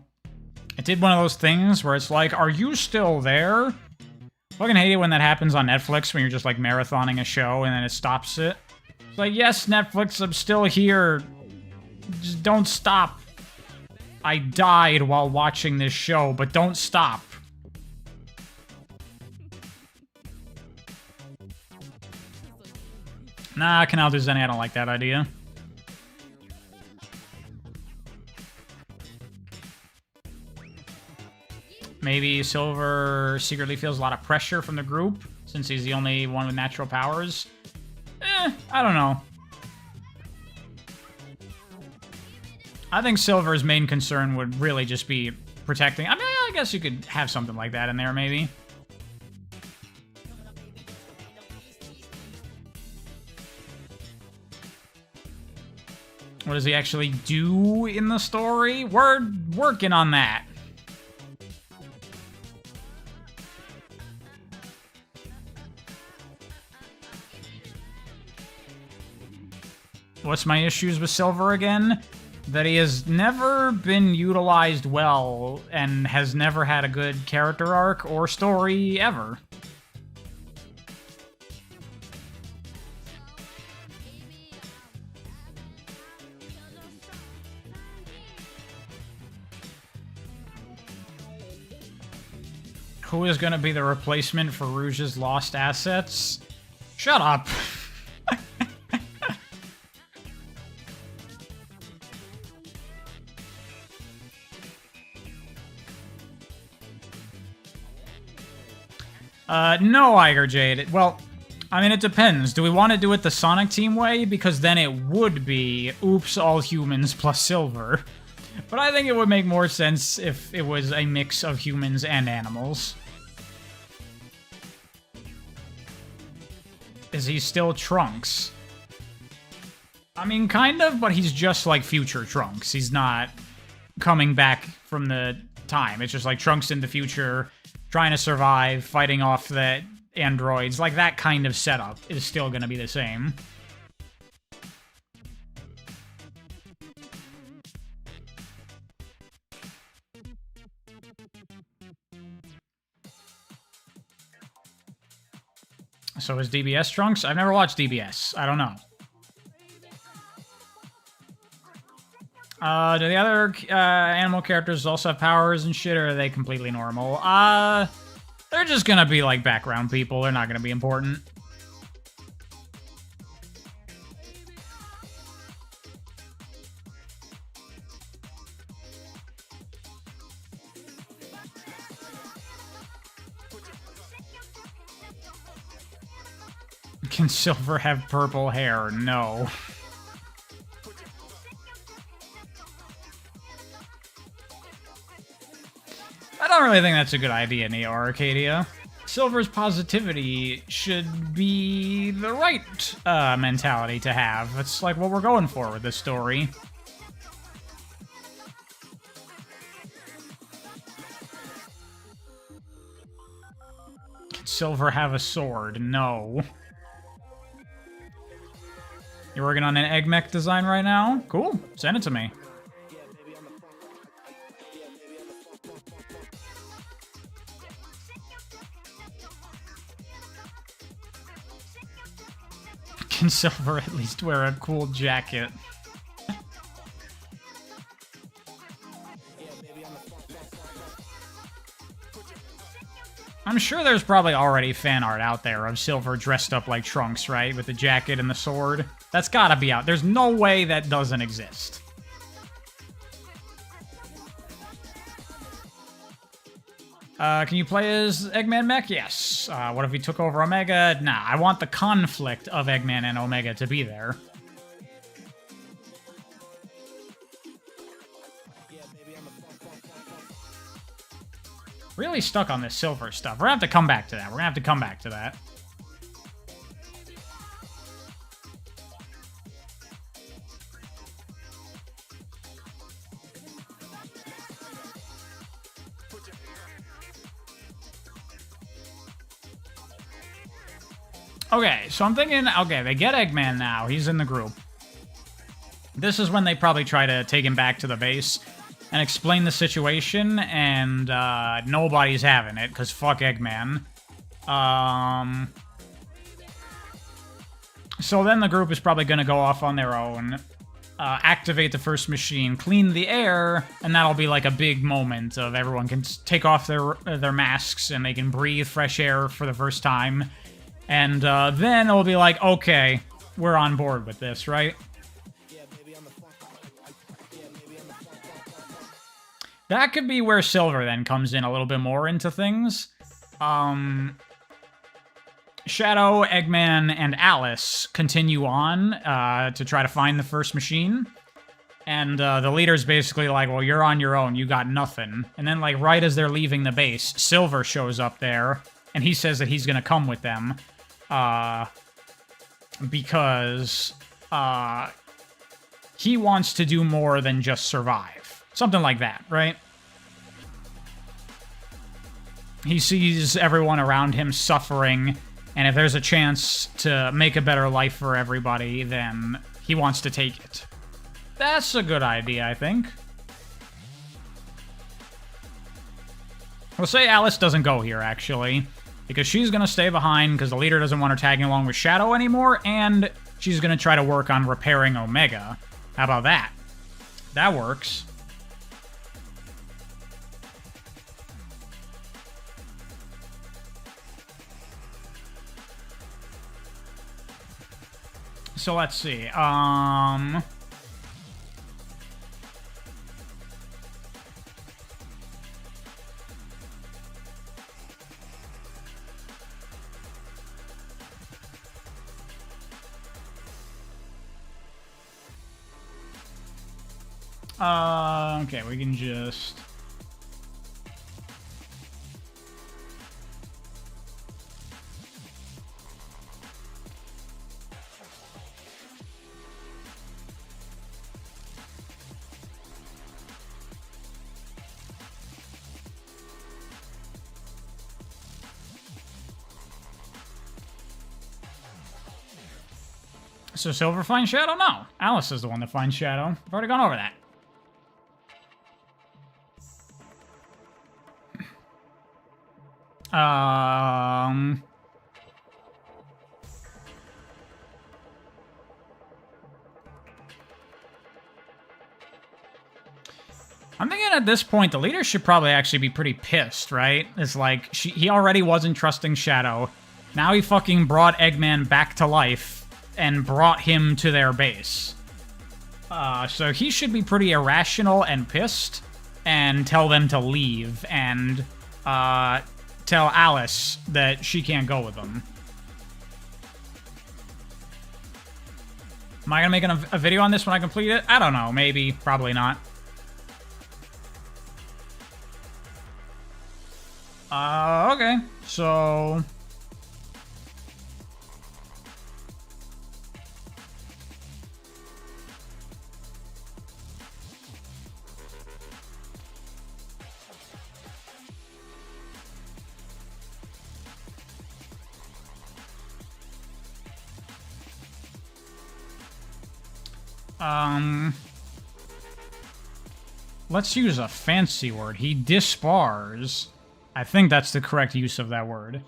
It did one of those things where it's like, are you still there? Fucking hate it when that happens on Netflix when you're just like marathoning a show and then it stops it. It's like, yes, Netflix, I'm still here. Just don't stop. I died while watching this show, but don't stop. Nah, Canal do Zenny, I don't like that idea. Maybe Silver secretly feels a lot of pressure from the group, since he's the only one with natural powers. I don't know. I think Silver's main concern would really just be protecting. I mean, I guess you could have something like that in there, maybe. What does he actually do in the story? We're working on that. What's my issues with Silver again? That he has never been utilized well and has never had a good character arc or story ever. Who is gonna be the replacement for Rouge's lost assets? Shut up. No, Iger Jade. Well, I mean, it depends. Do we want to do it the Sonic Team way? Because then it would be, oops, all humans plus Silver. But I think it would make more sense if it was a mix of humans and animals. Is he still Trunks? I mean, kind of, but he's just like future Trunks. He's not coming back from the time. It's just like Trunks in the future, trying to survive, fighting off the androids. Like, that kind of setup is still going to be the same. So is DBS Trunks? I've never watched DBS. I don't know. Do the other animal characters also have powers and shit, or are they completely normal? They're just gonna be, like, background people. They're not gonna be important. Can Silver have purple hair? No. I don't really think that's a good idea, Neo Arcadia. Silver's positivity should be the right mentality to have. That's like what we're going for with this story. Can Silver have a sword? No. You're working on an egg mech design right now? Cool. Send it to me. Can Silver at least wear a cool jacket? I'm sure there's probably already fan art out there of Silver dressed up like Trunks, right? With the jacket and the sword. That's gotta be out. There's no way that doesn't exist. Can you play as Eggman Mech? Yes. What if he took over Omega? Nah, I want the conflict of Eggman and Omega to be there. Really stuck on this Silver stuff. We're gonna have to come back to that. We're gonna have to come back to that. Okay, so I'm thinking, okay, they get Eggman now. He's in the group. This is when they probably try to take him back to the base and explain the situation, and nobody's having it, because fuck Eggman. So then the group is probably going to go off on their own, activate the first machine, clean the air, and that'll be like a big moment of everyone can take off their masks, and they can breathe fresh air for the first time. And then it'll be like, okay, we're on board with this, right? That could be where Silver then comes in a little bit more into things. Shadow, Eggman, and Alice continue on to try to find the first machine. And the leader's basically like, well, you're on your own, you got nothing. And then, like, right as they're leaving the base, Silver shows up there, and he says that he's gonna come with them. Because he wants to do more than just survive. Something like that, right? He sees everyone around him suffering, and if there's a chance to make a better life for everybody, then he wants to take it. That's a good idea, I think. We'll say Alice doesn't go here, actually, because she's going to stay behind because the leader doesn't want her tagging along with Shadow anymore, and she's going to try to work on repairing Omega. How about that? That works. So let's see. Okay, we can just... So Silver finds Shadow? No. Alice is the one that finds Shadow. I've already gone over that. I'm thinking at this point, the leader should probably actually be pretty pissed, right? It's like, he already wasn't trusting Shadow. Now he fucking brought Eggman back to life and brought him to their base. So he should be pretty irrational and pissed and tell them to leave and tell Alice that she can't go with them. Am I gonna make a video on this when I complete it? I don't know. Maybe. Probably not. Okay. So... let's use a fancy word. He dispars. I think that's the correct use of that word.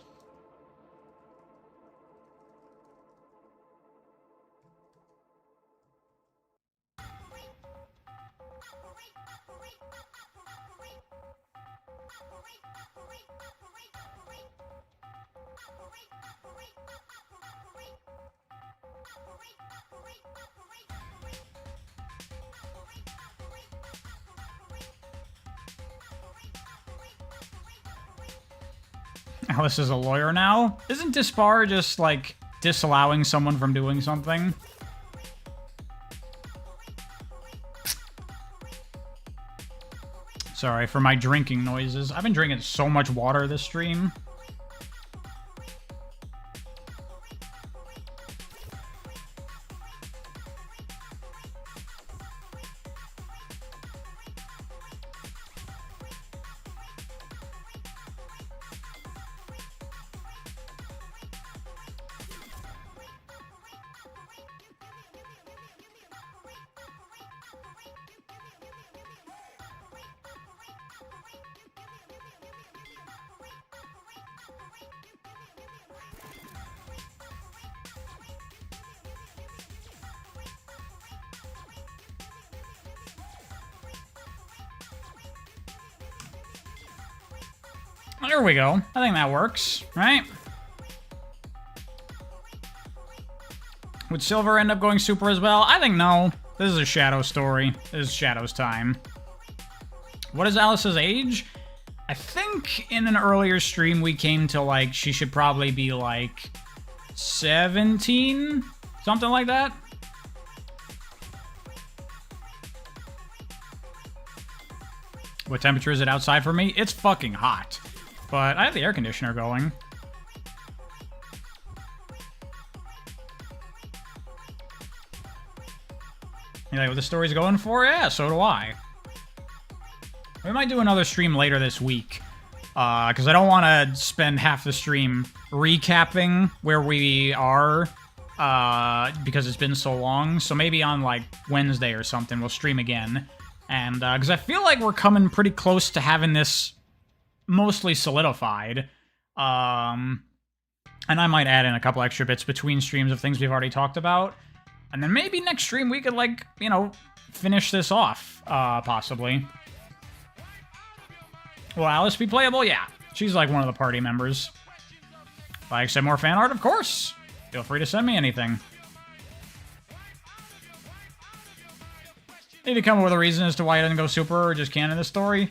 Alice is a lawyer now? Isn't dispar just, like, disallowing someone from doing something? Sorry for my drinking noises. I've been drinking so much water this stream. There we go. I think that works, right? Would Silver end up going super as well? I think no. This is a Shadow story. This is Shadow's time. What is Alice's age? I think in an earlier stream we came to, like, she should probably be, like, 17? Something like that? What temperature is it outside for me? It's fucking hot. But I have the air conditioner going. You like what the story's going for? Yeah, so do I. We might do another stream later this week. Because I don't want to spend half the stream recapping where we are. Because it's been so long. So maybe on, like, Wednesday or something, we'll stream again. And, because I feel like we're coming pretty close to having this mostly solidified. And I might add in a couple extra bits between streams of things we've already talked about. And then maybe next stream we could, like, you know, finish this off, possibly. Will Alice be playable? Yeah. She's, like, one of the party members. If I accept more fan art, of course. Feel free to send me anything. Need to come up with a reason as to why he doesn't go super or just canon this story.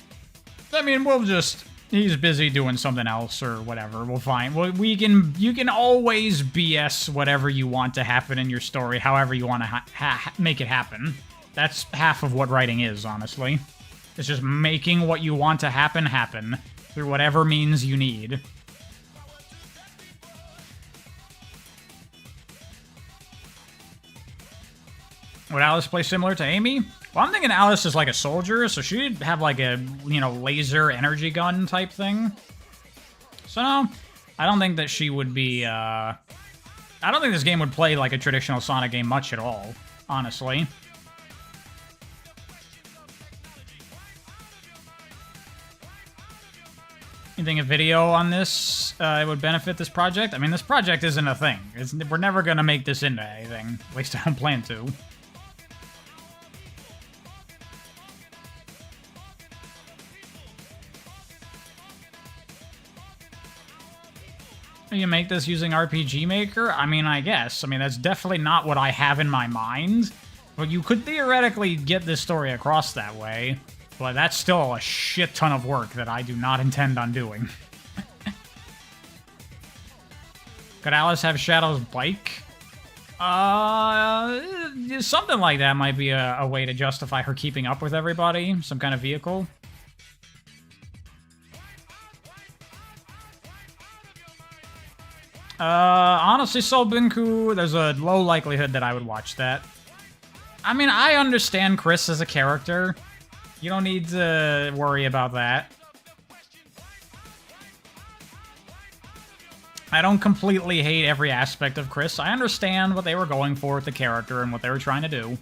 I mean, we'll just... He's busy doing something else or whatever. We'll find... You can always BS whatever you want to happen in your story, however you want to make it happen. That's half of what writing is, honestly. It's just making what you want to happen through whatever means you need. Would Alice play similar to Amy? Well, I'm thinking Alice is like a soldier, so she'd have like a, you know, laser energy gun type thing. So no, I don't think that she would be, I don't think this game would play like a traditional Sonic game much at all, honestly. You think a video on this would benefit this project? I mean, this project isn't a thing. We're never going to make this into anything. At least I don't plan to. You make this using RPG Maker? I mean, I guess. I mean, that's definitely not what I have in my mind. But you could theoretically get this story across that way. But that's still a shit ton of work that I do not intend on doing. Could Alice have Shadow's bike? Something like that might be a way to justify her keeping up with everybody. Some kind of vehicle. Honestly, Soul Binku, there's a low likelihood that I would watch that. I mean, I understand Chris as a character. You don't need to worry about that. I don't completely hate every aspect of Chris. I understand what they were going for with the character and what they were trying to do.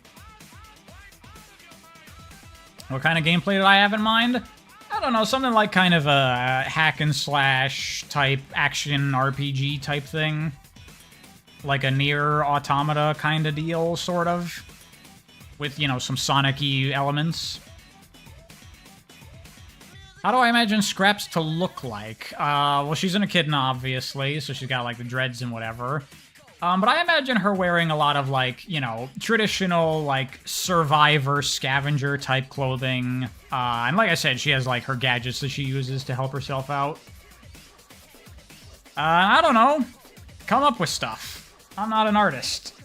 What kind of gameplay did I have in mind? I don't know, something like kind of a hack and slash type action RPG type thing. Like a Nier Automata kind of deal, sort of. With, you know, some Sonic-y elements. How do I imagine Scraps to look like? Well, she's an echidna, obviously, so she's got, like, the dreads and whatever. But I imagine her wearing a lot of, like, you know, traditional, like, survivor, scavenger-type clothing. And like I said, she has, like, her gadgets that she uses to help herself out. I don't know. Come up with stuff. I'm not an artist.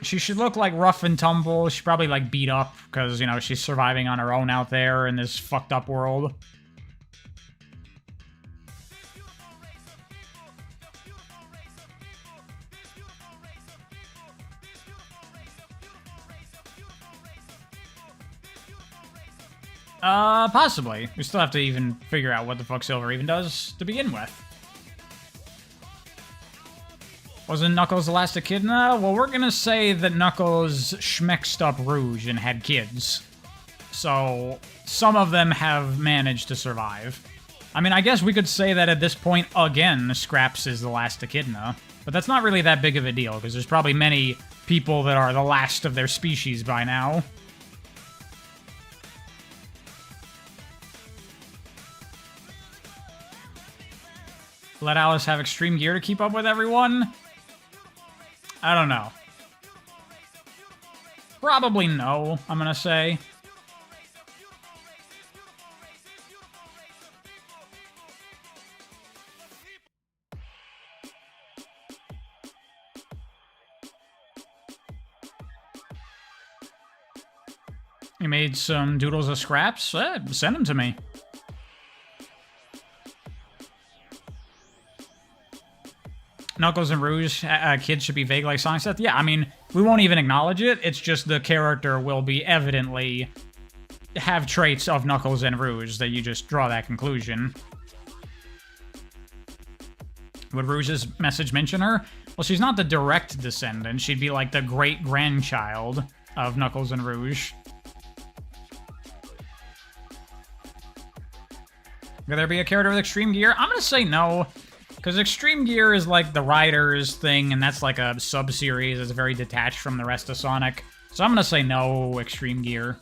She should look, like, rough and tumble. She's probably, like, beat up, because, you know, she's surviving on her own out there in this fucked-up world. Possibly. We still have to even figure out what the fuck Silver even does to begin with. Wasn't Knuckles the last echidna? Well, we're gonna say that Knuckles schmexed up Rouge and had kids. So, some of them have managed to survive. I mean, I guess we could say that at this point, again, Scraps is the last echidna. But that's not really that big of a deal, because there's probably many people that are the last of their species by now. Let Alice have extreme gear to keep up with everyone? I don't know. Probably no, I'm gonna say. You made some doodles of Scraps? Send them to me. Knuckles and Rouge kids should be vague like Sonic Seth? Yeah, I mean, we won't even acknowledge it. It's just the character will be evidently have traits of Knuckles and Rouge that you just draw that conclusion. Would Rouge's message mention her? Well, she's not the direct descendant. She'd be like the great-grandchild of Knuckles and Rouge. Could there be a character with extreme gear? I'm gonna say no. Because Extreme Gear is like the Riders thing, and that's like a sub-series. It's very detached from the rest of Sonic. So I'm going to say no Extreme Gear.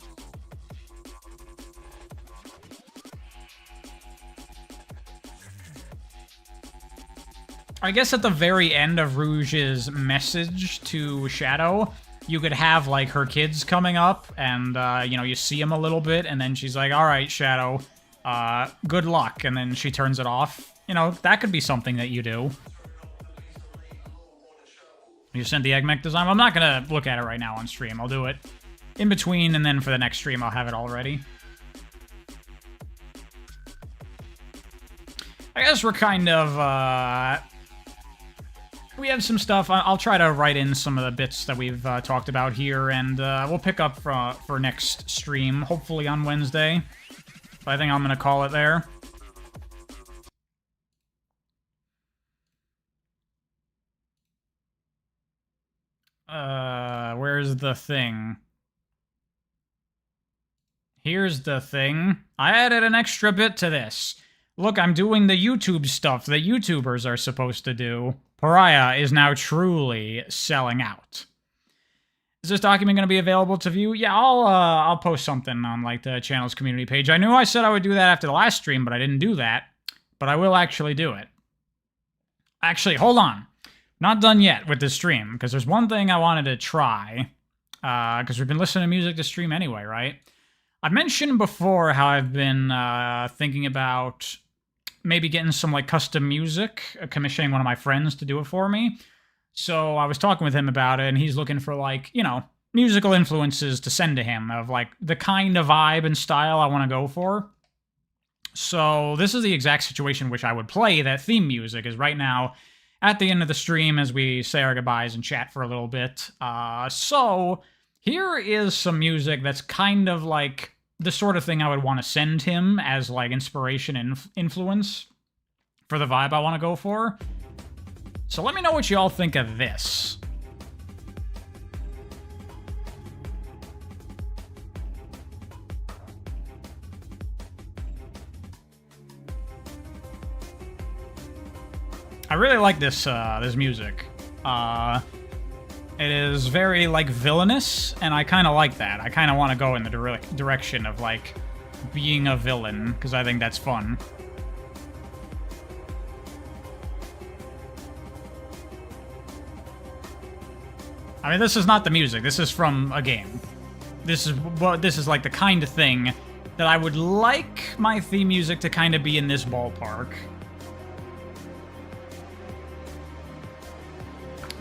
I guess at the very end of Rouge's message to Shadow, you could have, like, her kids coming up, and, you know, you see them a little bit, and then she's like, alright, Shadow, good luck, and then she turns it off. You know, that could be something that you do. You sent the egg mech design? I'm not gonna look at it right now on stream. I'll do it in between, and then for the next stream, I'll have it all ready. I guess we're kind of, we have some stuff. I'll try to write in some of the bits that we've talked about here, and we'll pick up for next stream, hopefully on Wednesday. But I think I'm going to call it there. Where's the thing? Here's the thing. I added an extra bit to this. Look, I'm doing the YouTube stuff that YouTubers are supposed to do. Pariah is now truly selling out. Is this document going to be available to view? Yeah, I'll post something on, like, the channel's community page. I knew I said I would do that after the last stream, but I didn't do that. But I will actually do it. Actually, hold on. Not done yet with this stream, because there's one thing I wanted to try. Because we've been listening to music to stream anyway, right? I mentioned before how I've been thinking about maybe getting some, like, custom music, commissioning one of my friends to do it for me. So I was talking with him about it, and he's looking for, like, you know, musical influences to send to him of, like, the kind of vibe and style I want to go for. So this is the exact situation which I would play that theme music, is right now at the end of the stream as we say our goodbyes and chat for a little bit. So here is some music that's kind of like the sort of thing I would want to send him as, like, inspiration and influence for the vibe I want to go for. So let me know what you all think of this. I really like this this music. It is very, like, villainous, and I kind of like that. I kind of want to go in the direction of, like, being a villain, because I think that's fun. I mean, this is not the music. This is from a game. This is like the kind of thing that I would like my theme music to kind of be in this ballpark.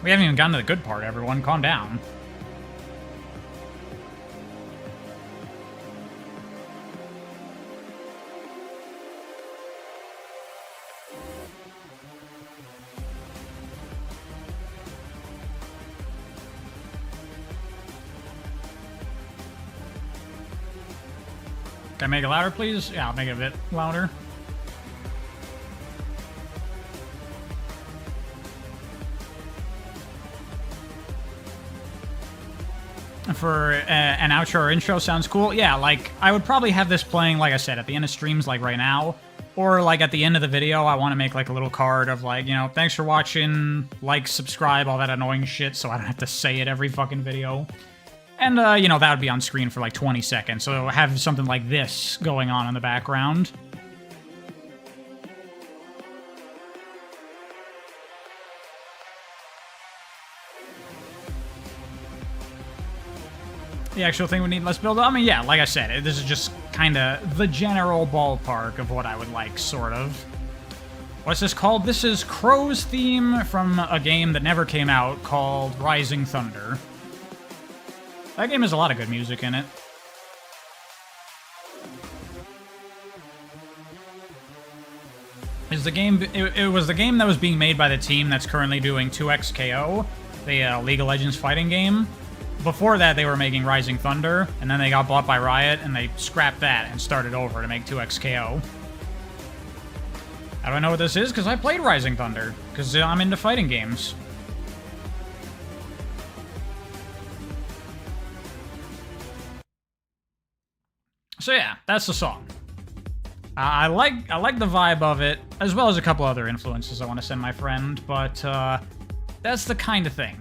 We haven't even gotten to the good part, everyone. Calm down. Can I make it louder, please? Yeah, I'll make it a bit louder. For an outro or intro sounds cool. Yeah, like, I would probably have this playing, like I said, at the end of streams, like right now. Or, like, at the end of the video, I want to make, like, a little card of, like, you know, thanks for watching, like, subscribe, all that annoying shit, so I don't have to say it every fucking video. And, you know, that would be on screen for, like, 20 seconds, so have something like this going on in the background. The actual thing would need less build. I mean, yeah, like I said, this is just kind of the general ballpark of what I would like, sort of. What's this called? This is Crow's theme from a game that never came out called Rising Thunder. That game has a lot of good music in it. Is the game? It was the game that was being made by the team that's currently doing 2XKO, the League of Legends fighting game. Before that, they were making Rising Thunder, and then they got bought by Riot, and they scrapped that and started over to make 2XKO. How do I know what this is? Because I played Rising Thunder, because I'm into fighting games. So yeah, that's the song. I like the vibe of it, as well as a couple other influences I want to send my friend, but that's the kind of thing.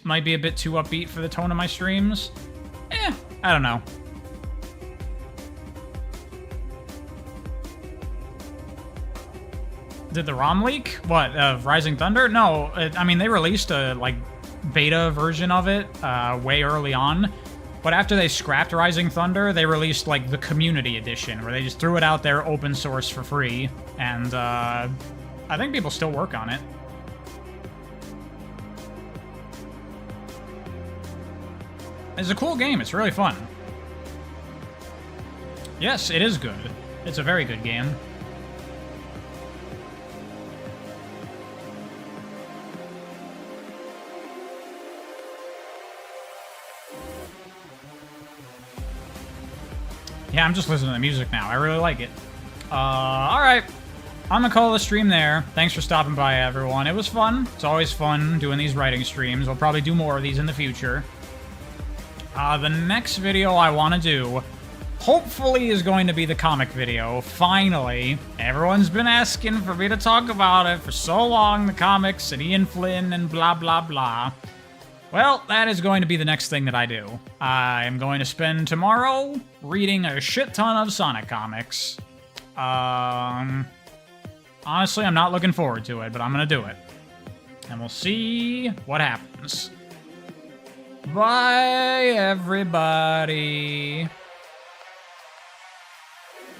Might be a bit too upbeat for the tone of my streams. I don't know. Did the ROM leak? What, of Rising Thunder? No, I mean, they released a, like, beta version of it way early on. But after they scrapped Rising Thunder, they released, like, the Community Edition, where they just threw it out there open source for free. And, I think people still work on it. It's a cool game. It's really fun. Yes, it is good. It's a very good game. Yeah, I'm just listening to the music now. I really like it. Alright. I'm gonna call the stream there. Thanks for stopping by, everyone. It was fun. It's always fun doing these writing streams. We'll probably do more of these in the future. The next video I want to do, hopefully, is going to be the comic video. Finally. Everyone's been asking for me to talk about it for so long. The comics and Ian Flynn and blah, blah, blah. Well, that is going to be the next thing that I do. I am going to spend tomorrow reading a shit ton of Sonic comics. Honestly, I'm not looking forward to it, but I'm gonna do it. And we'll see what happens. Bye, everybody.